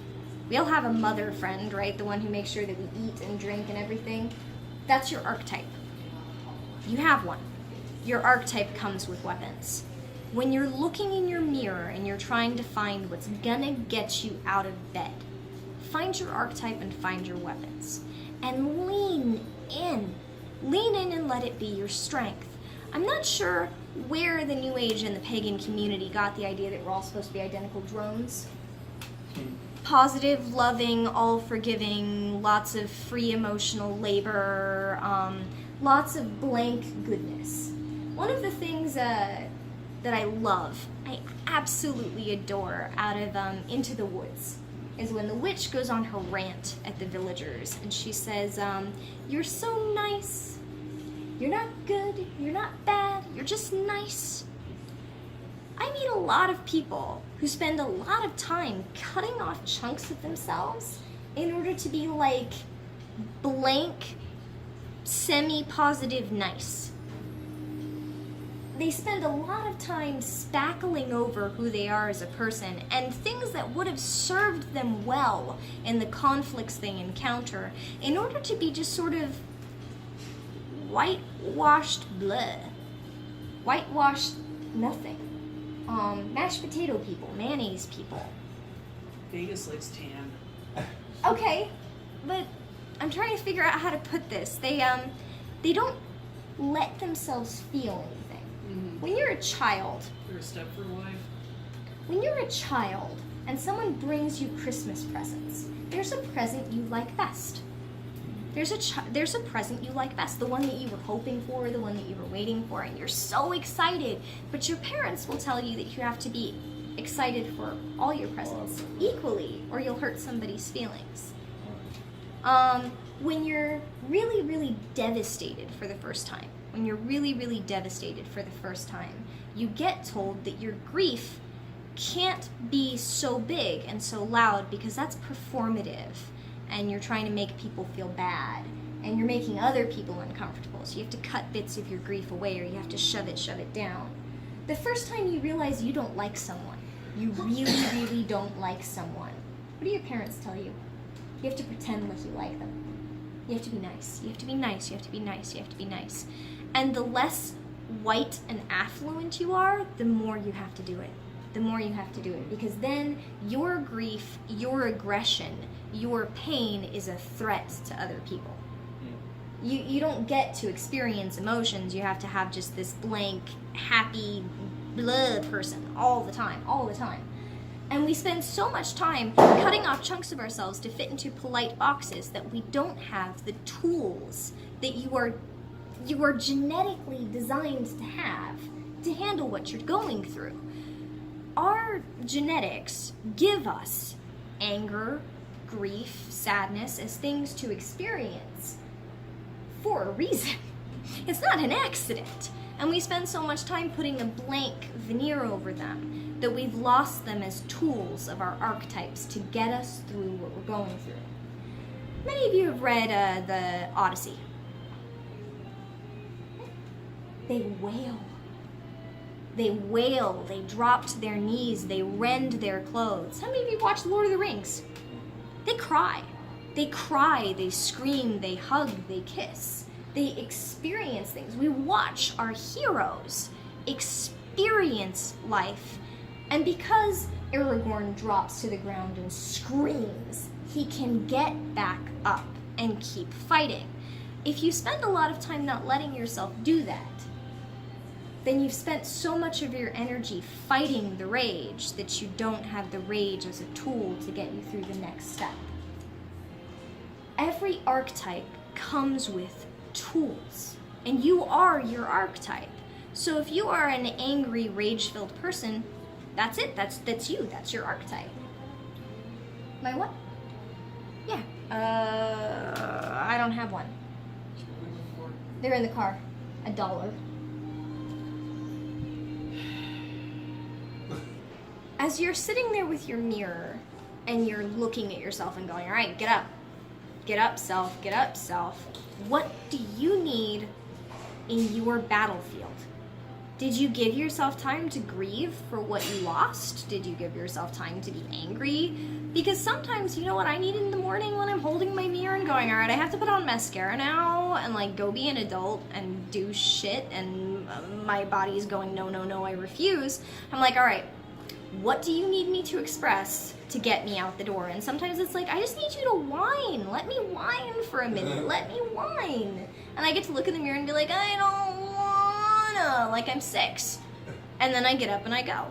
We all have a mother friend, right? The one who makes sure that we eat and drink and everything. That's your archetype. You have one. Your archetype comes with weapons. When you're looking in your mirror and you're trying to find what's gonna get you out of bed, find your archetype and find your weapons. And lean in. Lean in and let it be your strength. I'm not sure where the New Age and the pagan community got the idea that we're all supposed to be identical drones. Positive, loving, all forgiving, lots of free emotional labor, lots of blank goodness. One of the things that I love, I absolutely adore out of Into the Woods, is when the witch goes on her rant at the villagers and she says, you're so nice, you're not good, you're not bad, you're just nice. I meet a lot of people who spend a lot of time cutting off chunks of themselves in order to be like blank, semi-positive nice. They spend a lot of time spackling over who they are as a person and things that would have served them well in the conflicts they encounter in order to be just sort of whitewashed bleh. Whitewashed nothing. Mashed potato people, mayonnaise people. Vegas likes tan. Okay, but I'm trying to figure out how to put this. They don't let themselves feel anything. When you're a child, You're a Stepford wife. when you're a child and someone brings you Christmas presents, there's a present you like best. There's a present you like best, the one that you were hoping for, the one that you were waiting for, and you're so excited. But your parents will tell you that you have to be excited for all your presents equally, or you'll hurt somebody's feelings. When you're really, really devastated for the first time, you get told that your grief can't be so big and so loud because that's performative, and you're trying to make people feel bad, and you're making other people uncomfortable, so you have to cut bits of your grief away, or you have to shove it down. The first time you realize you don't like someone, you really, really don't like someone, what do your parents tell you? You have to pretend like you like them. You have to be nice. You have to be nice. You have to be nice. You have to be nice. And the less white and affluent you are, the more you have to do it. The more you have to do it. Because then your grief, your aggression, your pain is a threat to other people. You don't get to experience emotions. You have to have just this blank, happy, blah person all the time. And we spend so much time cutting off chunks of ourselves to fit into polite boxes that we don't have the tools that you are genetically designed to have to handle what you're going through. Our genetics give us anger, grief, sadness as things to experience for a reason. It's not an accident. And we spend so much time putting a blank veneer over them that we've lost them as tools of our archetypes to get us through what we're going through. Many of you have read the Odyssey. They wail. They wail, they drop to their knees, they rend their clothes. How many of you watched Lord of the Rings? They cry. They cry, they scream, they hug, they kiss. They experience things. We watch our heroes experience life. And because Aragorn drops to the ground and screams, he can get back up and keep fighting. If you spend a lot of time not letting yourself do that, then you've spent so much of your energy fighting the rage that you don't have the rage as a tool to get you through the next step. Every archetype comes with tools, and you are your archetype. So if you are an angry, rage-filled person, that's it. That's you. That's your archetype. My what? Yeah. I don't have one. They're in the car. $1. As you're sitting there with your mirror and you're looking at yourself and going, all right, get up. Get up, self. Get up, self. What do you need in your battlefield? Did you give yourself time to grieve for what you lost? Did you give yourself time to be angry? Because sometimes, you know what I need in the morning when I'm holding my mirror and going, all right, I have to put on mascara now and like go be an adult and do shit, and my body's going, no, no, no, I refuse. I'm like, all right, what do you need me to express to get me out the door? And sometimes it's like, I just need you to whine. Let me whine for a minute. Let me whine. And I get to look in the mirror and be like, I don't wanna, like I'm 6. And then I get up and I go.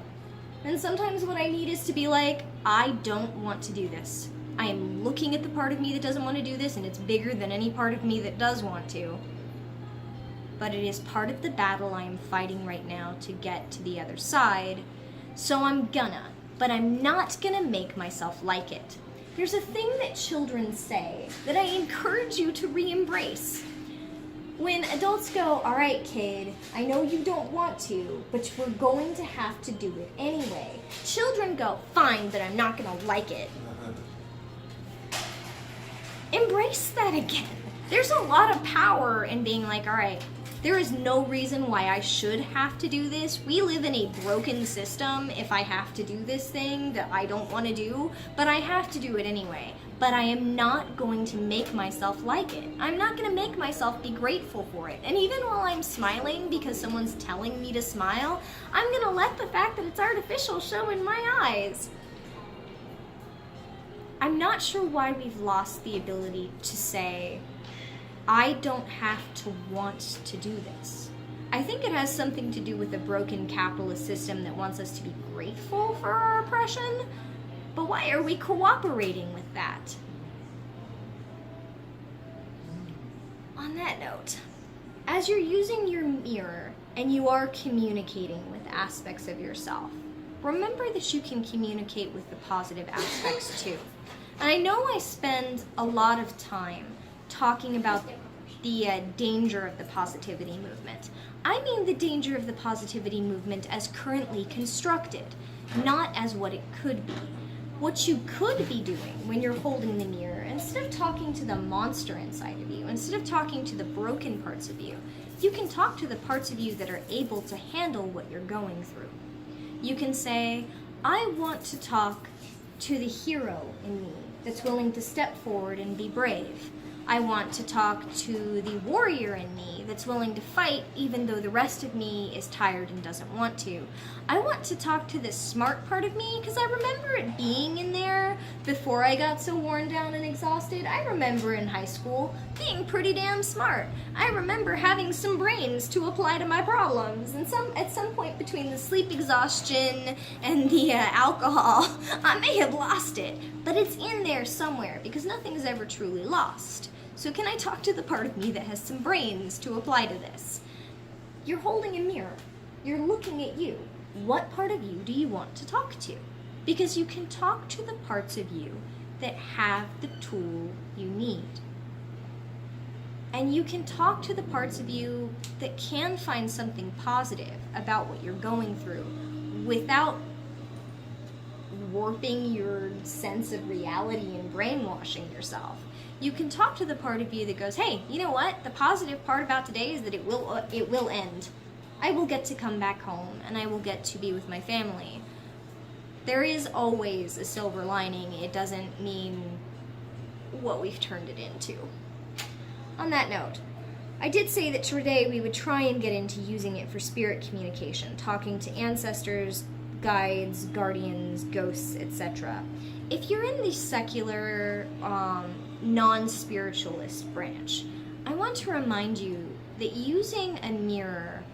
And sometimes what I need is to be like, I don't want to do this. I am looking at the part of me that doesn't want to do this, and it's bigger than any part of me that does want to. But it is part of the battle I am fighting right now to get to the other side. So I'm gonna, but I'm not gonna make myself like it. There's a thing that children say that I encourage you to re-embrace. When adults go, all right, kid, I know you don't want to, but we're going to have to do it anyway. Children go, fine, but I'm not gonna like it. Embrace that again. There's a lot of power in being like, all right, there is no reason why I should have to do this. We live in a broken system if I have to do this thing that I don't want to do, but I have to do it anyway. But I am not going to make myself like it. I'm not going to make myself be grateful for it. And even while I'm smiling because someone's telling me to smile, I'm going to let the fact that it's artificial show in my eyes. I'm not sure why we've lost the ability to say, I don't have to want to do this. I think it has something to do with a broken capitalist system that wants us to be grateful for our oppression, but why are we cooperating with that? On that note, as you're using your mirror and you are communicating with aspects of yourself, remember that you can communicate with the positive aspects too. And I know I spend a lot of time talking about the danger of the positivity movement. I mean the danger of the positivity movement as currently constructed, not as what it could be. What you could be doing when you're holding the mirror, instead of talking to the monster inside of you, instead of talking to the broken parts of you, you can talk to the parts of you that are able to handle what you're going through. You can say, I want to talk to the hero in me that's willing to step forward and be brave. I want to talk to the warrior in me that's willing to fight even though the rest of me is tired and doesn't want to. I want to talk to the smart part of me because I remember it being in there before I got so worn down and exhausted. I remember in high school being pretty damn smart. I remember having some brains to apply to my problems, and at some point between the sleep exhaustion and the alcohol, I may have lost it, but it's in there somewhere because nothing's ever truly lost. So can I talk to the part of me that has some brains to apply to this? You're holding a mirror. You're looking at you. What part of you do you want to talk to? Because you can talk to the parts of you that have the tool you need. And you can talk to the parts of you that can find something positive about what you're going through without warping your sense of reality and brainwashing yourself. You can talk to the part of you that goes, hey, you know what? The positive part about today is that it will end. I will get to come back home and I will get to be with my family. There is always a silver lining. It doesn't mean what we've turned it into. On that note, I did say that today we would try and get into using it for spirit communication, talking to ancestors, guides, guardians, ghosts, etc. If you're in the secular, non-spiritualist branch, I want to remind you that using a mirror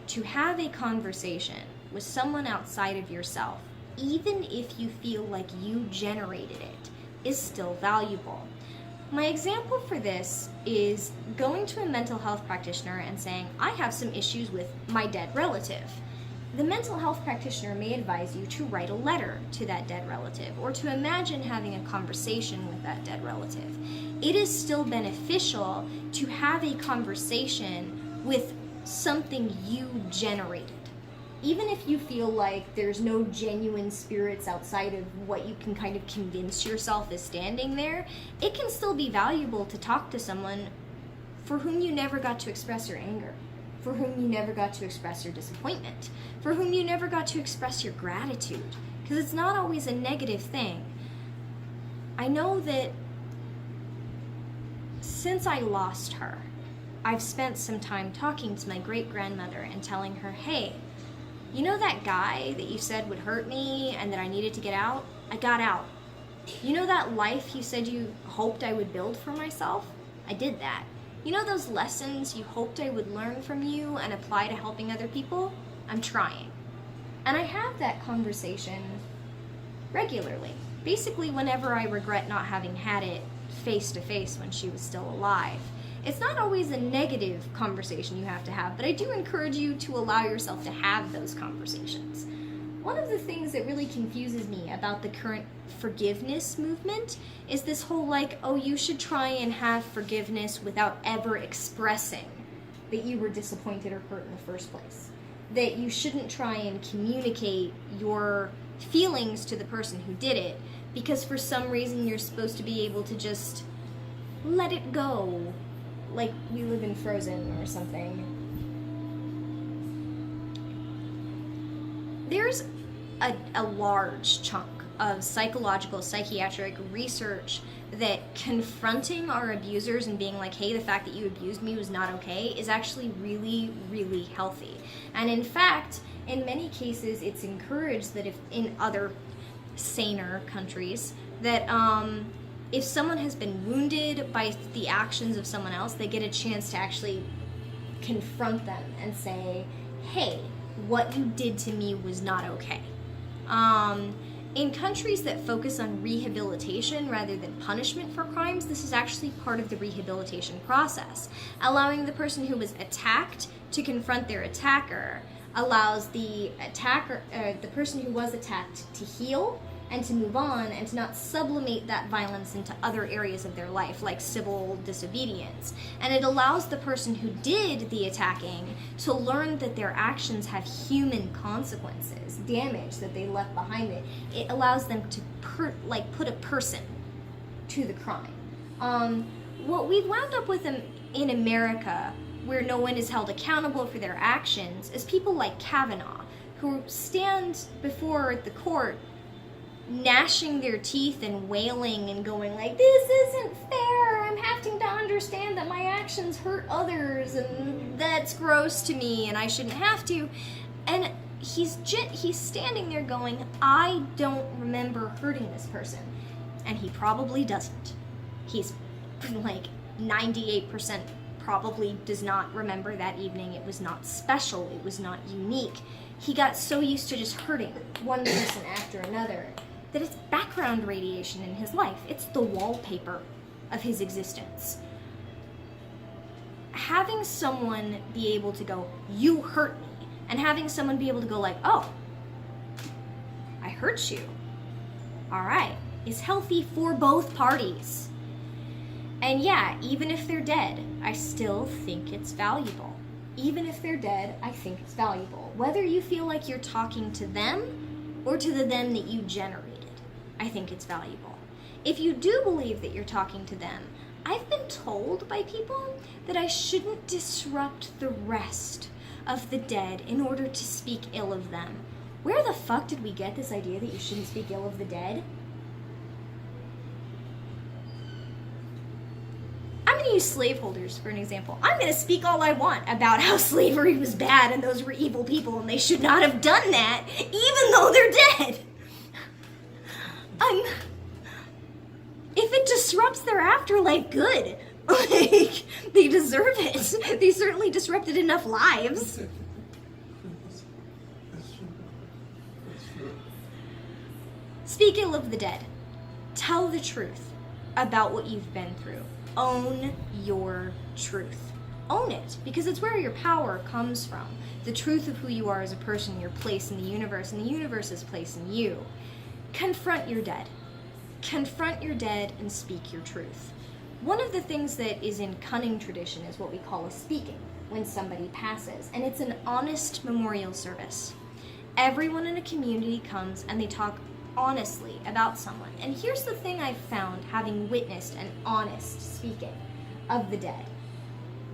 to have a conversation with someone outside of yourself, even if you feel like you generated it, is still valuable. My example for this is going to a mental health practitioner and saying, I have some issues with my dead relative. The mental health practitioner may advise you to write a letter to that dead relative or to imagine having a conversation with that dead relative. It is still beneficial to have a conversation with something you generated. Even if you feel like there's no genuine spirits outside of what you can kind of convince yourself is standing there, it can still be valuable to talk to someone for whom you never got to express your anger, for whom you never got to express your disappointment, for whom you never got to express your gratitude, because it's not always a negative thing. I know that since I lost her, I've spent some time talking to my great-grandmother and telling her, hey, you know that guy that you said would hurt me and that I needed to get out? I got out. You know that life you said you hoped I would build for myself? I did that. You know those lessons you hoped I would learn from you and apply to helping other people? I'm trying. And I have that conversation regularly. Basically, whenever I regret not having had it face to face when she was still alive. It's not always a negative conversation you have to have, but I do encourage you to allow yourself to have those conversations. One of the things that really confuses me about the current forgiveness movement is this whole like, oh, you should try and have forgiveness without ever expressing that you were disappointed or hurt in the first place. That you shouldn't try and communicate your feelings to the person who did it, because for some reason you're supposed to be able to just let it go. Like we live in Frozen or something. There's a large chunk of psychological, psychiatric research that confronting our abusers and being like, hey, the fact that you abused me was not okay, is actually really, really healthy. And in fact, in many cases, it's encouraged that if in other saner countries, that if someone has been wounded by the actions of someone else, they get a chance to actually confront them and say, hey, what you did to me was not okay. In countries that focus on rehabilitation rather than punishment for crimes, this is actually part of the rehabilitation process. Allowing the person who was attacked to confront their attacker allows the attacker, the person who was attacked, to heal and to move on and to not sublimate that violence into other areas of their life, like civil disobedience. And it allows the person who did the attacking to learn that their actions have human consequences, damage that they left behind it. It allows them to put a person to the crime. What we've wound up with in America, where no one is held accountable for their actions, is people like Kavanaugh, who stand before the court gnashing their teeth and wailing and going like, this isn't fair, I'm having to understand that my actions hurt others and that's gross to me and I shouldn't have to. And he's standing there going, I don't remember hurting this person. And he probably doesn't. He's like 98% probably does not remember that evening. It was not special, it was not unique. He got so used to just hurting one person after another that it's background radiation in his life. It's the wallpaper of his existence. Having someone be able to go, you hurt me, and having someone be able to go like, oh, I hurt you, all right, is healthy for both parties. And yeah, even if they're dead, I still think it's valuable. Even if they're dead, I think it's valuable. Whether you feel like you're talking to them or to the them that you generated, I think it's valuable. If you do believe that you're talking to them, I've been told by people that I shouldn't disrupt the rest of the dead in order to speak ill of them. Where the fuck did we get this idea that you shouldn't speak ill of the dead? I'm going to use slaveholders for an example. I'm going to speak all I want about how slavery was bad and those were evil people and they should not have done that, even though they're dead. If it disrupts their afterlife, good. Like, they deserve it. They certainly disrupted enough lives. Speak ill of the dead. Tell the truth about what you've been through. Own your truth. Own it, because it's where your power comes from. The truth of who you are as a person, your place in the universe, and the universe's place in you. Confront your dead. Confront your dead and speak your truth. One of the things that is in cunning tradition is what we call a speaking, when somebody passes, and it's an honest memorial service. Everyone in a community comes and they talk honestly about someone. And here's the thing I've found, having witnessed an honest speaking of the dead.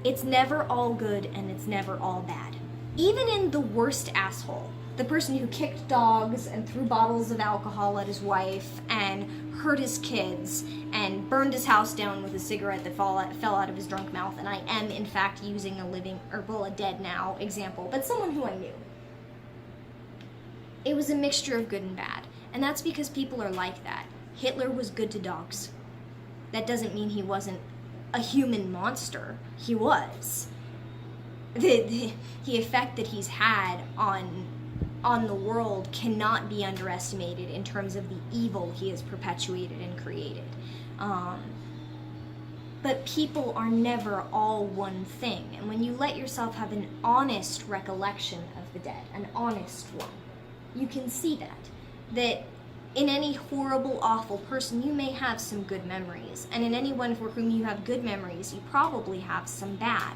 It's never all good and it's never all bad. Even in the worst asshole, the person who kicked dogs and threw bottles of alcohol at his wife and hurt his kids and burned his house down with a cigarette that fell out of his drunk mouth, and I am in fact using a dead now example, but someone who I knew. It was a mixture of good and bad, and that's because people are like that. Hitler was good to dogs. That doesn't mean he wasn't a human monster. He was. The effect that he's had on the world cannot be underestimated in terms of the evil he has perpetuated and created. But people are never all one thing, and when you let yourself have an honest recollection of the dead, an honest one, you can see that in any horrible, awful person, you may have some good memories, and in anyone for whom you have good memories, you probably have some bad.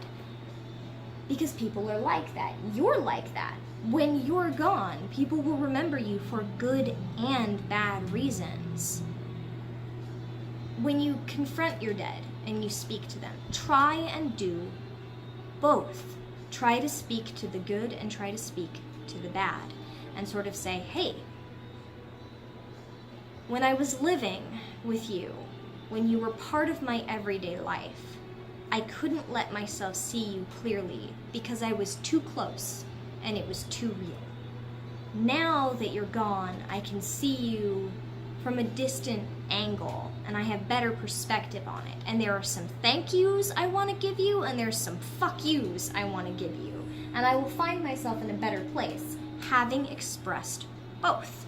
Because people are like that. You're like that. When you're gone, people will remember you for good and bad reasons. When you confront your dead and you speak to them, try and do both. Try to speak to the good and try to speak to the bad. And sort of say, hey, when I was living with you, when you were part of my everyday life, I couldn't let myself see you clearly because I was too close and it was too real. Now that you're gone, I can see you from a distant angle and I have better perspective on it. And there are some thank yous I want to give you and there's some fuck yous I want to give you. And I will find myself in a better place having expressed both.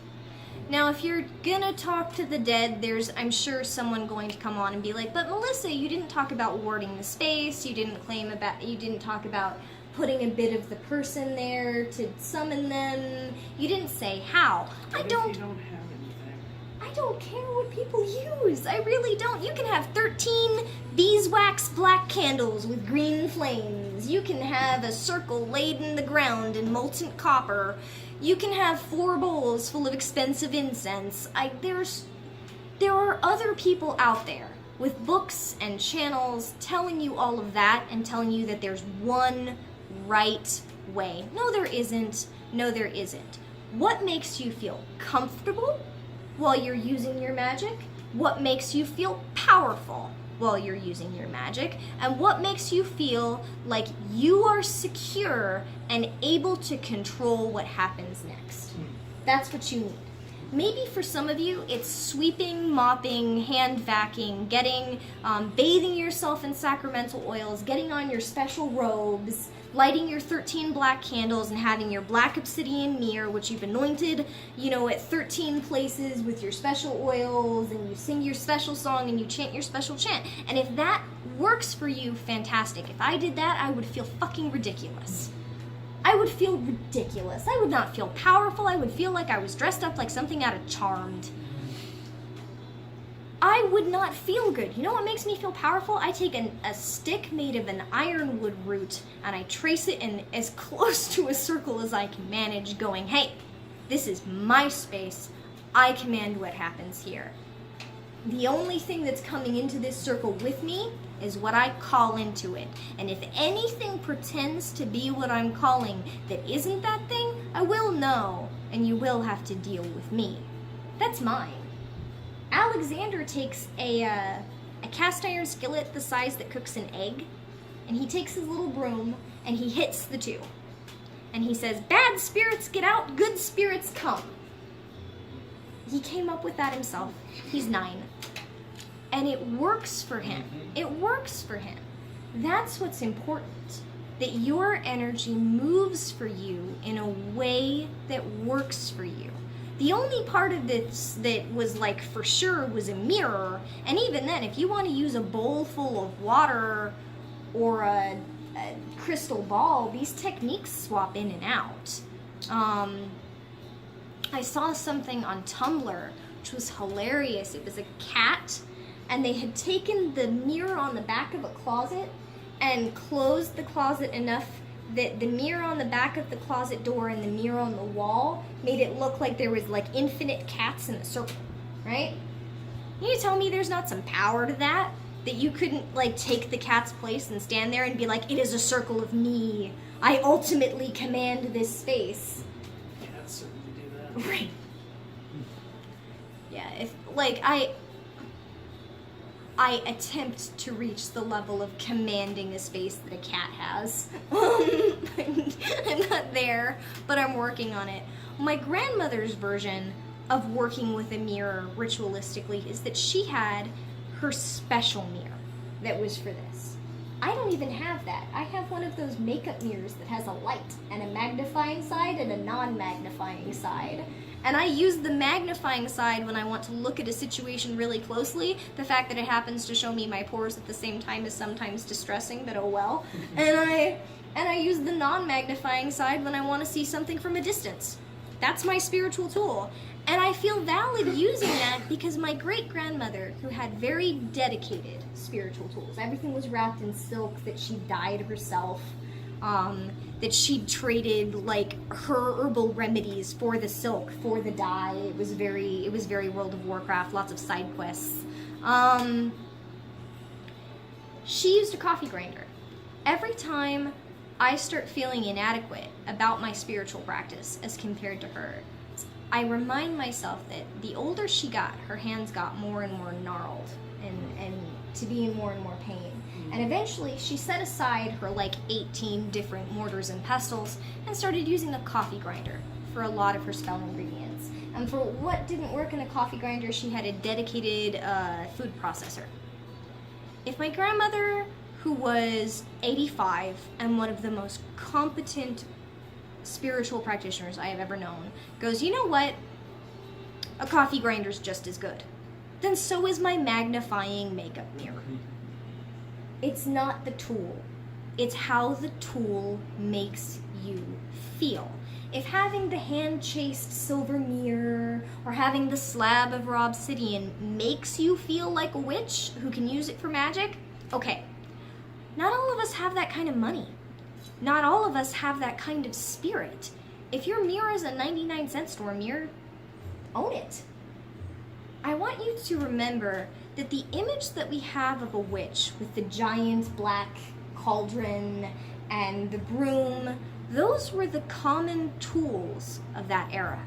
Now, if you're gonna talk to the dead, there's, I'm sure, someone going to come on and be like, but Melissa, you didn't talk about warding the space, you didn't talk about putting a bit of the person there to summon them, you didn't say how. What if you don't have anything? I don't care what people use. I really don't. You can have 13 beeswax black candles with green flames. You can have a circle laid in the ground in molten copper. You can have 4 bowls full of expensive incense. There are other people out there with books and channels telling you all of that and telling you that there's one right way. No, there isn't. No, there isn't. What makes you feel comfortable while you're using your magic? What makes you feel powerful while you're using your magic? And what makes you feel like you are secure and able to control what happens next? That's what you need. Maybe for some of you, it's sweeping, mopping, hand vacuuming, bathing yourself in sacramental oils, getting on your special robes, lighting your 13 black candles and having your black obsidian mirror, which you've anointed, at 13 places with your special oils, and you sing your special song and you chant your special chant. And if that works for you, fantastic. If I did that, I would feel fucking ridiculous. I would feel ridiculous. I would not feel powerful. I would feel like I was dressed up like something out of Charmed. I would not feel good. You know what makes me feel powerful? I take a stick made of an ironwood root and I trace it in as close to a circle as I can manage, going, hey, this is my space. I command what happens here. The only thing that's coming into this circle with me is what I call into it. And if anything pretends to be what I'm calling that isn't that thing, I will know, and you will have to deal with me. That's mine. Alexander takes a cast iron skillet the size that cooks an egg, and he takes his little broom and he hits the two. And he says, bad spirits get out, good spirits come. He came up with that himself. He's 9. And it works for him. It works for him. That's what's important. That your energy moves for you in a way that works for you. The only part of this that was like for sure was a mirror, and even then, if you want to use a bowl full of water or a crystal ball, these techniques swap in and out. I saw something on Tumblr which was hilarious. It was a cat, and they had taken the mirror on the back of a closet and closed the closet enough that the mirror on the back of the closet door and the mirror on the wall made it look like there was like infinite cats in a circle, right? You tell me there's not some power to that? That you couldn't like take the cat's place and stand there and be like, it is a circle of me. I ultimately command this space. Cats certainly do that. Right. Yeah, if like I attempt to reach the level of commanding a space that a cat has. I'm not there, but I'm working on it. My grandmother's version of working with a mirror ritualistically is that she had her special mirror that was for this. I don't even have that. I have one of those makeup mirrors that has a light and a magnifying side and a non-magnifying side. And I use the magnifying side when I want to look at a situation really closely. The fact that it happens to show me my pores at the same time is sometimes distressing, but oh well. And I use the non-magnifying side when I want to see something from a distance. That's my spiritual tool. And I feel valid using that because my great-grandmother, who had very dedicated spiritual tools, everything was wrapped in silk that she dyed herself, that she traded like her herbal remedies for the silk, for the dye. It was very World of Warcraft, lots of side quests. She used a coffee grinder. Every time I start feeling inadequate about my spiritual practice as compared to her, I remind myself that the older she got, her hands got more and more gnarled and to be in more and more pain. And eventually she set aside her like 18 different mortars and pestles and started using a coffee grinder for a lot of her spell ingredients. And for what didn't work in a coffee grinder, she had a dedicated food processor. If my grandmother, who was 85 and one of the most competent spiritual practitioners I have ever known, goes, you know what? A coffee grinder's just as good. Then so is my magnifying makeup mirror. It's not the tool. It's how the tool makes you feel. If having the hand-chased silver mirror or having the slab of raw obsidian makes you feel like a witch who can use it for magic, okay. Not all of us have that kind of money. Not all of us have that kind of spirit. If your mirror is a 99-cent store mirror, own it. I want you to remember that the image that we have of a witch with the giant black cauldron and the broom, those were the common tools of that era.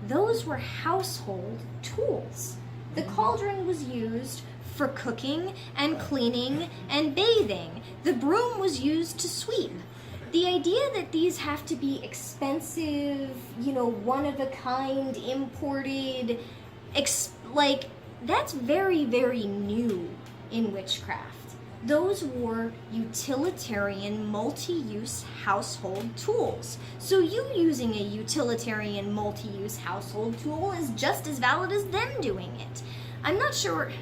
Those were household tools. The cauldron was used for cooking and cleaning and bathing. The broom was used to sweep. The idea that these have to be expensive, one-of-a-kind, imported, that's very, very new in witchcraft. Those were utilitarian, multi-use household tools. So you using a utilitarian, multi-use household tool is just as valid as them doing it. I'm not sure.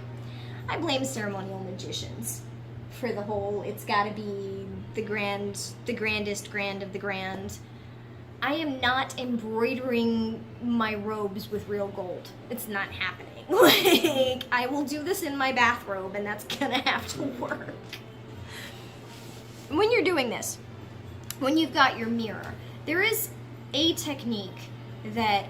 I blame ceremonial magicians for the whole, it's gotta be the grandest grand of the grand. I am not embroidering my robes with real gold. It's not happening. Like, I will do this in my bathrobe, and that's gonna have to work. When you're doing this, when you've got your mirror, there is a technique that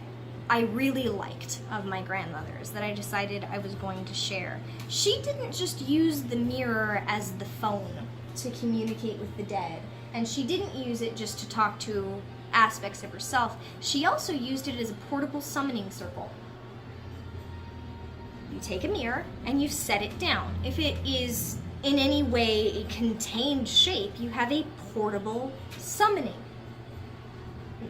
I really liked of my grandmother's that I decided I was going to share. She didn't just use the mirror as the phone to communicate with the dead, and she didn't use it just to talk to aspects of herself. She also used it as a portable summoning circle. You take a mirror and you set it down. If it is in any way a contained shape, you have a portable summoning.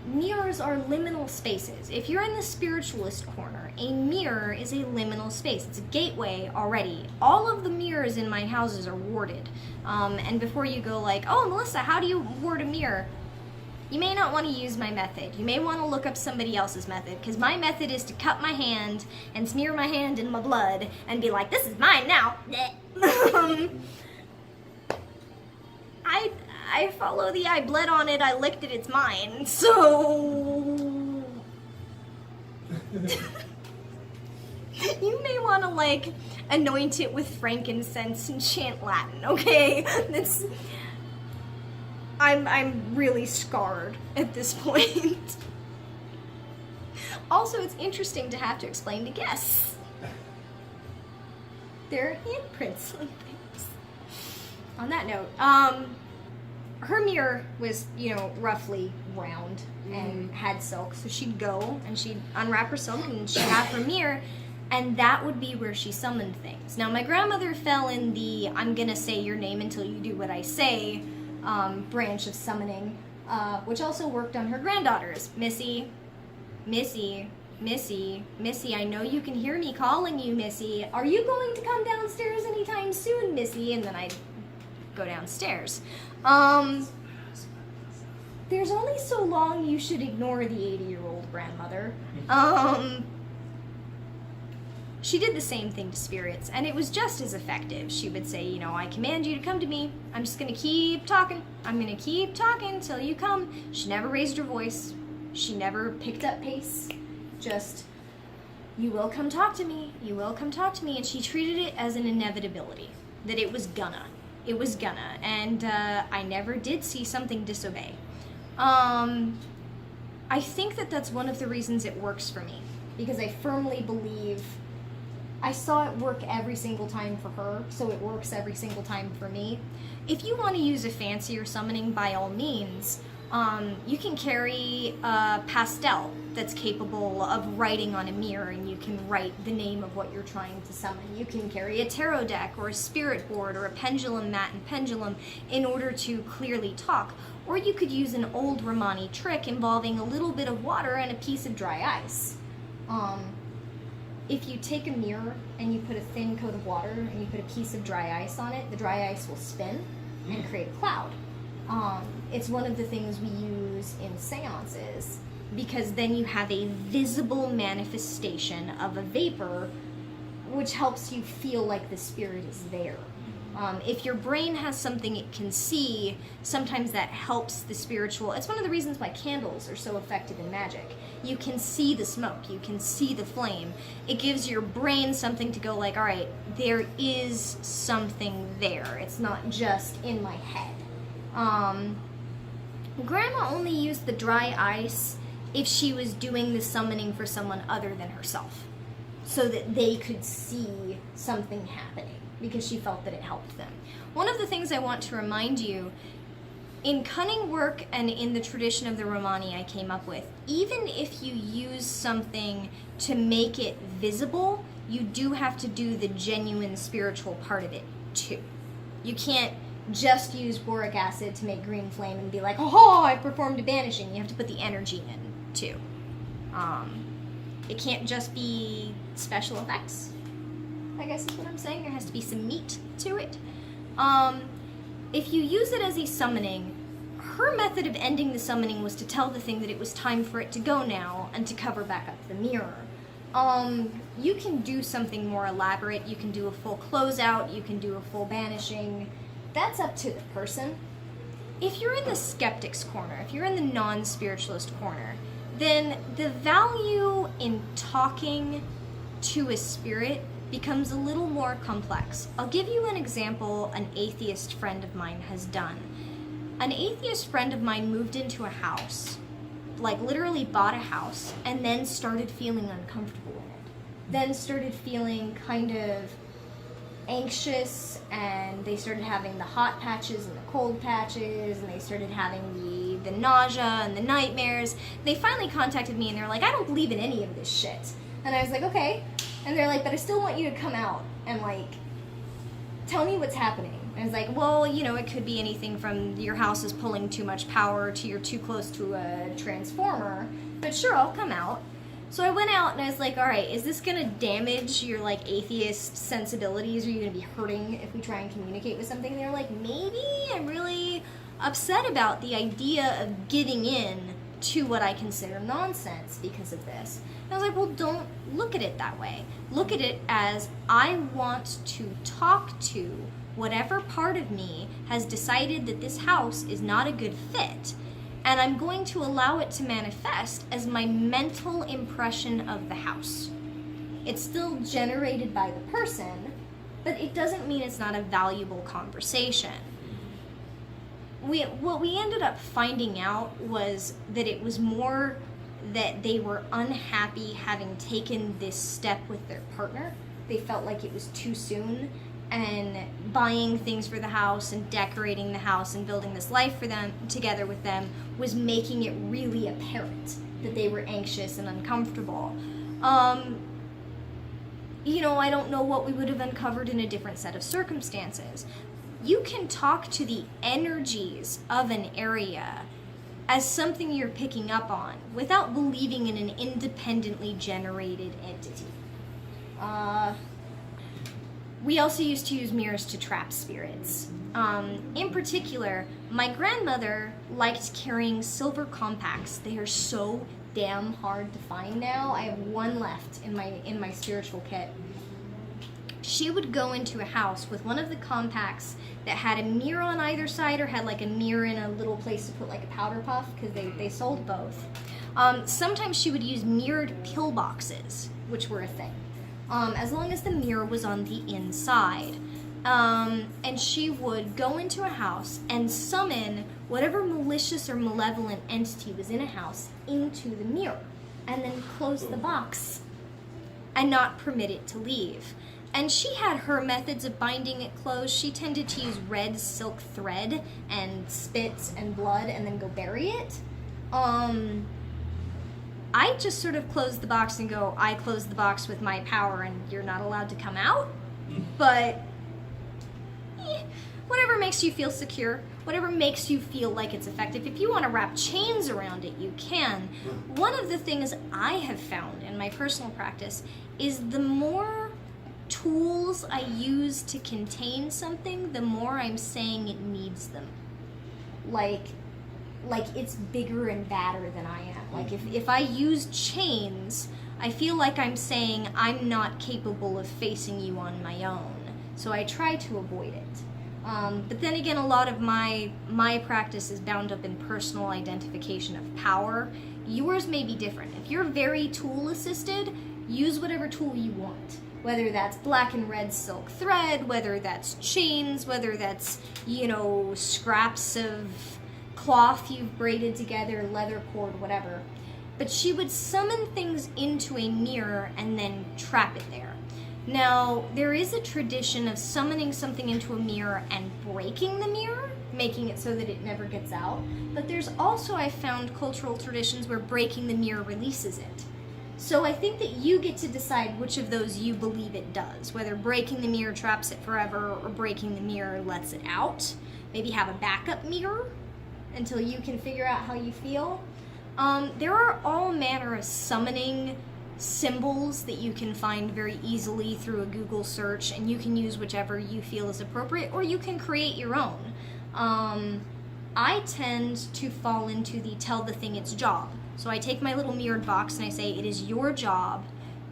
Mirrors are liminal spaces. If you're in the spiritualist corner, a mirror is a liminal space. It's a gateway already. All of the mirrors in my houses are warded. And before you go like, oh, Melissa, how do you ward a mirror? You may not want to use my method. You may want to look up somebody else's method, because my method is to cut my hand and smear my hand in my blood and be like, this is mine now. I follow the I bled on it, I licked it, it's mine. So you may want to like anoint it with frankincense and chant Latin, okay? That's I'm really scarred at this point. Also, it's interesting to have to explain to guests their handprints on things. On that note, her mirror was, roughly round and had silk, so she'd go and she'd unwrap her silk and she'd have her mirror, and that would be where she summoned things. Now, my grandmother fell in the I'm gonna say your name until you do what I say branch of summoning, which also worked on her granddaughters. Missy, I know you can hear me calling you, Missy. Are you going to come downstairs anytime soon, Missy? And then I'd go downstairs. There's only so long you should ignore the 80-year-old grandmother. She did the same thing to spirits, and it was just as effective. She would say, I command you to come to me. I'm just going to keep talking. I'm going to keep talking till you come. She never raised her voice. She never picked up pace. Just, you will come talk to me. You will come talk to me. And she treated it as an inevitability, that it was gonna. It was gonna. And I never did see something disobey. I think that that's one of the reasons it works for me, because I firmly believe I saw it work every single time for her, so it works every single time for me. If you want to use a fancier summoning, by all means, you can carry a pastel that's capable of writing on a mirror, and you can write the name of what you're trying to summon. You can carry a tarot deck or a spirit board or a pendulum mat and pendulum in order to clearly talk. Or you could use an old Romani trick involving a little bit of water and a piece of dry ice. If you take a mirror and you put a thin coat of water and you put a piece of dry ice on it, the dry ice will spin and create a cloud. It's one of the things we use in seances, because then you have a visible manifestation of a vapor, which helps you feel like the spirit is there. If your brain has something it can see, sometimes that helps the spiritual. It's one of the reasons why candles are so effective in magic. You can see the smoke, you can see the flame. It gives your brain something to go like, all right, there is something there. It's not just in my head. Grandma only used the dry ice if she was doing the summoning for someone other than herself, so that they could see something happening, because she felt that it helped them. One of the things I want to remind you, in cunning work and in the tradition of the Romani I came up with, even if you use something to make it visible, you do have to do the genuine spiritual part of it too. You can't just use boric acid to make green flame and be like, oh, I performed a banishing. You have to put the energy in too. It can't just be special effects, I guess is what I'm saying. There has to be some meat to it. If you use it as a summoning, her method of ending the summoning was to tell the thing that it was time for it to go now and to cover back up the mirror. You can do something more elaborate. You can do a full closeout. You can do a full banishing. That's up to the person. If you're in the skeptic's corner, if you're in the non-spiritualist corner, then the value in talking to a spirit becomes a little more complex. I'll give you an example an atheist friend of mine has done. An atheist friend of mine moved into a house, like literally bought a house, and then started feeling uncomfortable in it. Then started feeling kind of anxious, and they started having the hot patches and the cold patches, and they started having the nausea and the nightmares. They finally contacted me and they're like, I don't believe in any of this shit. And I was like, okay. And they're like, but I still want you to come out and like tell me what's happening. And I was like, well, you know, it could be anything from your house is pulling too much power to you're too close to a transformer, but sure, I'll come out. So I went out and I was like, all right, is this gonna damage your like atheist sensibilities? Are you gonna be hurting if we try and communicate with something? And they're like, maybe. I'm really upset about the idea of giving in to what I consider nonsense because of this. And I was like, well, don't look at it that way. Look at it as I want to talk to whatever part of me has decided that this house is not a good fit. And I'm going to allow it to manifest as my mental impression of the house. It's still generated by the person, but it doesn't mean it's not a valuable conversation. What we ended up finding out was that it was more that they were unhappy having taken this step with their partner. They felt like it was too soon, and buying things for the house and decorating the house and building this life for them together with them was making it really apparent that they were anxious and uncomfortable. You know, I don't know what we would have uncovered in a different set of circumstances. You can talk to the energies of an area as something you're picking up on without believing in an independently generated entity. We also used to use mirrors to trap spirits. In particular, my grandmother liked carrying silver compacts. They are so damn hard to find now. I have one left in my spiritual kit. She would go into a house with one of the compacts that had a mirror on either side or had like a mirror in a little place to put like a powder puff, because they sold both. Sometimes she would use mirrored pill boxes, which were a thing. As long as the mirror was on the inside. And she would go into a house and summon whatever malicious or malevolent entity was in a house into the mirror, and then close the box and not permit it to leave. And she had her methods of binding it closed. She tended to use red silk thread and spit and blood and then go bury it. I just sort of close the box and go, I close the box with my power and you're not allowed to come out. But whatever makes you feel secure, whatever makes you feel like it's effective. If you want to wrap chains around it, you can. One of the things I have found in my personal practice is the more tools I use to contain something, the more I'm saying it needs them. Like it's bigger and badder than I am. Like if I use chains, I feel like I'm saying I'm not capable of facing you on my own. So I try to avoid it. But then again, a lot of my practice is bound up in personal identification of power. Yours may be different. If you're very tool assisted, use whatever tool you want. Whether that's black and red silk thread, whether that's chains, whether that's, scraps of cloth you've braided together, leather cord, whatever. But she would summon things into a mirror and then trap it there. Now, there is a tradition of summoning something into a mirror and breaking the mirror, making it so that it never gets out. But there's also, I found, cultural traditions where breaking the mirror releases it. So I think that you get to decide which of those you believe it does, whether breaking the mirror traps it forever or breaking the mirror lets it out. Maybe have a backup mirror until you can figure out how you feel. There are all manner of summoning symbols that you can find very easily through a Google search, and you can use whichever you feel is appropriate, or you can create your own. I tend to fall into the tell the thing its job. So I take my little mirrored box and I say, it is your job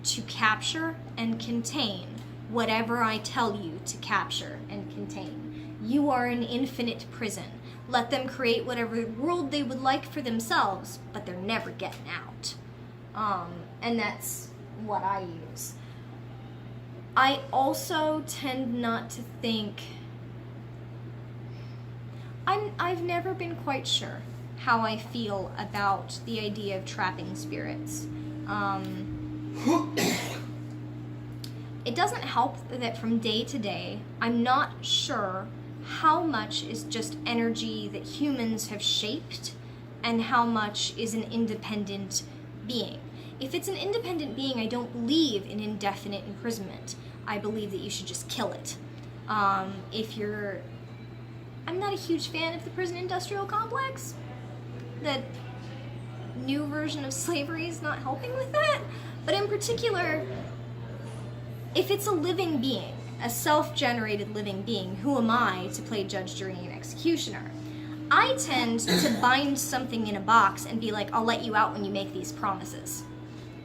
to capture and contain whatever I tell you to capture and contain. You are an infinite prison. Let them create whatever world they would like for themselves, but they're never getting out. And that's what I use. I also tend not to think... I've never been quite sure how I feel about the idea of trapping spirits. It doesn't help that from day to day, I'm not sure how much is just energy that humans have shaped and how much is an independent being. If it's an independent being, I don't believe in indefinite imprisonment. I believe that you should just kill it. I'm not a huge fan of the prison industrial complex. That new version of slavery is not helping with that. But in particular, if it's a living being, a self-generated living being, who am I to play judge, jury, and executioner? I tend to bind something in a box and be like, I'll let you out when you make these promises.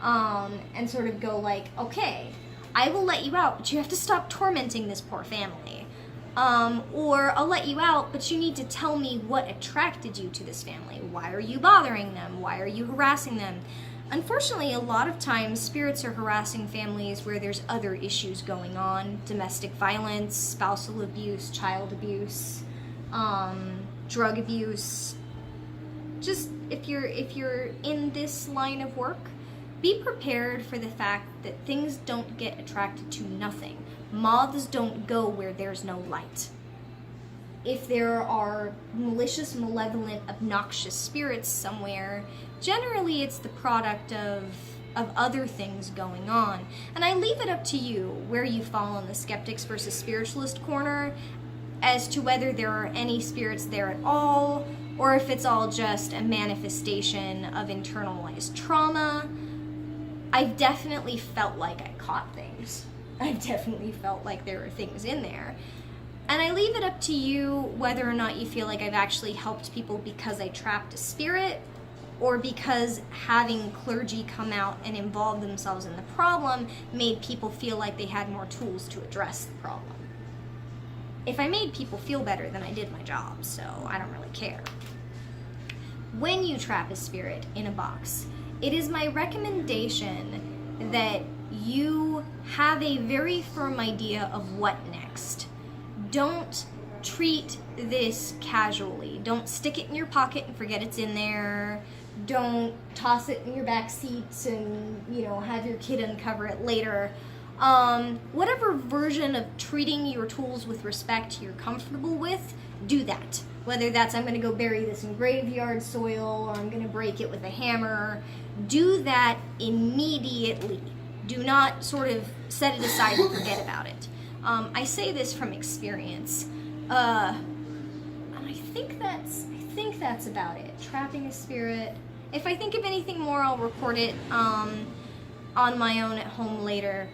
And sort of go like, okay, I will let you out, but you have to stop tormenting this poor family. Or I'll let you out, but you need to tell me what attracted you to this family. Why are you bothering them? Why are you harassing them? Unfortunately, a lot of times spirits are harassing families where there's other issues going on. Domestic violence, spousal abuse, child abuse, drug abuse. Just if you're in this line of work, be prepared for the fact that things don't get attracted to nothing. Moths don't go where there's no light. If there are malicious, malevolent, obnoxious spirits somewhere, generally it's the product of other things going on. And I leave it up to you where you fall on the skeptics versus spiritualist corner as to whether there are any spirits there at all, or if it's all just a manifestation of internalized trauma. I've definitely felt like I caught things. I've definitely felt like there were things in there. And I leave it up to you whether or not you feel like I've actually helped people because I trapped a spirit, or because having clergy come out and involve themselves in the problem made people feel like they had more tools to address the problem. If I made people feel better, then I did my job, so I don't really care. When you trap a spirit in a box, it is my recommendation that you have a very firm idea of what next. Don't treat this casually. Don't stick it in your pocket and forget it's in there. Don't toss it in your back seats and, have your kid uncover it later. Whatever version of treating your tools with respect you're comfortable with, do that. Whether that's I'm going to go bury this in graveyard soil, or I'm going to break it with a hammer, do that immediately. Do not sort of set it aside and forget about it. I say this from experience, and I think that's about it. Trapping a spirit. If I think of anything more, I'll report it on my own at home later.